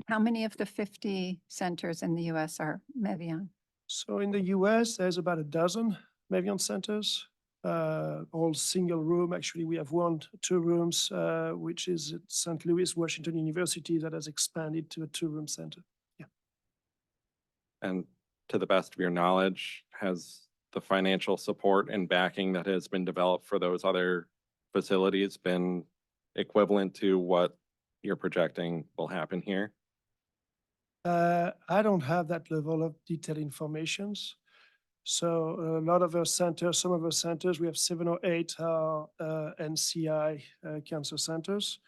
How many of the 50 centers in the US are Mevion? So in the US, there's about a dozen Mevion centers, all single room. Actually, we have 2 rooms, which is at St. Louis, Washington University, that has expanded to a 2-room center. Yeah. And to the best of your knowledge, has the financial support and backing that has been developed for those other facilities been equivalent to what you're projecting will happen here? I don't have that level of detailed information. So a lot of our centers, some of our centers, we have 7 or 8 NCI cancer centers.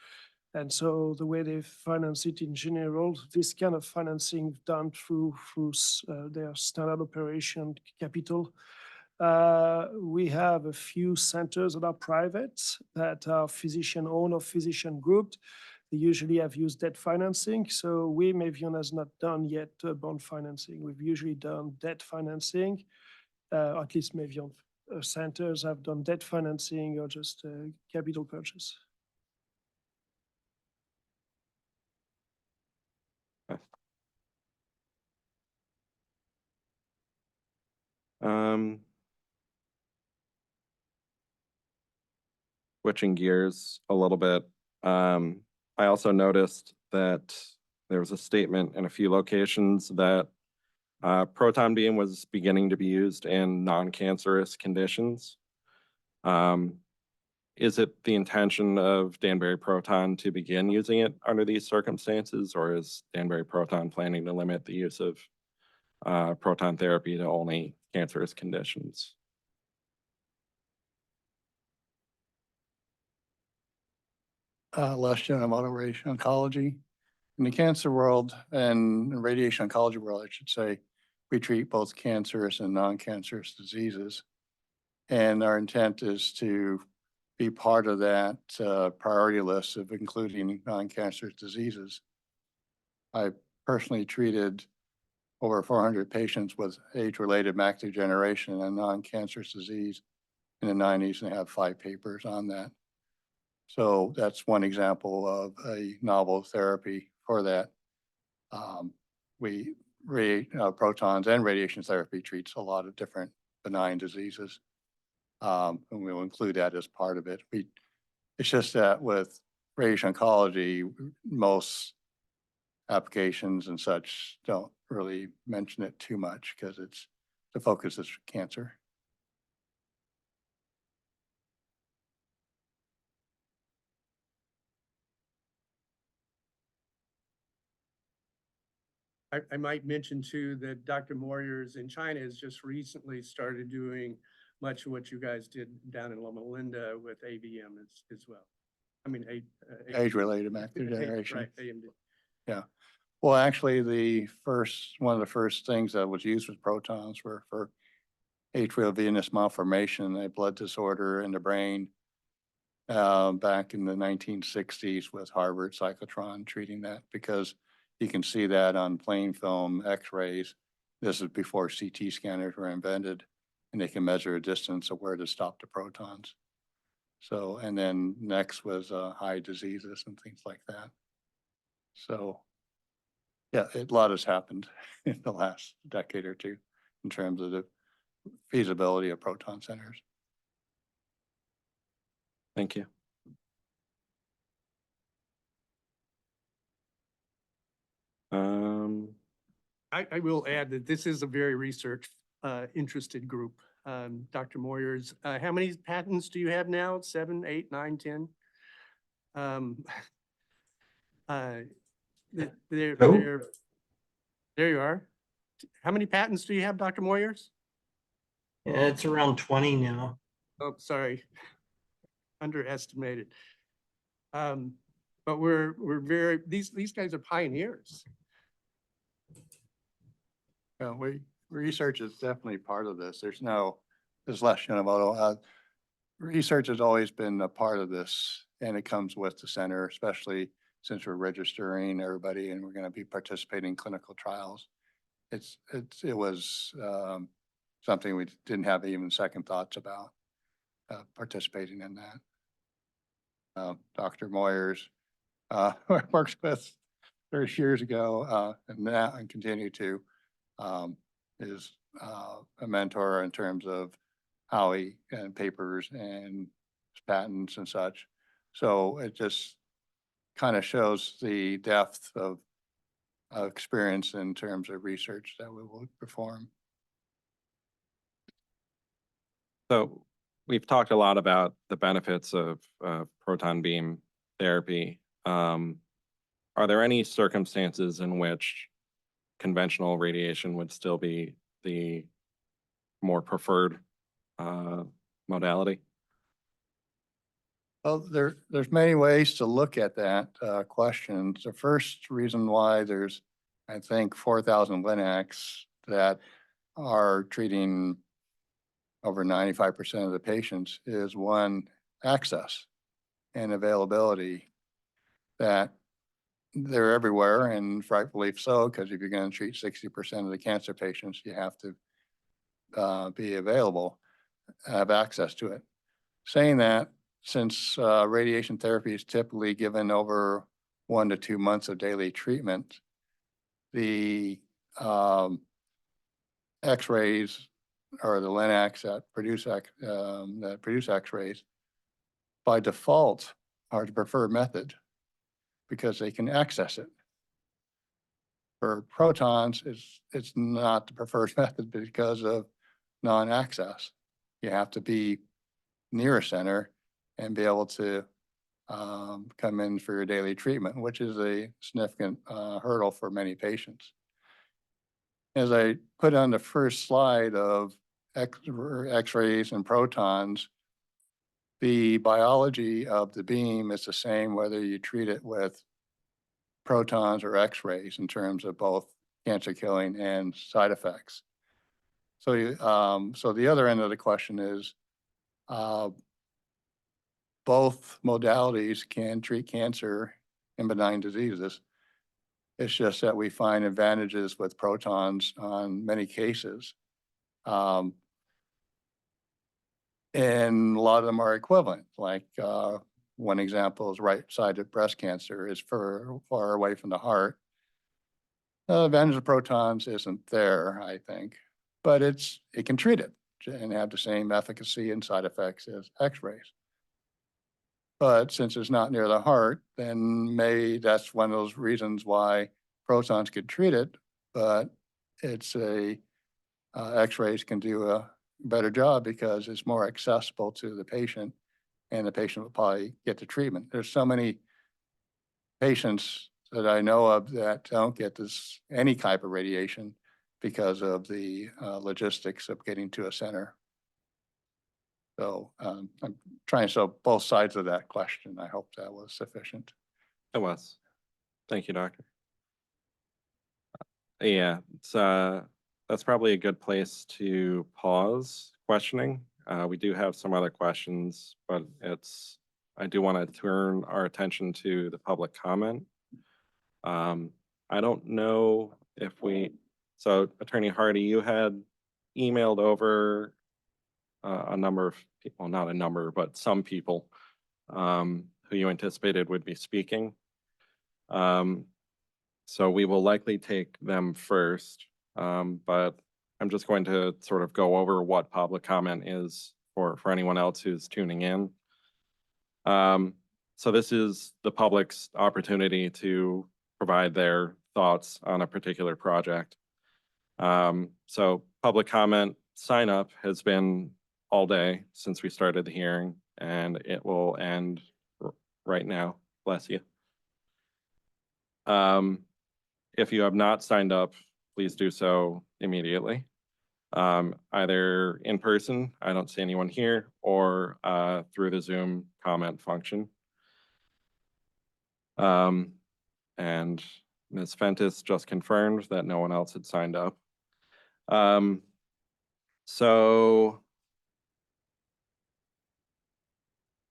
And so the way they finance it in general, this kind of financing done through their standard operation capital. We have a few centers that are private, that are physician-owned or physician-grouped. They usually have used debt financing. So Mevion has not done yet bond financing. We've usually done debt financing. At least Mevion centers have done debt financing or just capital purchase. Switching gears a little bit, I also noticed that there was a statement in a few locations that proton beam was beginning to be used in non-cancerous conditions. Is it the intention of Danbury Proton to begin using it under these circumstances, or is Danbury Proton planning to limit the use of proton therapy to only cancerous conditions? Les General Radiation Oncology. In the cancer world and radiation oncology world, I should say, we treat both cancerous and non-cancerous diseases. And our intent is to be part of that priority list of including non-cancerous diseases. I personally treated over 400 patients with age-related macular degeneration and non-cancerous disease in the 90s and have 5 papers on that. So that's one example of a novel therapy for that. Protons and radiation therapy treats a lot of different benign diseases. And we'll include that as part of it. It's just that with radiation oncology, most applications and such don't really mention it too much because the focus is cancer. I might mention too that Dr. Moyers in China has just recently started doing much of what you guys did down in Loma Linda with AVM as well. I mean, Age-related macular degeneration. Right, AMD. Yeah. Well, actually, one of the first things that was used with protons were for atrial venous malformation, a blood disorder in the brain, back in the 1960s with Harvard cyclotron treating that, because you can see that on plain film X-rays. This is before CT scanners were invented, and they can measure a distance of where to stop the protons. So, and then next was high diseases and things like that. So, yeah, a lot has happened in the last decade or two in terms of the feasibility of proton centers. Thank you. I will add that this is a very research interested group. Dr. Moyers, how many patents do you have now? 7, 8, 9, 10? There you are. How many patents do you have, Dr. Moyers? Yeah, it's around 20 now. Oh, sorry. Underestimated. But we're very, these guys are pioneers. Well, research is definitely part of this. There's less Shinomoto. Research has always been a part of this, and it comes with the center, especially since we're registering everybody and we're going to be participating in clinical trials. It was something we didn't have even second thoughts about participating in that. Dr. Moyers works with 30 years ago and continue to is a mentor in terms of how he and papers and patents and such. So it just kind of shows the depth of experience in terms of research that we will perform. So we've talked a lot about the benefits of proton beam therapy. Are there any circumstances in which conventional radiation would still be the more preferred modality? Well, there's many ways to look at that question. The first reason why there's, I think, 4,000 LINACs that are treating over 95% of the patients is one, access and availability, that they're everywhere, and rightfully so, because if you're going to treat 60% of the cancer patients, you have to be available, have access to it. Saying that, since radiation therapy is typically given over 1 to 2 months of daily treatment, the X-rays or the LINACs that produce X-rays by default are the preferred method because they can access it. For protons, it's not the preferred method because of non-access. You have to be near a center and be able to come in for your daily treatment, which is a significant hurdle for many patients. As I put on the first slide of X-rays and protons, the biology of the beam is the same whether you treat it with protons or X-rays in terms of both cancer killing and side effects. So, so the other end of the question is, both modalities can treat cancer and benign diseases. It's just that we find advantages with protons on many cases. And a lot of them are equivalent. Like one example is right-sided breast cancer is far away from the heart. The advantage of protons isn't there, I think, but it can treat it and have the same efficacy and side effects as X-rays. But since it's not near the heart, then maybe that's one of those reasons why protons could treat it, but it's X-rays can do a better job because it's more accessible to the patient, and the patient will probably get the treatment. There's so many patients that I know of that don't get any type of radiation because of the logistics of getting to a center. So I'm trying to show both sides of that question. I hope that was sufficient. It was. Thank you, Doctor. Yeah, that's probably a good place to pause questioning. We do have some other questions, but I do want to turn our attention to the public comment. I don't know if so Attorney Hardy, you had emailed over a number of people, not a number, but some people who you anticipated would be speaking. So we will likely take them first, but I'm just going to sort of go over what public comment is for anyone else who's tuning in. So this is the public's opportunity to provide their thoughts on a particular project. So public comment sign up has been all day since we started the hearing, and it will end right now. Bless you. If you have not signed up, please do so immediately. Either in person, I don't see anyone here, or through the Zoom comment function. And Ms. Fentis just confirmed that no one else had signed up. So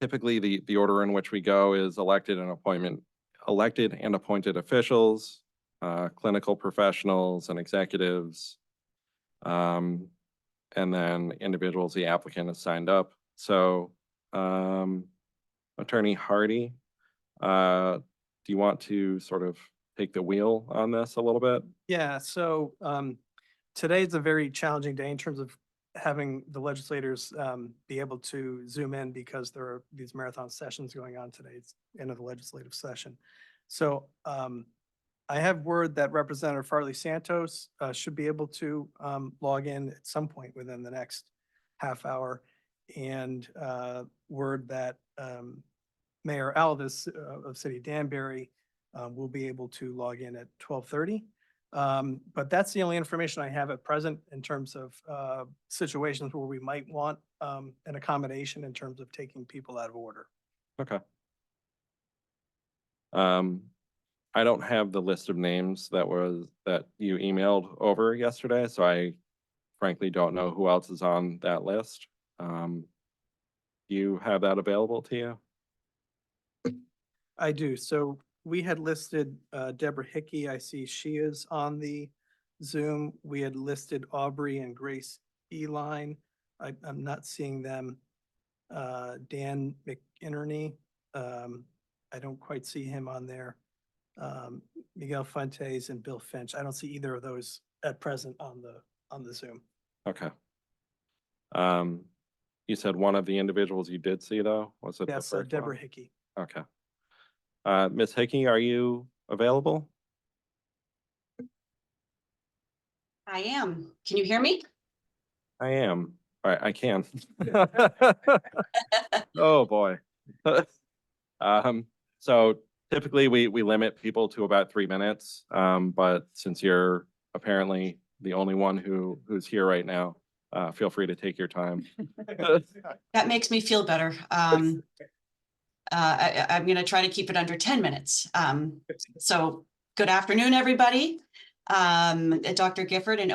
typically the order in which we go is elected and appointed officials, clinical professionals and executives, and then individuals the applicant has signed up. So Attorney Hardy, do you want to sort of take the wheel on this a little bit? Yeah, so today is a very challenging day in terms of having the legislators be able to zoom in because there are these marathon sessions going on today. It's the end of the legislative session. So I have word that Representative Farley Santos should be able to log in at some point within the next half hour, and word that Mayor Alvis of City of Danbury will be able to log in at 12:30. But that's the only information I have at present in terms of situations where we might want an accommodation in terms of taking people out of order. Okay. I don't have the list of names that you emailed over yesterday, so I frankly don't know who else is on that list. Do you have that available to you? I do. So we had listed Deborah Hickey. I see she is on the Zoom. We had listed Aubrey and Grace Eline. I'm not seeing them. Dan McInerney, I don't quite see him on there. Miguel Fuentes and Bill Finch. I don't see either of those at present on the Zoom. Okay. You said one of the individuals you did see though? Was it the Yes, first Deborah one? Hickey. Okay. Ms. Hickey, are you available? I am. Can you hear me? I am. All right, I can. Oh, boy. So typically we limit people to about 3 minutes, but since you're apparently the only one who's here right now, feel free to take your time. That makes me feel better. I'm going to try to keep it under 10 minutes. So good afternoon, everybody. Dr. Gifford and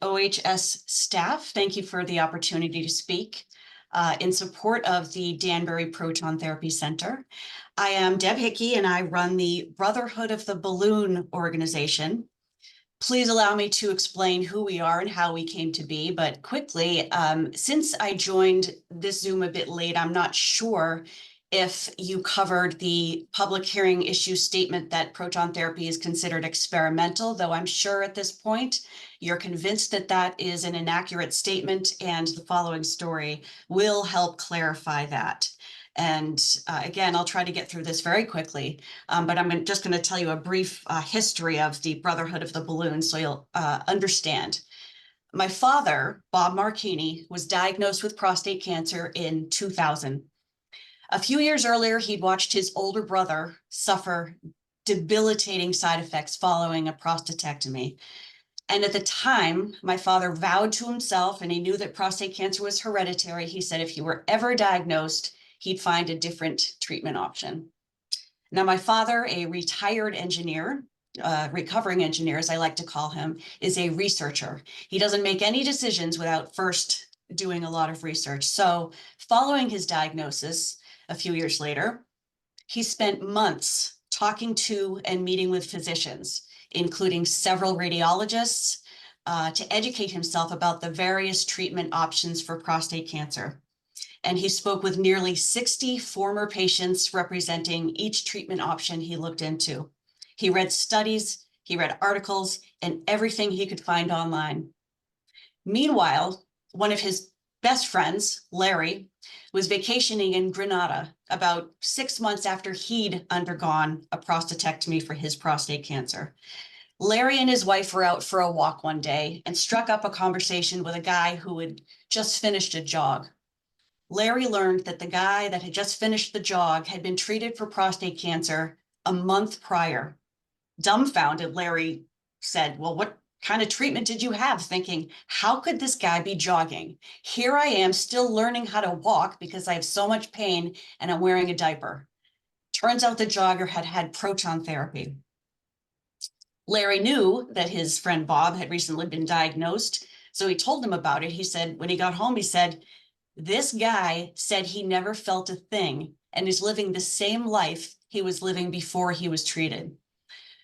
OHS staff, thank you for the opportunity to speak in support of the Danbury Proton Therapy Center. I am Deb Hickey and I run the Brotherhood of the Balloon organization. Please allow me to explain who we are and how we came to be, but quickly, since I joined this Zoom a bit late, I'm not sure if you covered the public hearing issue statement that proton therapy is considered experimental, though I'm sure at this point you're convinced that that is an inaccurate statement, and the following story will help clarify that. And again, I'll try to get through this very quickly, but I'm just going to tell you a brief history of the Brotherhood of the Balloon so you'll understand. My father, Bob Marchini, was diagnosed with prostate cancer in 2000. A few years earlier, he'd watched his older brother suffer debilitating side effects following a prostatectomy. And at the time, my father vowed to himself, and he knew that prostate cancer was hereditary. He said if he were ever diagnosed, he'd find a different treatment option. Now, my father, a retired engineer, recovering engineer, as I like to call him, is a researcher. He doesn't make any decisions without first doing a lot of research. So following his diagnosis a few years later, he spent months talking to and meeting with physicians, including several radiologists, to educate himself about the various treatment options for prostate cancer. And he spoke with nearly 60 former patients representing each treatment option he looked into. He read studies, he read articles, and everything he could find online. Meanwhile, one of his best friends, Larry, was vacationing in Grenada about 6 months after he'd undergone a prostatectomy for his prostate cancer. Larry and his wife were out for a walk one day and struck up a conversation with a guy who had just finished a jog. Larry learned that the guy that had just finished the jog had been treated for prostate cancer a month prior. Dumbfounded, Larry said, well, what kind of treatment did you have? Thinking, how could this guy be jogging? Here I am still learning how to walk because I have so much pain and I'm wearing a diaper. Turns out the jogger had had proton therapy. Larry knew that his friend Bob had recently been diagnosed, so he told him about it. He said, when he got home, he said, this guy said he never felt a thing and is living the same life he was living before he was treated.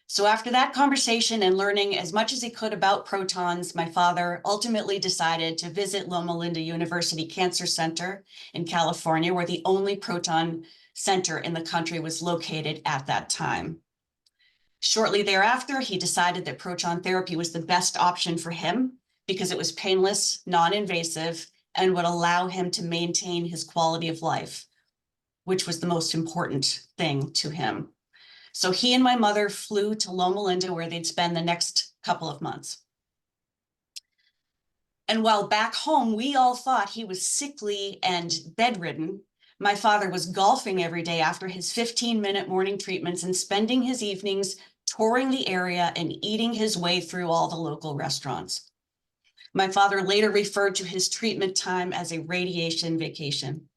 So after that conversation and learning as much as he could about protons, my father ultimately decided to visit Loma Linda University Cancer Center in California, where the only proton center in the country was located at that time. Shortly thereafter, he decided that proton therapy was the best option for him because it was painless, non-invasive, and would allow him to maintain his quality of life, which was the most important thing to him. So he and my mother flew to Loma Linda, where they'd spend the next couple of months. And while back home, we all thought he was sickly and bedridden, my father was golfing every day after his 15-minute morning treatments and spending his evenings touring the area and eating his way through all the local restaurants. My father later referred to his treatment time as a radiation vacation.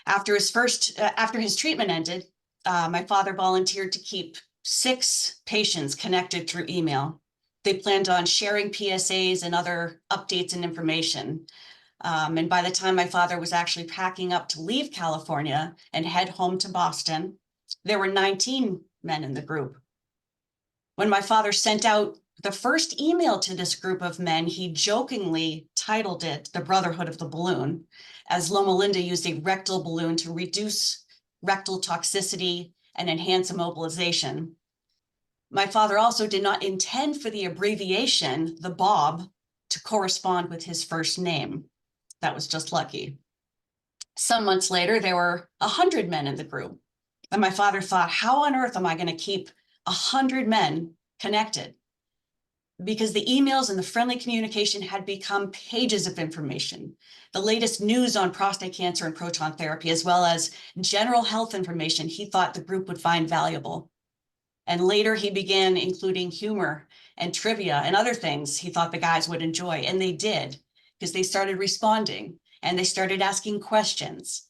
After his treatment ended, my father volunteered to keep 6 patients connected through email. They planned on sharing PSAs and other updates and information. And by the time my father was actually packing up to leave California and head home to Boston, there were 19 men in the group. When my father sent out the first email to this group of men, he jokingly titled it The Brotherhood of the Balloon, as Loma Linda used a rectal balloon to reduce rectal toxicity and enhance immobilization. My father also did not intend for the abbreviation, the Bob, to correspond with his first name. That was just lucky. Some months later, there were 100 men in the group. And my father thought, how on earth am I going to keep 100 men connected? Because the emails and the friendly communication had become pages of information, the latest news on prostate cancer and proton therapy, as well as general health information he thought the group would find valuable. And later he began including humor and trivia and other things he thought the guys would enjoy. And they did, because they started responding and they started asking questions.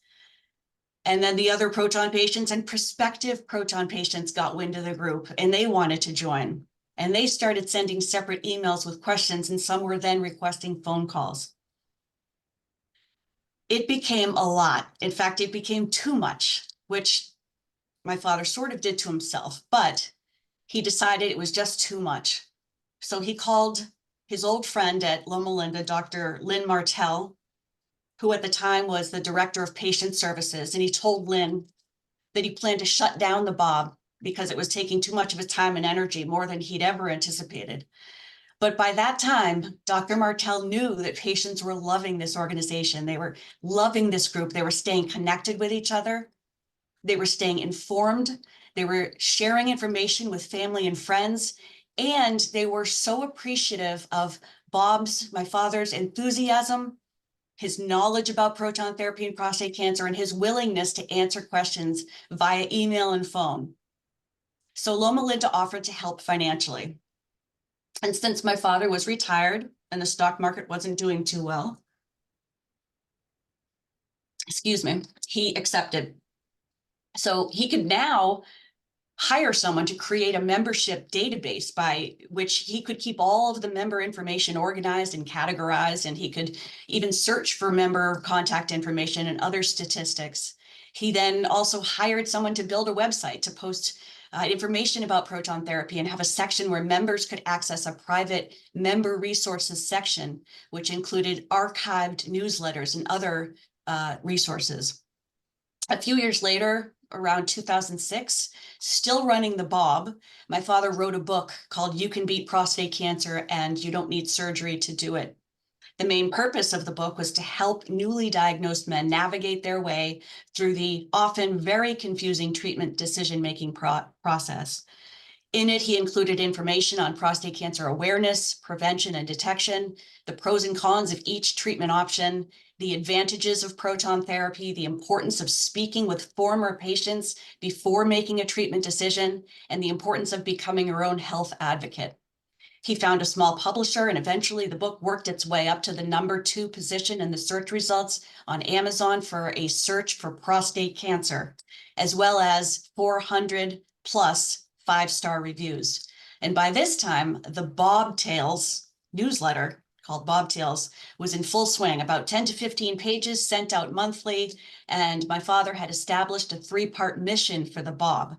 And then the other proton patients and prospective proton patients got wind of the group and they wanted to join. And they started sending separate emails with questions, and some were then requesting phone calls. It became a lot. In fact, it became too much, which my father sort of did to himself, but he decided it was just too much. So he called his old friend at Loma Linda, Dr. Lynn Martell, who at the time was the director of patient services, and he told Lynn that he planned to shut down the Bob because it was taking too much of his time and energy, more than he'd ever anticipated. But by that time, Dr. Martell knew that patients were loving this organization. They were loving this group. They were staying connected with each other. They were staying informed. They were sharing information with family and friends. And they were so appreciative of Bob's, my father's, enthusiasm, his knowledge about proton therapy and prostate cancer, and his willingness to answer questions via email and phone. So Loma Linda offered to help financially. And since my father was retired and the stock market wasn't doing too well, excuse me, he accepted. So he could now hire someone to create a membership database by which he could keep all of the member information organized and categorized, and he could even search for member contact information and other statistics. He then also hired someone to build a website to post information about proton therapy and have a section where members could access a private member resources section, which included archived newsletters and other resources. A few years later, around 2006, still running the Bob, my father wrote a book called You Can Beat Prostate Cancer and You Don't Need Surgery to Do It. The main purpose of the book was to help newly diagnosed men navigate their way through the often very confusing treatment decision-making process. In it, he included information on prostate cancer awareness, prevention, and detection, the pros and cons of each treatment option, the advantages of proton therapy, the importance of speaking with former patients before making a treatment decision, and the importance of becoming your own health advocate. He found a small publisher, and eventually the book worked its way up to the #2 position in the search results on Amazon for a search for prostate cancer, as well as 400 plus 5-star reviews. And by this time, the Bob Tales newsletter, called Bob Tales, was in full swing, about 10 to 15 pages sent out monthly. And my father had established a 3-part mission for the Bob.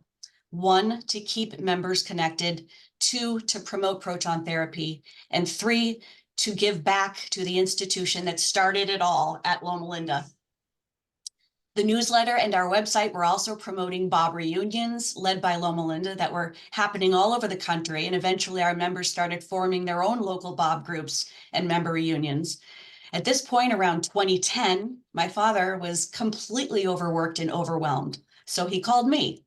1, to keep members connected, 2, to promote proton therapy, and 3, to give back to the institution that started it all at Loma Linda. The newsletter and our website were also promoting Bob reunions led by Loma Linda that were happening all over the country. And eventually our members started forming their own local Bob groups and member reunions. At this point, around 2010, my father was completely overworked and overwhelmed. So he called me.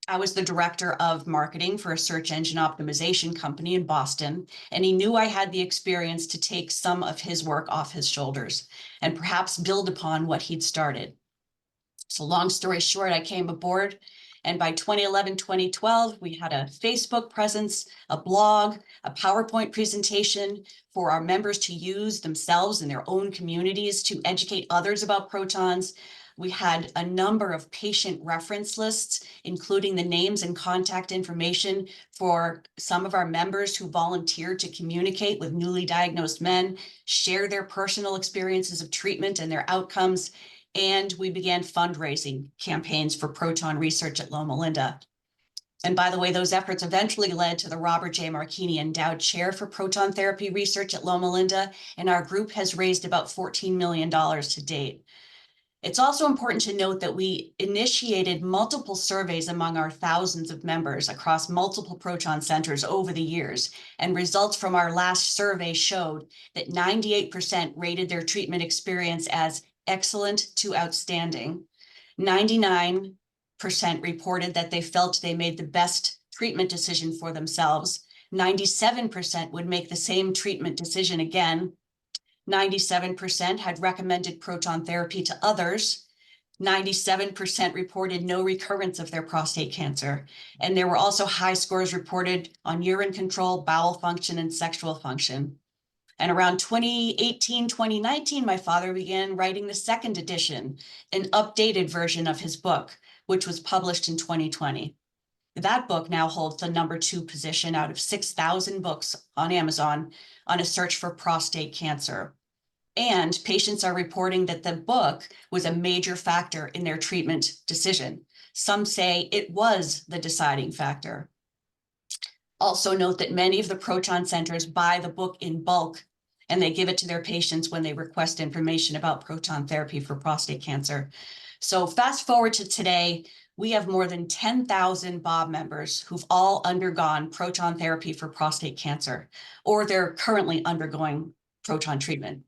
I was the director of marketing for a search engine optimization company in Boston, and he knew I had the experience to take some of his work off his shoulders and perhaps build upon what he'd started. So long story short, I came aboard, and by 2011, 2012, we had a Facebook presence, a blog, a PowerPoint presentation for our members to use themselves in their own communities to educate others about protons. We had a number of patient reference lists, including the names and contact information for some of our members who volunteered to communicate with newly diagnosed men, share their personal experiences of treatment and their outcomes. And we began fundraising campaigns for proton research at Loma Linda. And by the way, those efforts eventually led to the Robert J. Marchini Endowed Chair for Proton Therapy Research at Loma Linda, and our group has raised about $14 million to date. It's also important to note that we initiated multiple surveys among our thousands of members across multiple proton centers over the years, and results from our last survey showed that 98% rated their treatment experience as excellent to outstanding. 99% reported that they felt they made the best treatment decision for themselves. 97% would make the same treatment decision again. 97% had recommended proton therapy to others. 97% reported no recurrence of their prostate cancer. And there were also high scores reported on urine control, bowel function, and sexual function. And around 2018, 2019, my father began writing the second edition, an updated version of his book, which was published in 2020. That book now holds the #2 position out of 6,000 books on Amazon on a search for prostate cancer. And patients are reporting that the book was a major factor in their treatment decision. Some say it was the deciding factor. Also note that many of the proton centers buy the book in bulk, and they give it to their patients when they request information about proton therapy for prostate cancer. So fast forward to today, we have more than 10,000 Bob members who've all undergone proton therapy for prostate cancer, or they're currently undergoing proton treatment.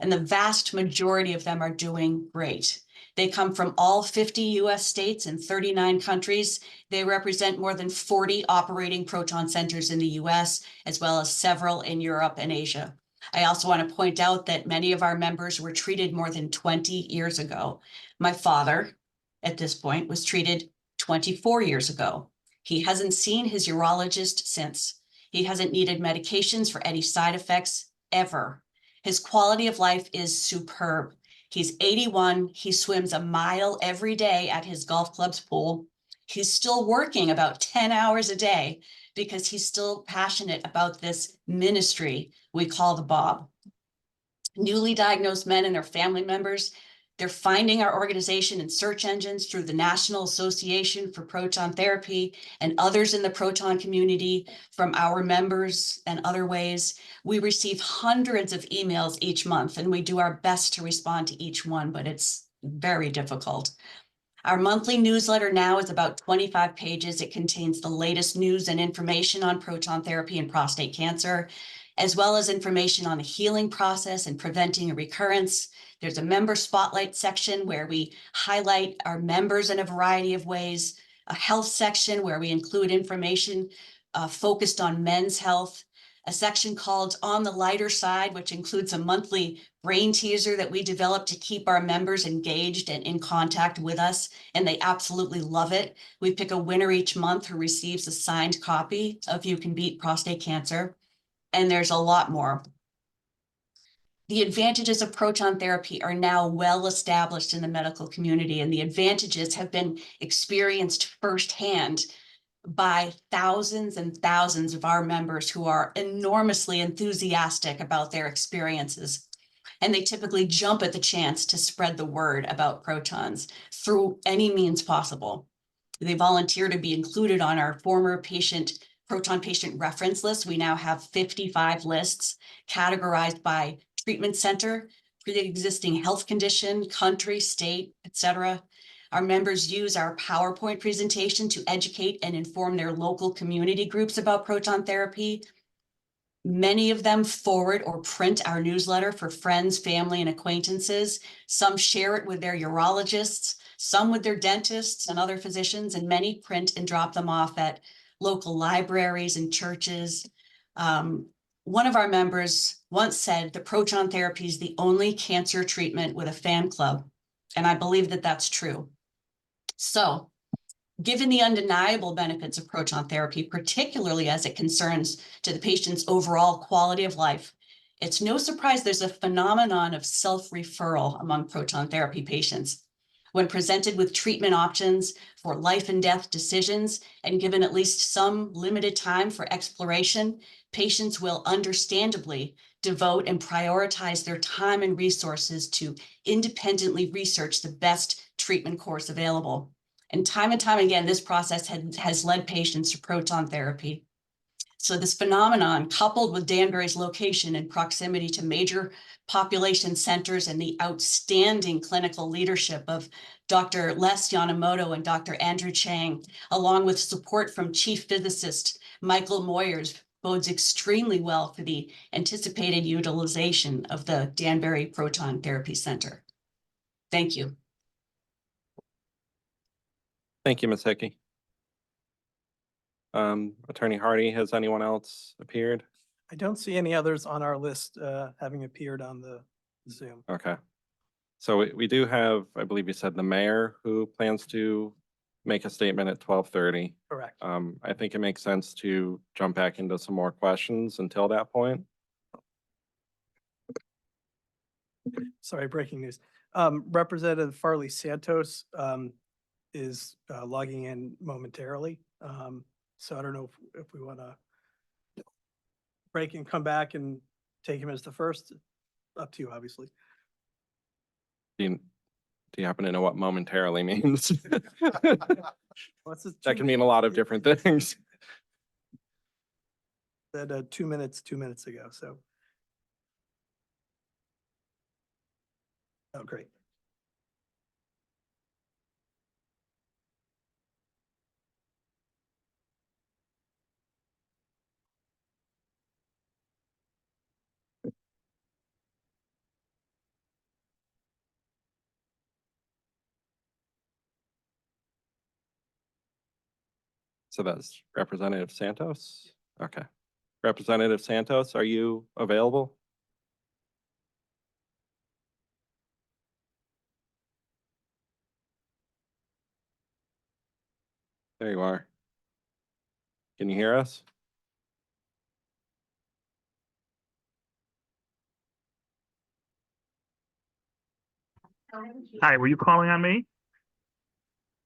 And the vast majority of them are doing great. They come from all 50 US states and 39 countries. They represent more than 40 operating proton centers in the US, as well as several in Europe and Asia. I also want to point out that many of our members were treated more than 20 years ago. My father, at this point, was treated 24 years ago. He hasn't seen his urologist since. He hasn't needed medications for any side effects ever. His quality of life is superb. He's 81. He swims a mile every day at his golf club's pool. He's still working about 10 hours a day because he's still passionate about this ministry we call the Bob. Newly diagnosed men and their family members, they're finding our organization in search engines through the National Association for Proton Therapy and others in the proton community from our members and other ways. We receive hundreds of emails each month, and we do our best to respond to each one, but it's very difficult. Our monthly newsletter now is about 25 pages. It contains the latest news and information on proton therapy and prostate cancer, as well as information on the healing process and preventing a recurrence. There's a member spotlight section where we highlight our members in a variety of ways, a health section where we include information focused on men's health, a section called On the Lighter Side, which includes a monthly brain teaser that we develop to keep our members engaged and in contact with us, and they absolutely love it. We pick a winner each month who receives a signed copy of You Can Beat Prostate Cancer, and there's a lot more. The advantages of proton therapy are now well established in the medical community, and the advantages have been experienced firsthand by thousands and thousands of our members who are enormously enthusiastic about their experiences. And they typically jump at the chance to spread the word about protons through any means possible. They volunteer to be included on our former proton patient reference list. We now have 55 lists categorized by treatment center, pre-existing health condition, country, state, etc. Our members use our PowerPoint presentation to educate and inform their local community groups about proton therapy. Many of them forward or print our newsletter for friends, family, and acquaintances. Some share it with their urologists, some with their dentists and other physicians, and many print and drop them off at local libraries and churches. One of our members once said that proton therapy is the only cancer treatment with a fan club, and I believe that that's true. So, given the undeniable benefits of proton therapy, particularly as it concerns to the patient's overall quality of life, it's no surprise there's a phenomenon of self-referral among proton therapy patients. When presented with treatment options for life and death decisions and given at least some limited time for exploration, patients will understandably devote and prioritize their time and resources to independently research the best treatment course available. And time again, this process has led patients to proton therapy. So this phenomenon, coupled with Danbury's location and proximity to major population centers and the outstanding clinical leadership of Dr. Les Yamamoto and Dr. Andrew Chang, along with support from Chief Physicist Michael Moyers, bodes extremely well for the anticipated utilization of the Danbury Proton Therapy Center. Thank you. Thank you, Ms. Hickey. Attorney Hardy, has anyone else appeared? I don't see any others on our list having appeared on the Zoom. Okay. So we do have, I believe you said the mayor who plans to make a statement at 12:30. Correct. I think it makes sense to jump back into some more questions until that point. Sorry, breaking news. Representative Farley Santos is logging in momentarily. So I don't know if we want to break and come back and take him as the first. Up to you, obviously. Do you happen to know what momentarily means? What's this, That can mean a lot of different things. Said 2 minutes ago, so. Oh, great. So that's Representative Santos? Okay. Representative Santos, are you available? There you are. Can you hear us? Hi, were you calling on me?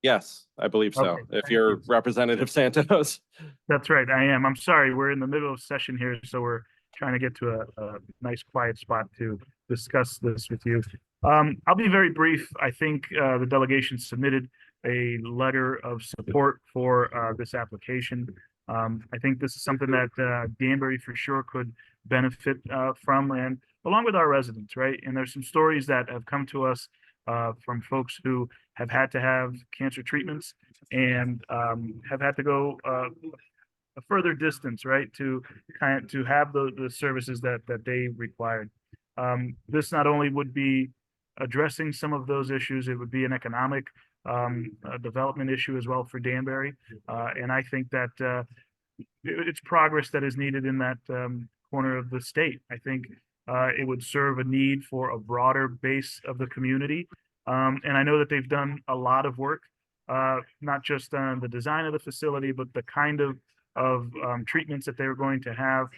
Yes, I believe so. Okay, If thank you're you. Representative Santos. That's right, I am. I'm sorry, we're in the middle of session here, so we're trying to get to a nice quiet spot to discuss this with you. I'll be very brief. I think the delegation submitted a letter of support for this application. I think this is something that Danbury for sure could benefit from, and along with our residents, right? And there's some stories that have come to us from folks who have had to have cancer treatments and have had to go a further distance, right, to to have the services that they required. This not only would be addressing some of those issues, it would be an economic development issue as well for Danbury. And I think that it's progress that is needed in that corner of the state. I think it would serve a need for a broader base of the community. And I know that they've done a lot of work, not just on the design of the facility, but the kind of treatments that they were going to have,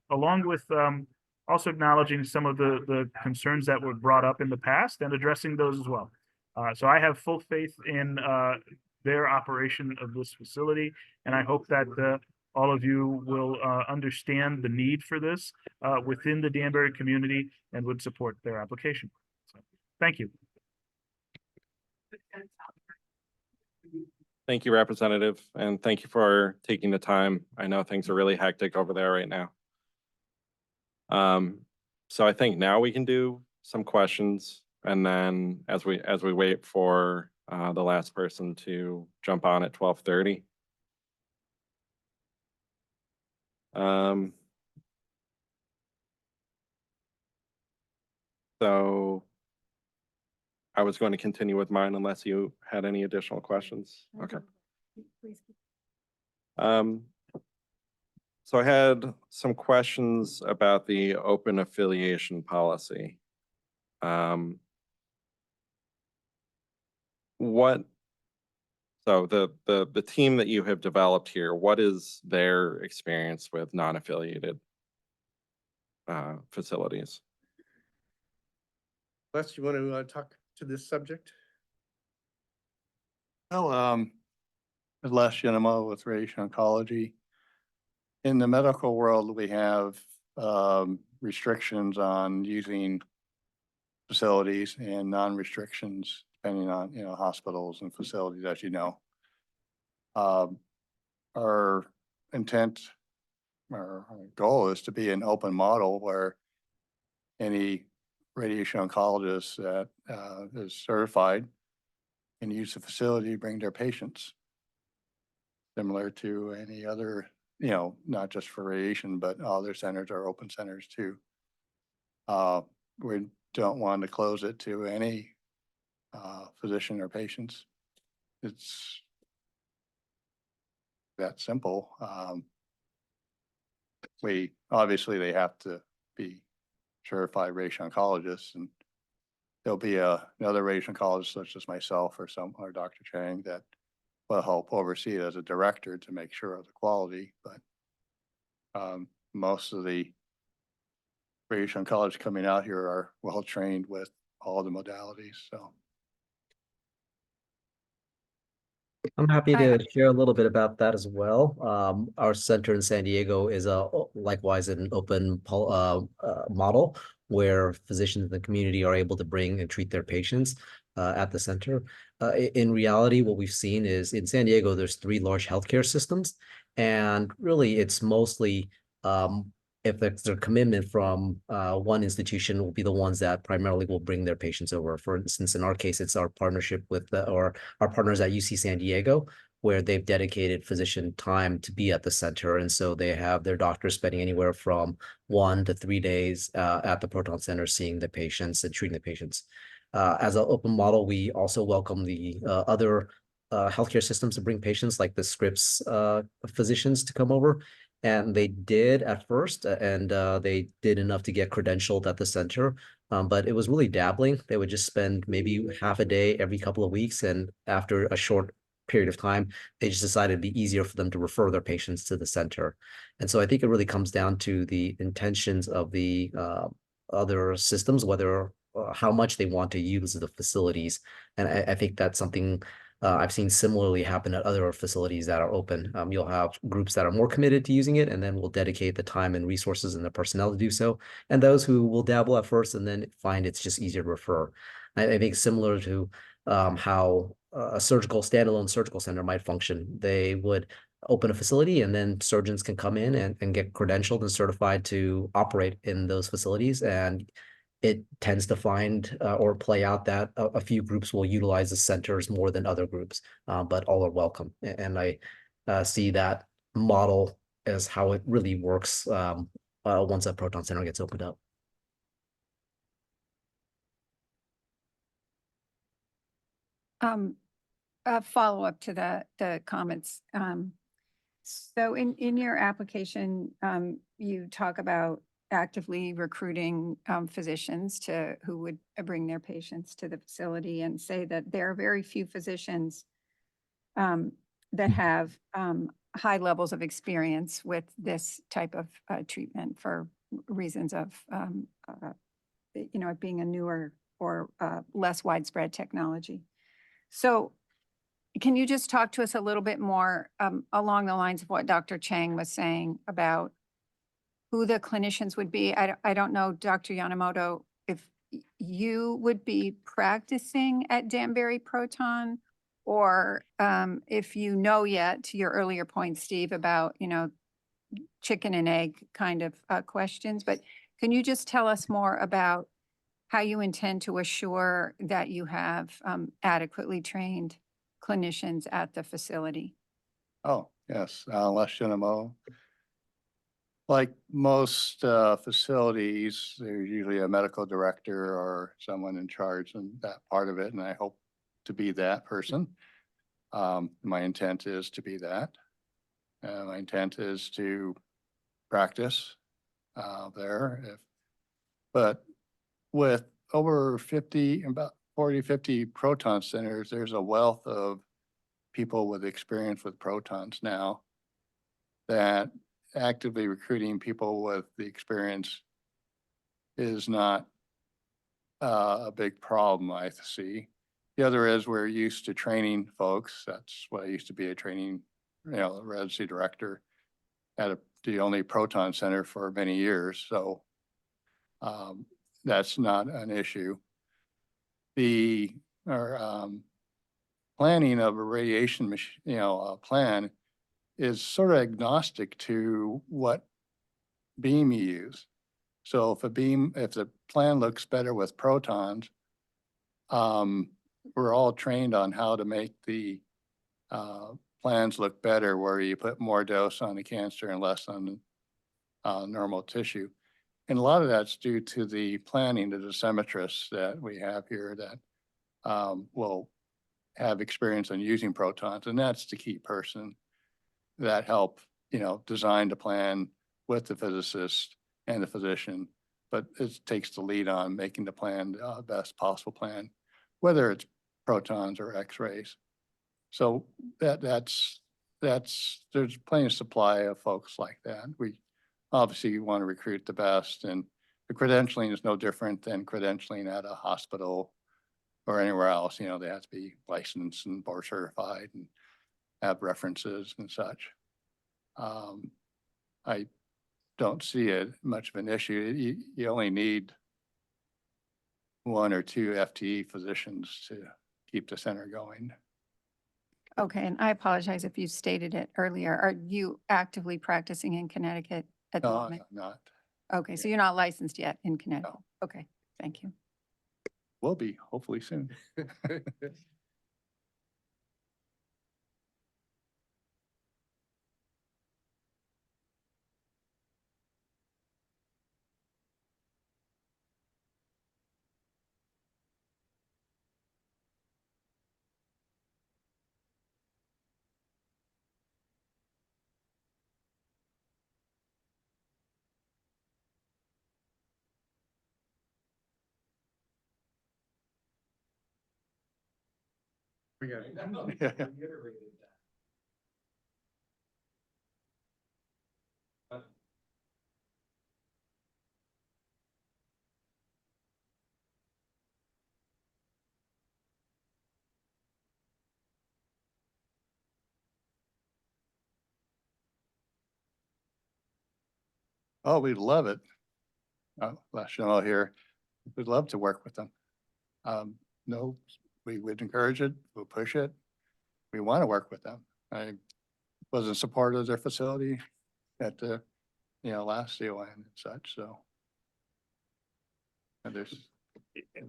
along with also acknowledging some of the concerns that were brought up in the past and addressing those as well. So I have full faith in their operation of this facility, and I hope that all of you will understand the need for this within the Danbury community and would support their application. So, thank you. Thank you, Representative, and thank you for taking the time. I know things are really hectic over there right now. So I think now we can do some questions, and then as we wait for the last person to jump on at 12:30. So I was going to continue with mine unless you had any additional questions. Okay. So I had some questions about the open affiliation policy. So the team that you have developed here, what is their experience with non-affiliated facilities? Les, you want to talk to this subject? Well, Les Shinema with radiation oncology. In the medical world, we have restrictions on using facilities and non-restrictions depending on, hospitals and facilities, as you know. Our intent, our goal is to be an open model where any radiation oncologist that is certified can use the facility to bring their patients. Similar to any other, not just for radiation, but other centers are open centers too. We don't want to close it to any physician or patients. It's that simple. Obviously they have to be certified radiation oncologists, and there'll be another radiation oncologist such as myself or Dr. Chang that will help oversee it as a director to make sure of the quality. But most of the radiation oncologists coming out here are well trained with all the modalities. So I'm happy to share a little bit about that as well. Our center in San Diego is likewise an open model where physicians in the community are able to bring and treat their patients at the center. In reality, what we've seen is in San Diego, there's 3 large healthcare systems, and really it's mostly if there's a commitment from one institution will be the ones that primarily will bring their patients over. For instance, in our case, it's our partnership with or our partners at UC San Diego, where they've dedicated physician time to be at the center. And so they have their doctors spending anywhere from 1 to 3 days at the Proton Center seeing the patients and treating the patients. As an open model, we also welcome the other healthcare systems to bring patients like the Scripps physicians to come over. And they did at first, and they did enough to get credentialed at the center. But it was really dabbling. They would just spend maybe half a day every couple of weeks. And after a short period of time, they just decided it'd be easier for them to refer their patients to the center. And so I think it really comes down to the intentions of the other systems, whether how much they want to use the facilities. And I think that's something I've seen similarly happen at other facilities that are open. You'll have groups that are more committed to using it and then will dedicate the time and resources and the personnel to do so. And those who will dabble at first and then find it's just easier to refer. I think similar to how a standalone surgical center might function. They would open a facility and then surgeons can come in and get credentialed and certified to operate in those facilities. And it tends to find or play out that a few groups will utilize the centers more than other groups, but all are welcome. And I see that model as how it really works once a Proton Center gets opened up. A follow-up to the comments. So in your application, you talk about actively recruiting physicians who would bring their patients to the facility, and say that there are very few physicians that have high levels of experience with this type of treatment for reasons of it being a newer or less widespread technology. So can you just talk to us a little bit more along the lines of what Dr. Chang was saying about who the clinicians would be? I don't know, Dr. Yamamoto, if you would be practicing at Danbury Proton, or if you know yet, to your earlier point, Steve, about, chicken and egg kind of questions. But can you just tell us more about how you intend to assure that you have adequately trained clinicians at the facility? Oh, yes, Les Shinamo. Like most facilities, there's usually a medical director or someone in charge in that part of it, and I hope to be that person. My intent is to be that. My intent is to practice there. But with over 50, about 40, 50 Proton centers, there's a wealth of people with experience with protons now, that actively recruiting people with the experience is not a big problem, I see. The other is we're used to training folks. That's what I used to be, a training, residency director at the only Proton center for many years. So that's not an issue. The planning of a radiation plan is sort of agnostic to what beam you use. So if the plan looks better with protons, we're all trained on how to make the plans look better, where you put more dose on the cancer and less on normal tissue. And a lot of that's due to the planning, the dosimetrists that we have here that will have experience in using protons. And that's the key person that help, design the plan with the physicist and the physician. But it takes the lead on making the plan the best possible plan, whether it's protons or X-rays. So there's plenty of supply of folks like that. We obviously want to recruit the best, and the credentialing is no different than credentialing at a hospital or anywhere else. They have to be licensed and board certified and have references and such. I don't see it much of an issue. You only need 1 or 2 FTE physicians to keep the center going. Okay, and I apologize if you stated it earlier. Are you actively practicing in Connecticut at the No, moment? I'm not. Okay, so you're not licensed yet in Connecticut? No. Okay, thank you. Will be, hopefully soon. We got it. Oh, we'd love it. Last general here, we'd love to work with them. No, we would encourage it, we'll push it. We want to work with them. I was in support of their facility at the, last CON and such, so. And there's,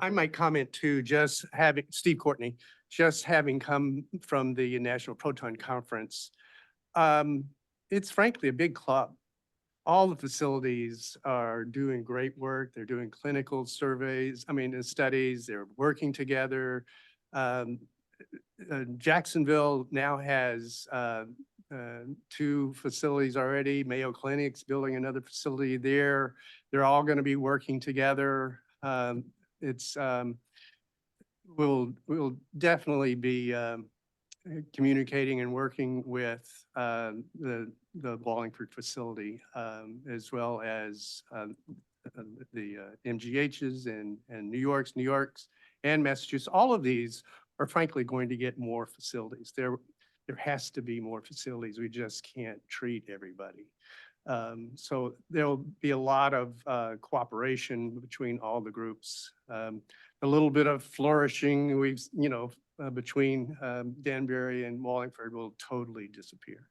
I might comment too, just having, Steve Courtney, just having come from the National Proton Conference. It's frankly a big club. All the facilities are doing great work. They're doing clinical surveys, studies, they're working together. Jacksonville now has 2 facilities already. Mayo Clinic's building another facility there. They're all going to be working together. We'll definitely be communicating and working with the Wallingford facility, as well as the MGHs and New York's and Massachusetts. All of these are frankly going to get more facilities. There has to be more facilities. We just can't treat everybody. So there'll be a lot of cooperation between all the groups. A little bit of flourishing between Danbury and Wallingford will totally disappear.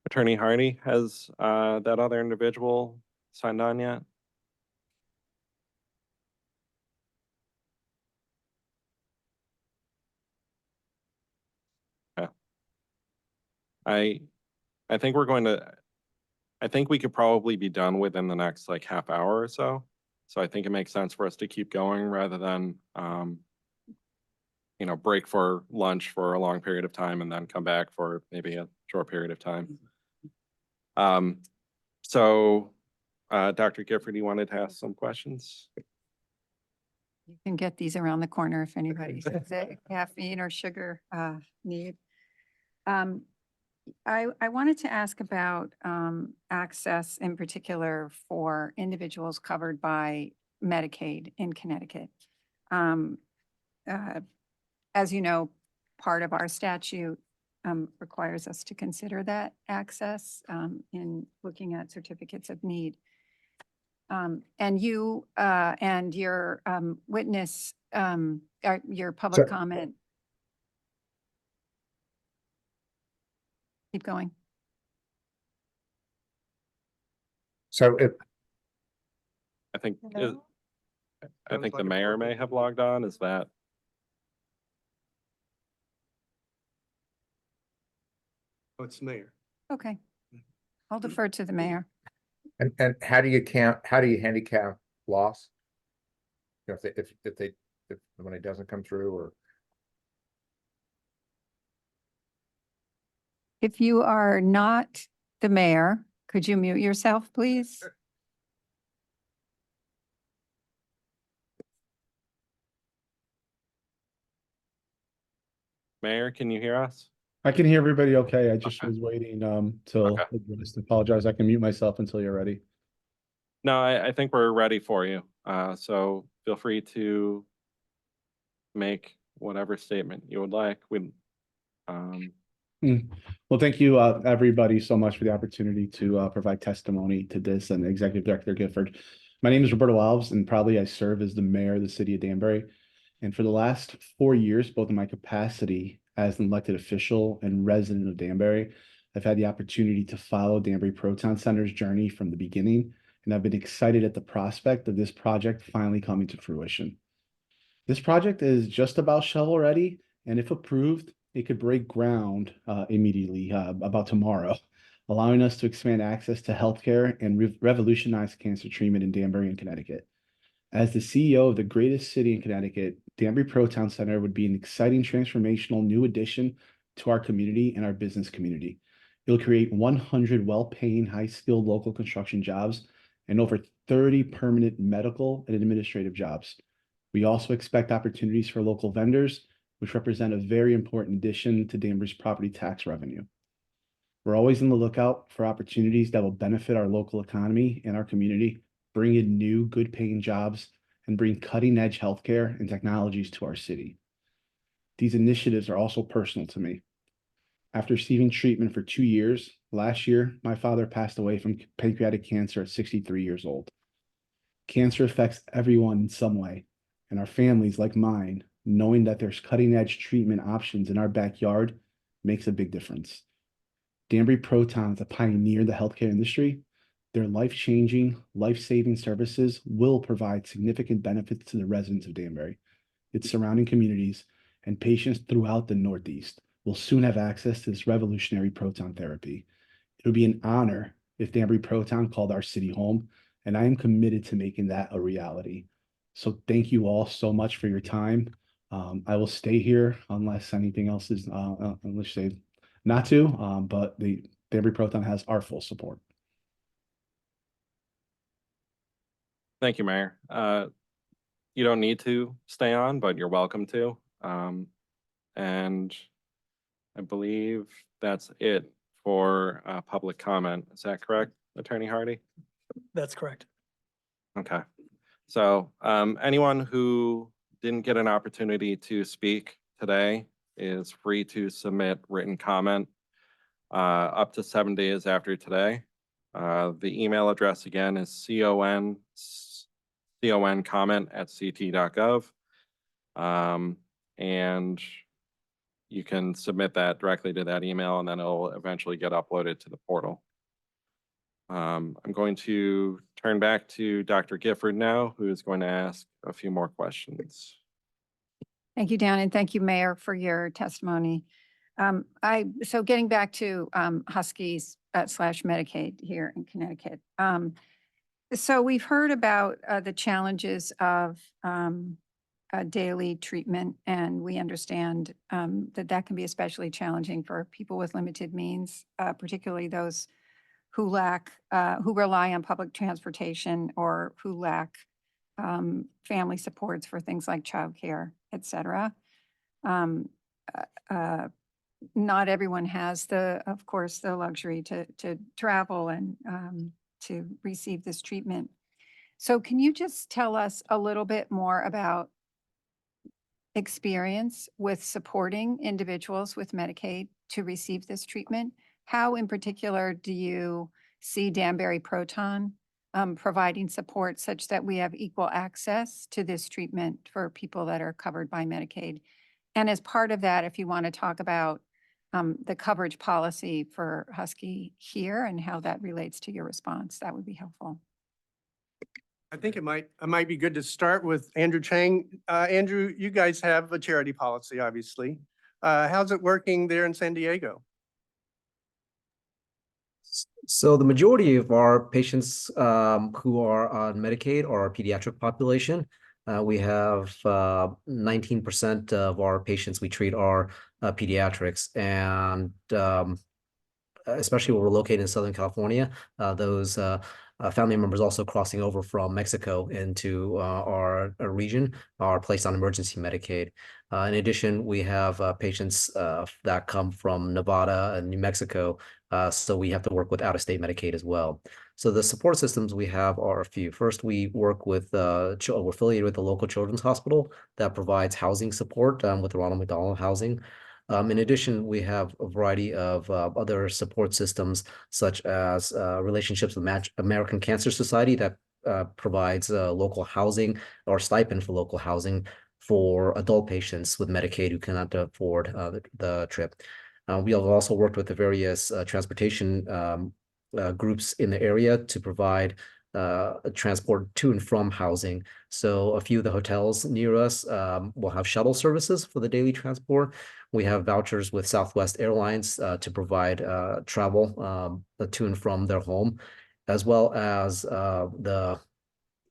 Attorney Hardy, has that other individual signed on yet? Yeah. I think I think we could probably be done within the next like half hour or so. So I think it makes sense for us to keep going rather than break for lunch for a long period of time and then come back for maybe a short period of time. So Dr. Gifford, you wanted to ask some questions? You can get these around the corner if anybody's caffeine or sugar need. I wanted to ask about access in particular for individuals covered by Medicaid in Connecticut. As you know, part of our statute requires us to consider that access in looking at certificates of need. And you and your witness, your public comment. Keep going. So if I think Hello? I think the mayor may have logged on. Is that? Oh, it's the mayor. Okay. I'll defer to the mayor. and how do you handicap loss? If when it doesn't come through, or If you are not the mayor, could you mute yourself, please? Mayor, can you hear us? I can hear everybody okay. I just Okay. was waiting till I just apologize. I can mute myself until you're ready. No, I think we're ready for you. So feel free to make whatever statement you would like. Well, thank you, everybody, so much for the opportunity to provide testimony to this, and Executive Director Gifford. My name is Roberto Alves, and proudly I serve as the mayor of the city of Danbury. And for the last 4 years, both in my capacity as an elected official and resident of Danbury, I've had the opportunity to follow Danbury Proton Center's journey from the beginning, and I've been excited at the prospect of this project finally coming to fruition. This project is just about shovel ready, and if approved, it could break ground immediately, about tomorrow, allowing us to expand access to healthcare and revolutionize cancer treatment in Danbury and Connecticut. As the CEO of the greatest city in Connecticut, Danbury Proton Center would be an exciting transformational new addition to our community and our business community. It'll create 100 well-paying, high-skilled local construction jobs and over 30 permanent medical and administrative jobs. We also expect opportunities for local vendors, which represent a very important addition to Danbury's property tax revenue. We're always on the lookout for opportunities that will benefit our local economy and our community, bring in new good-paying jobs, and bring cutting-edge healthcare and technologies to our city. These initiatives are also personal to me. After receiving treatment for 2 years, last year, my father passed away from pancreatic cancer at 63 years old. Cancer affects everyone in some way, and our families like mine, knowing that there's cutting-edge treatment options in our backyard makes a big difference. Danbury Proton is a pioneer in the healthcare industry. Their life-changing, life-saving services will provide significant benefits to the residents of Danbury, its surrounding communities, and patients throughout the Northeast will soon have access to this revolutionary proton therapy. It would be an honor if Danbury Proton called our city home, and I am committed to making that a reality. So thank you all so much for your time. I will stay here unless anything else is, unless you say not to, but the Danbury Proton has our full support. Thank you, Mayor. You don't need to stay on, but you're welcome to. And I believe that's it for public comment. Is that correct, Attorney Hardy? That's correct. Okay. So anyone who didn't get an opportunity to speak today is free to submit written comment up to 7 days after today. The email address again is comment@ct.gov. And you can submit that directly to that email, and then it'll eventually get uploaded to the portal. I'm going to turn back to Dr. Gifford now, who is going to ask a few more questions. Thank you, Dan, and thank you, Mayor, for your testimony. So getting back to Huskies / Medicaid here in Connecticut. So we've heard about the challenges of daily treatment, and we understand that that can be especially challenging for people with limited means, particularly those who rely on public transportation or who lack family supports for things like childcare, et cetera. Not everyone has of course, the luxury to travel and to receive this treatment. So can you just tell us a little bit more about experience with supporting individuals with Medicaid to receive this treatment? How in particular do you see Danbury Proton providing support such that we have equal access to this treatment for people that are covered by Medicaid? And as part of that, if you want to talk about the coverage policy for Husky here and how that relates to your response, that would be helpful. I think it might be good to start with Andrew Chang. Andrew, you guys have a charity policy, obviously. How's it working there in San Diego? So the majority of our patients who are on Medicaid are our pediatric population. We have 19% of our patients we treat are pediatrics, and especially where we're located in Southern California, those family members also crossing over from Mexico into our region are placed on emergency Medicaid. In addition, we have patients that come from Nevada and New Mexico, so we have to work with out-of-state Medicaid as well. So the support systems we have are a few. First, we work with, we're affiliated with the local children's hospital that provides housing support with the Ronald McDonald Housing. In addition, we have a variety of other support systems, such as relationships with American Cancer Society that provides local housing or stipend for local housing for adult patients with Medicaid who cannot afford the trip. We have also worked with the various transportation groups in the area to provide transport to and from housing. So a few of the hotels near us will have shuttle services for the daily transport. We have vouchers with Southwest Airlines to provide travel to and from their home, as well as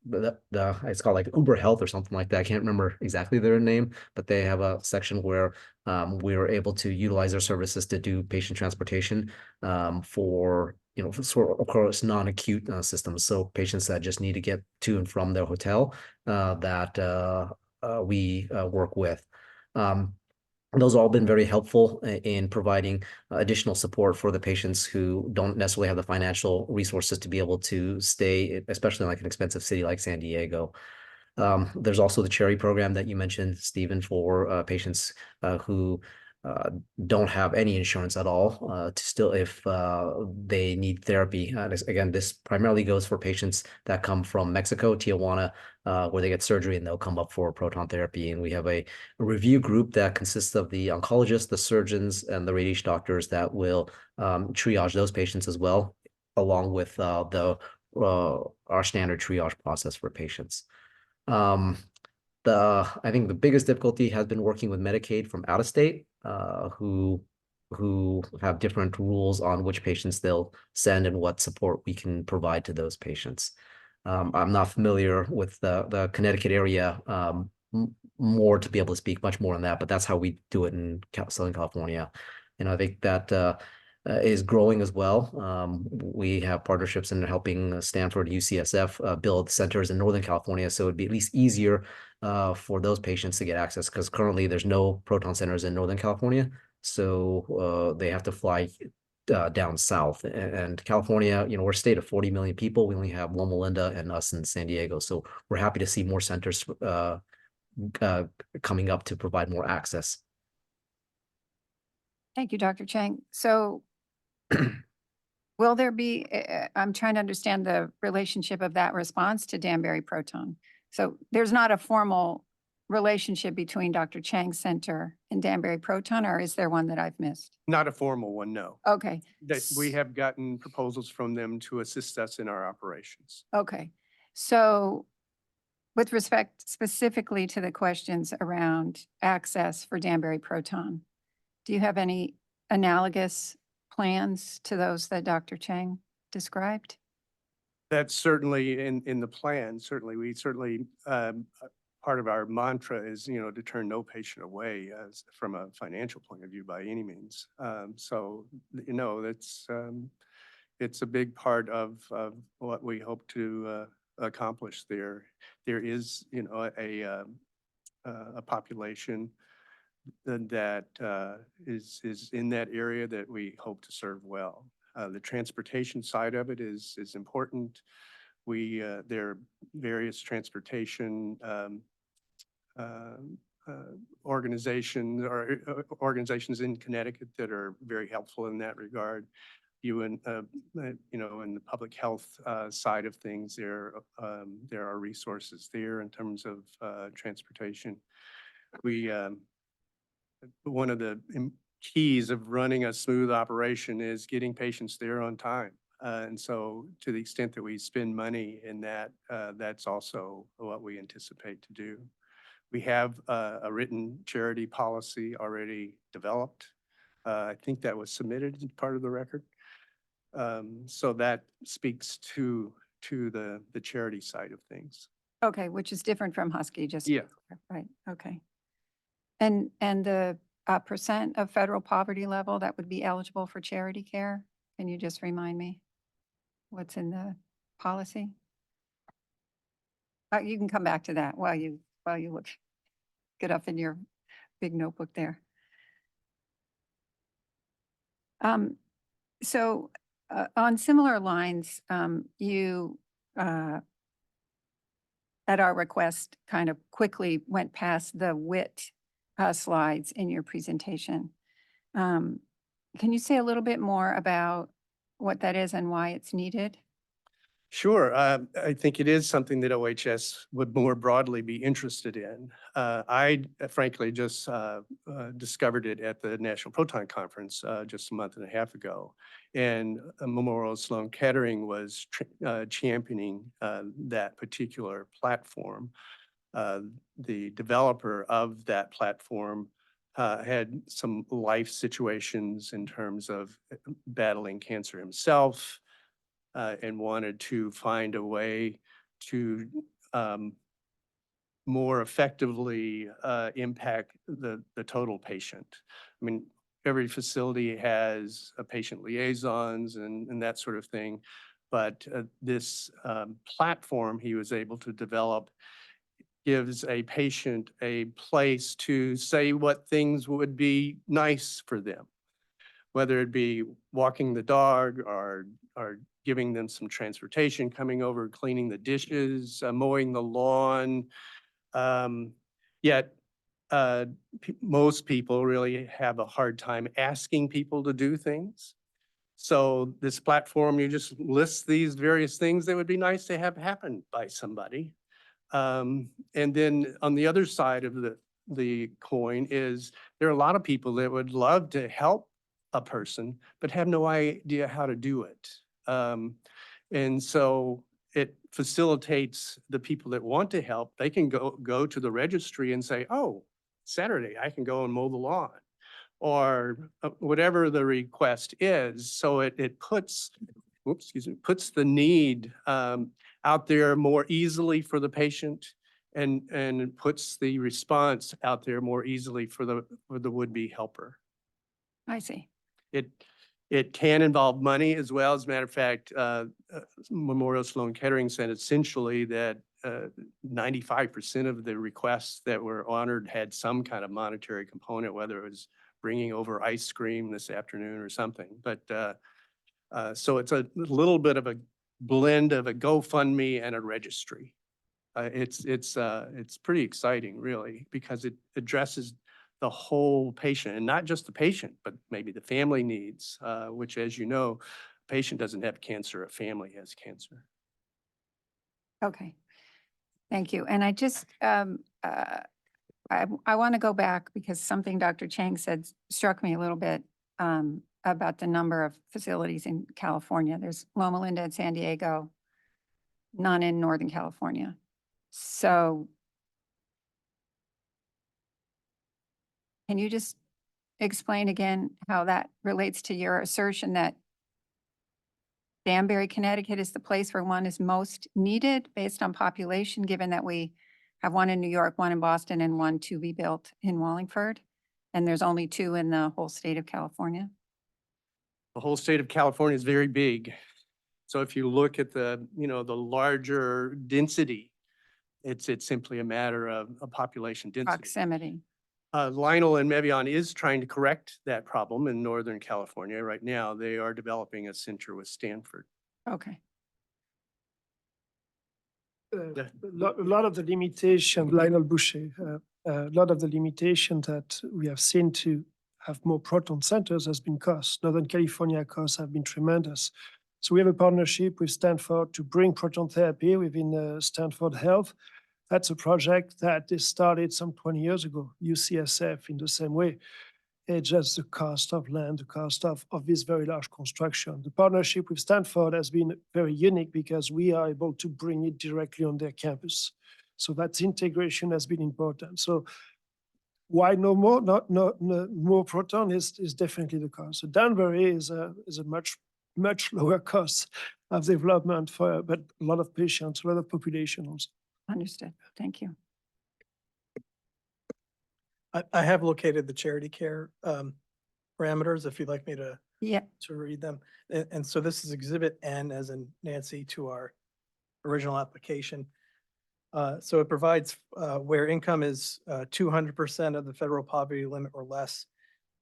it's called like Uber Health or something like that. I can't remember exactly their name, but they have a section where we were able to utilize their services to do patient transportation for, sort of course, non-acute systems. So patients that just need to get to and from their hotel that we work with. Those have all been very helpful in providing additional support for the patients who don't necessarily have the financial resources to be able to stay, especially in like an expensive city like San Diego. There's also the Cherry program that you mentioned, Stephen, for patients who don't have any insurance at all to still if they need therapy. Again, this primarily goes for patients that come from Mexico, Tijuana, where they get surgery and they'll come up for proton therapy. And we have a review group that consists of the oncologists, the surgeons, and the radiation doctors that will triage those patients as well, along with our standard triage process for patients. I think the biggest difficulty has been working with Medicaid from out of state, who have different rules on which patients they'll send and what support we can provide to those patients. I'm not familiar with the Connecticut area more to be able to speak much more on that, but that's how we do it in Southern California. And I think that is growing as well. We have partnerships in helping Stanford, UCSF build centers in Northern California, so it'd be at least easier for those patients to get access, because currently there's no proton centers in Northern California, so they have to fly down south. And California, we're a state of 40 million people. We only have Loma Linda and us in San Diego, so we're happy to see more centers coming up to provide more access. Thank you, Dr. Chang. So will there be, I'm trying to understand the relationship of that response to Danbury Proton. So there's not a formal relationship between Dr. Chang's center and Danbury Proton, or is there one that I've missed? Not a formal one, no. Okay. That we have gotten proposals from them to assist us in our operations. Okay. So with respect specifically to the questions around access for Danbury Proton, do you have any analogous plans to those that Dr. Chang described? That's certainly in the plan. Certainly, we certainly part of our mantra is, to turn no patient away from a financial point of view by any means. So, that's it's a big part of what we hope to accomplish there. There is, a population that is in that area that we hope to serve well. The transportation side of it is important. There are various transportation organizations in Connecticut that are very helpful in that regard. In the public health side of things, there are resources there in terms of transportation. One of the keys of running a smooth operation is getting patients there on time. And so to the extent that we spend money in that, that's also what we anticipate to do. We have a written charity policy already developed. I think that was submitted as part of the record. So that speaks to the charity side of things. Okay, which is different from Husky, just. Yeah. Right, okay. And the percent of federal poverty level that would be eligible for charity care, can you just remind me what's in the policy? You can come back to that while you look, get up in your big notebook there. So on similar lines, you at our request kind of quickly went past the WIT slides in your presentation. Can you say a little bit more about what that is and why it's needed? Sure. I think it is something that OHS would more broadly be interested in. I frankly just discovered it at the National Proton Conference just a month and a half ago. And Memorial Sloan Kettering was championing that particular platform. The developer of that platform had some life situations in terms of battling cancer himself, and wanted to find a way to more effectively impact the total patient. I mean, every facility has a patient liaisons and that sort of thing, but this platform he was able to develop gives a patient a place to say what things would be nice for them. whether it be walking the dog or giving them some transportation, coming over, cleaning the dishes, mowing the lawn. Yet most people really have a hard time asking people to do things. So this platform, you just list these various things that would be nice to have happen by somebody. And then on the other side of the coin is there are a lot of people that would love to help a person, but have no idea how to do it. And so it facilitates the people that want to help. They can go to the registry and say, oh, Saturday, I can go and mow the lawn, or whatever the request is. So it puts, puts the need out there more easily for the patient, and puts the response out there more easily for the would-be helper. I see. It can involve money as well. As a matter of fact, Memorial Sloan Kettering said essentially that 95% of the requests that were honored had some kind of monetary component, whether it was bringing over ice cream this afternoon or something. But so it's a little bit of a blend of a GoFundMe and a registry. It's pretty exciting, really, because it addresses the whole patient, and not just the patient, but maybe the family needs, which, as you know, a patient doesn't have cancer, a family has cancer. Okay. Thank you. And I just, I want to go back because something Dr. Chang said struck me a little bit about the number of facilities in California. There's Loma Linda and San Diego, none in Northern California. So can you just explain again how that relates to your assertion that Danbury, Connecticut is the place where one is most needed based on population, given that we have one in New York, one in Boston, and one to be built in Wallingford, and there's only 2 in the whole state of California? The whole state of California is very big. So if you look at the larger density, it's simply a matter of a population density. Proximity. Lionel and Mevion is trying to correct that problem in Northern California right now. They are developing a center with Stanford. Okay. A lot of the limitation, Lionel Boucher, a lot of the limitation that we have seen to have more proton centers has been cost. Northern California costs have been tremendous. So we have a partnership with Stanford to bring proton therapy within Stanford Health. That's a project that is started some 20 years ago, UCSF in the same way. It's just the cost of land, the cost of this very large construction. The partnership with Stanford has been very unique because we are able to bring it directly on their campus. So that integration has been important. So why no more? Not more proton is definitely the cost. So Danbury is a much lower cost of development but a lot of patients, a lot of population also. Understood. Thank you. I have located the charity care parameters if you'd like me to read them. And so this is Exhibit N, as in Nancy, to our original application. So it provides where income is 200% of the federal poverty limit or less,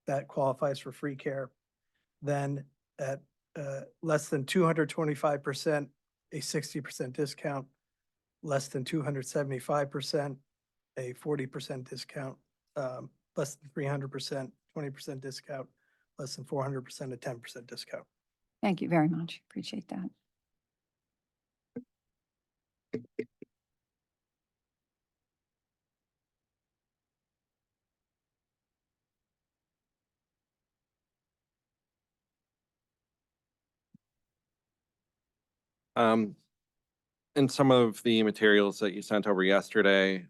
that qualifies for free care. Then at less than 225%, a 60% discount. Less than 275%, a 40% discount. Less than 300%, 20% discount. Less than 400%, a 10% discount. Thank you very much. Appreciate that. In some of the materials that you sent over yesterday,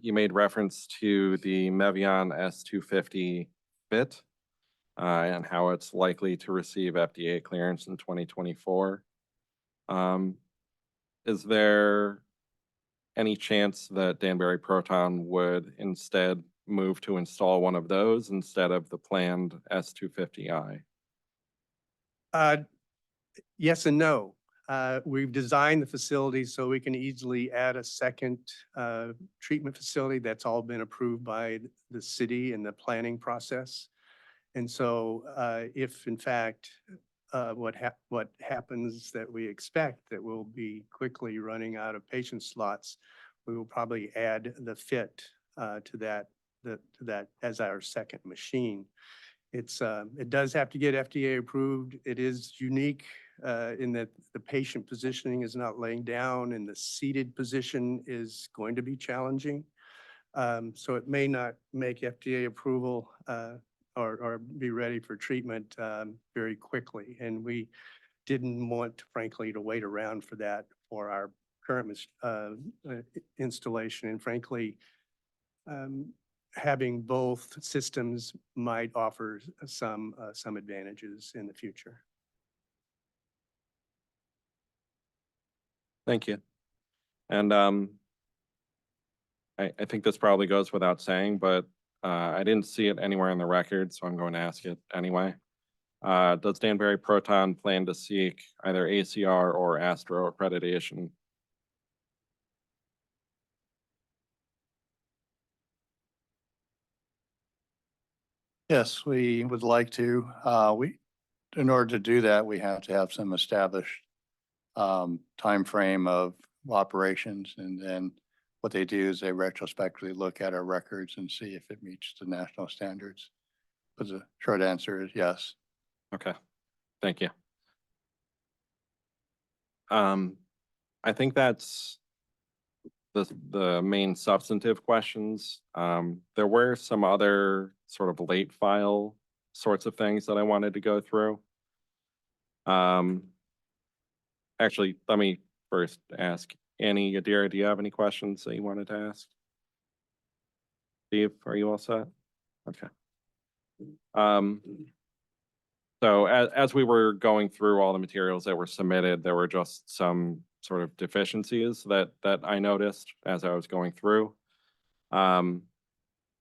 you made reference to the Mevion S250 bit and how it's likely to receive FDA clearance in 2024. Is there any chance that Danbury Proton would instead move to install one of those instead of the planned S250i? Yes and no. We've designed the facility so we can easily add a second treatment facility. That's all been approved by the city in the planning process. And so if in fact what happens that we expect, that we'll be quickly running out of patient slots, we will probably add the FIT to that as our second machine. It does have to get FDA approved. It is unique in that the patient positioning is not laying down and the seated position is going to be challenging. So it may not make FDA approval or be ready for treatment very quickly. And we didn't want, frankly, to wait around for that for our current installation. And frankly, having both systems might offer some advantages in the future. Thank you. And I think this probably goes without saying, but I didn't see it anywhere in the record, so I'm going to ask it anyway. Does Danbury Proton plan to seek either ACR or Astro accreditation? Yes, we would like to. In order to do that, we have to have some established time frame of operations, and then what they do is they retrospectively look at our records and see if it meets the national standards. But the short answer is yes. Okay, thank you. I think that's the main substantive questions. There were some other sort of late file sorts of things that I wanted to go through. Actually, let me first ask Annie Yadira, do you have any questions that you wanted to ask? Steve, are you all set? Okay. So as we were going through all the materials that were submitted, there were just some sort of deficiencies that I noticed as I was going through.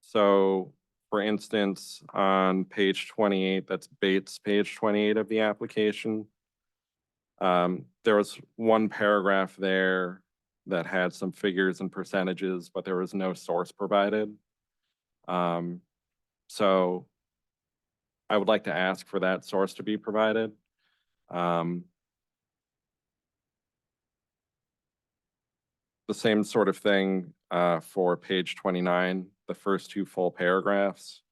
So for instance, on page 28, that's Bates, page 28 of the application, there was one paragraph there that had some figures and percentages, but there was no source provided. So I would like to ask for that source to be provided. The same sort of thing for page 29, the first two full paragraphs.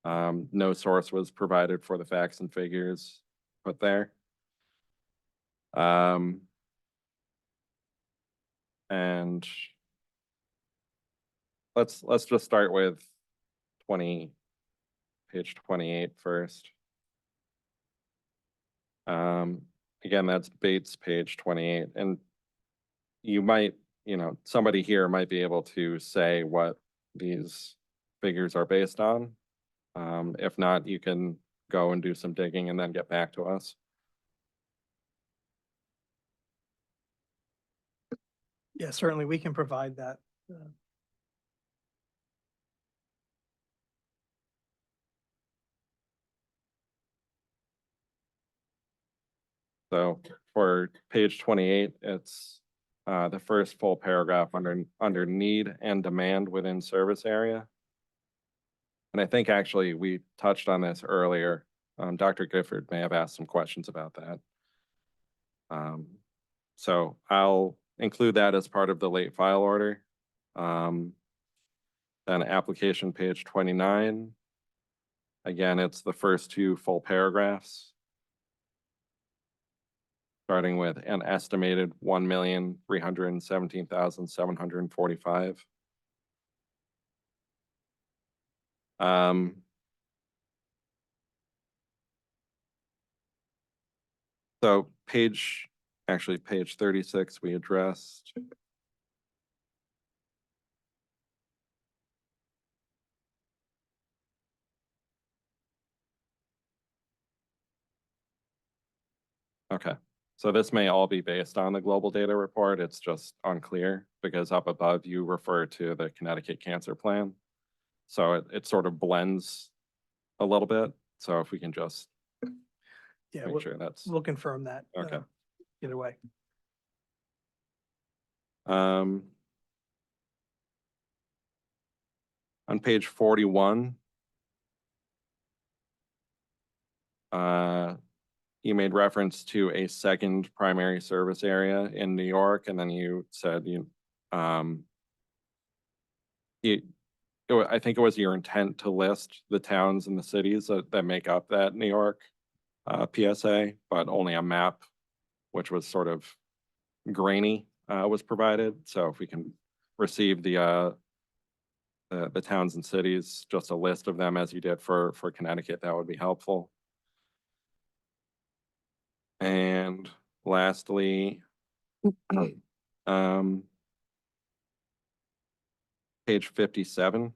No source was provided for the facts and figures put there. And let's just start with page 28 first. Again, that's Bates, page 28. And you might, somebody here might be able to say what these figures are based on. If not, you can go and do some digging and then get back to us. Yeah, certainly we can provide that. So for page 28, it's the first full paragraph under need and demand within service area. And I think actually we touched on this earlier. Dr. Gifford may have asked some questions about that. So I'll include that as part of the late file order. Then application page 29. Again, it's the first two full paragraphs, starting with an estimated 1,317,745. So page 36 we addressed. Okay, so this may all be based on the global data report. It's just unclear because up above you refer to the Connecticut Cancer Plan. So it sort of blends a little bit. So if we can just make sure that's. We'll confirm that. Okay. Either way. On page 41, you made reference to a second primary service area in New York, and then you said I think it was your intent to list the towns and the cities that make up that New York PSA, but only a map, which was sort of grainy, was provided. So if we can receive the towns and cities, just a list of them as you did for Connecticut, that would be helpful. And lastly, page 57.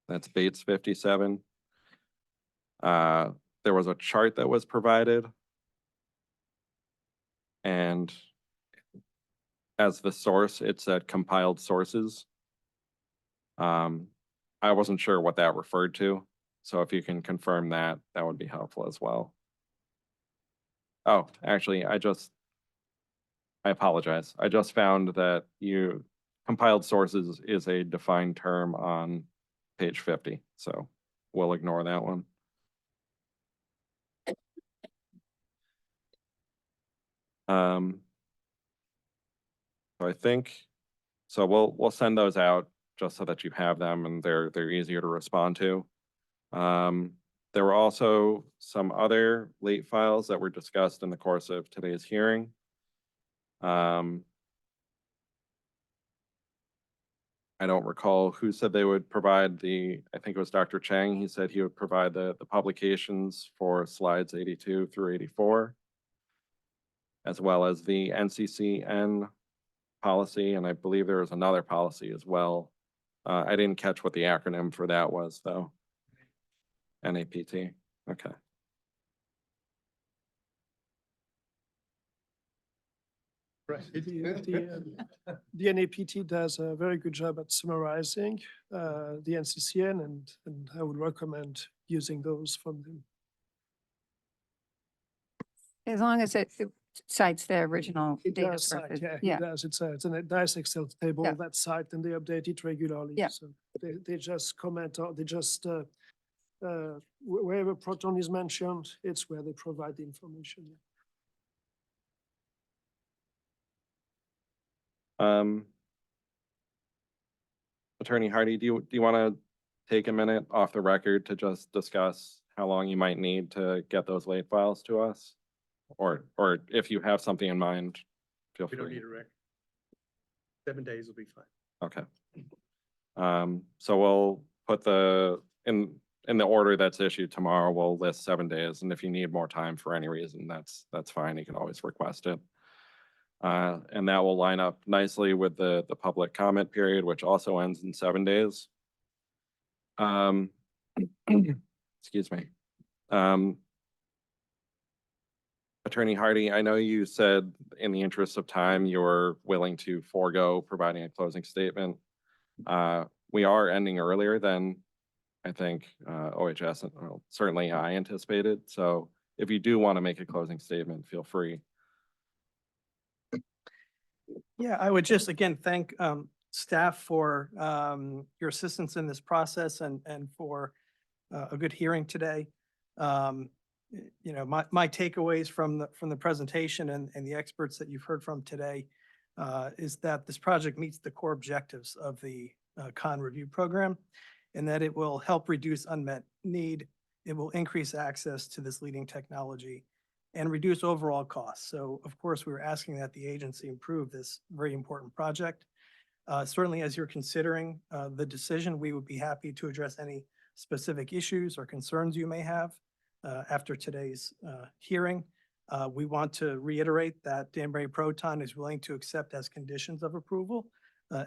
That's Bates 57. There was a chart that was provided. And as the source, it said compiled sources. I wasn't sure what that referred to. So if you can confirm that, that would be helpful as well. Oh, actually, I apologize. I just found that compiled sources is a defined term on page 50. So we'll ignore that one. So I think, so we'll send those out just so that you have them and they're easier to respond to. There were also some other late files that were discussed in the course of today's hearing. I don't recall who said they would provide I think it was Dr. Chang. He said he would provide the publications for slides 82 through 84, as well as the NCCN policy. And I believe there was another policy as well. I didn't catch what the acronym for that was though. NAPT, okay. The NAPT does a very good job at summarizing the NCCN, and I would recommend using those from them. As long as it cites the original It data. does cite, purpose. yeah, it does. It's a nice Excel table Yeah. that site, and they update it regularly. Yeah. So they just comment on, they just, wherever Proton is mentioned, it's where they provide the information. Attorney Hardy, do you want to take a minute off the record to just discuss how long you might need to get those late files to us? Or if you have something in mind, feel We don't free. need a record. 7 days will be fine. Okay. So we'll put in the order that's issued tomorrow, we'll list 7 days. And if you need more time for any reason, that's fine. You can always request it. And that will line up nicely with the public comment period, which also ends in 7 days. Excuse me. Attorney Hardy, I know you said in the interest of time, you're willing to forego providing a closing statement. We are ending earlier than I think OHS, and well, certainly I anticipated. So if you do want to make a closing statement, feel free. Yeah, I would just again thank staff for your assistance in this process and for a good hearing today. You know, my takeaways from the presentation and the experts that you've heard from today is that this project meets the core objectives of the CON review program, and that it will help reduce unmet need. It will increase access to this leading technology and reduce overall costs. So of course, we were asking that the agency improve this very important project. Certainly, as you're considering the decision, we would be happy to address any specific issues or concerns you may have after today's hearing. We want to reiterate that Danbury Proton is willing to accept as conditions of approval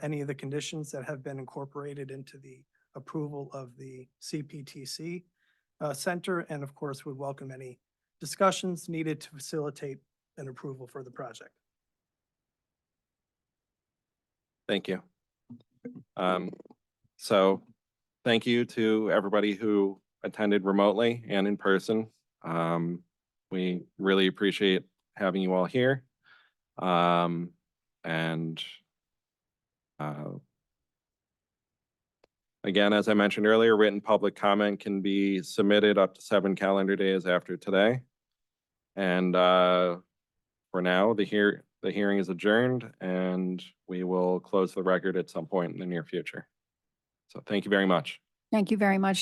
any of the conditions that have been incorporated into the approval of the CPTC Center, and of course, would welcome any discussions needed to facilitate an approval for the project. Thank you. So thank you to everybody who attended remotely and in person. We really appreciate having you all here. And Again, as I mentioned earlier, written public comment can be submitted up to 7 calendar days after today. And for now, the hearing is adjourned, and we will close the record at some point in the near future. So thank you very much. Thank you very much.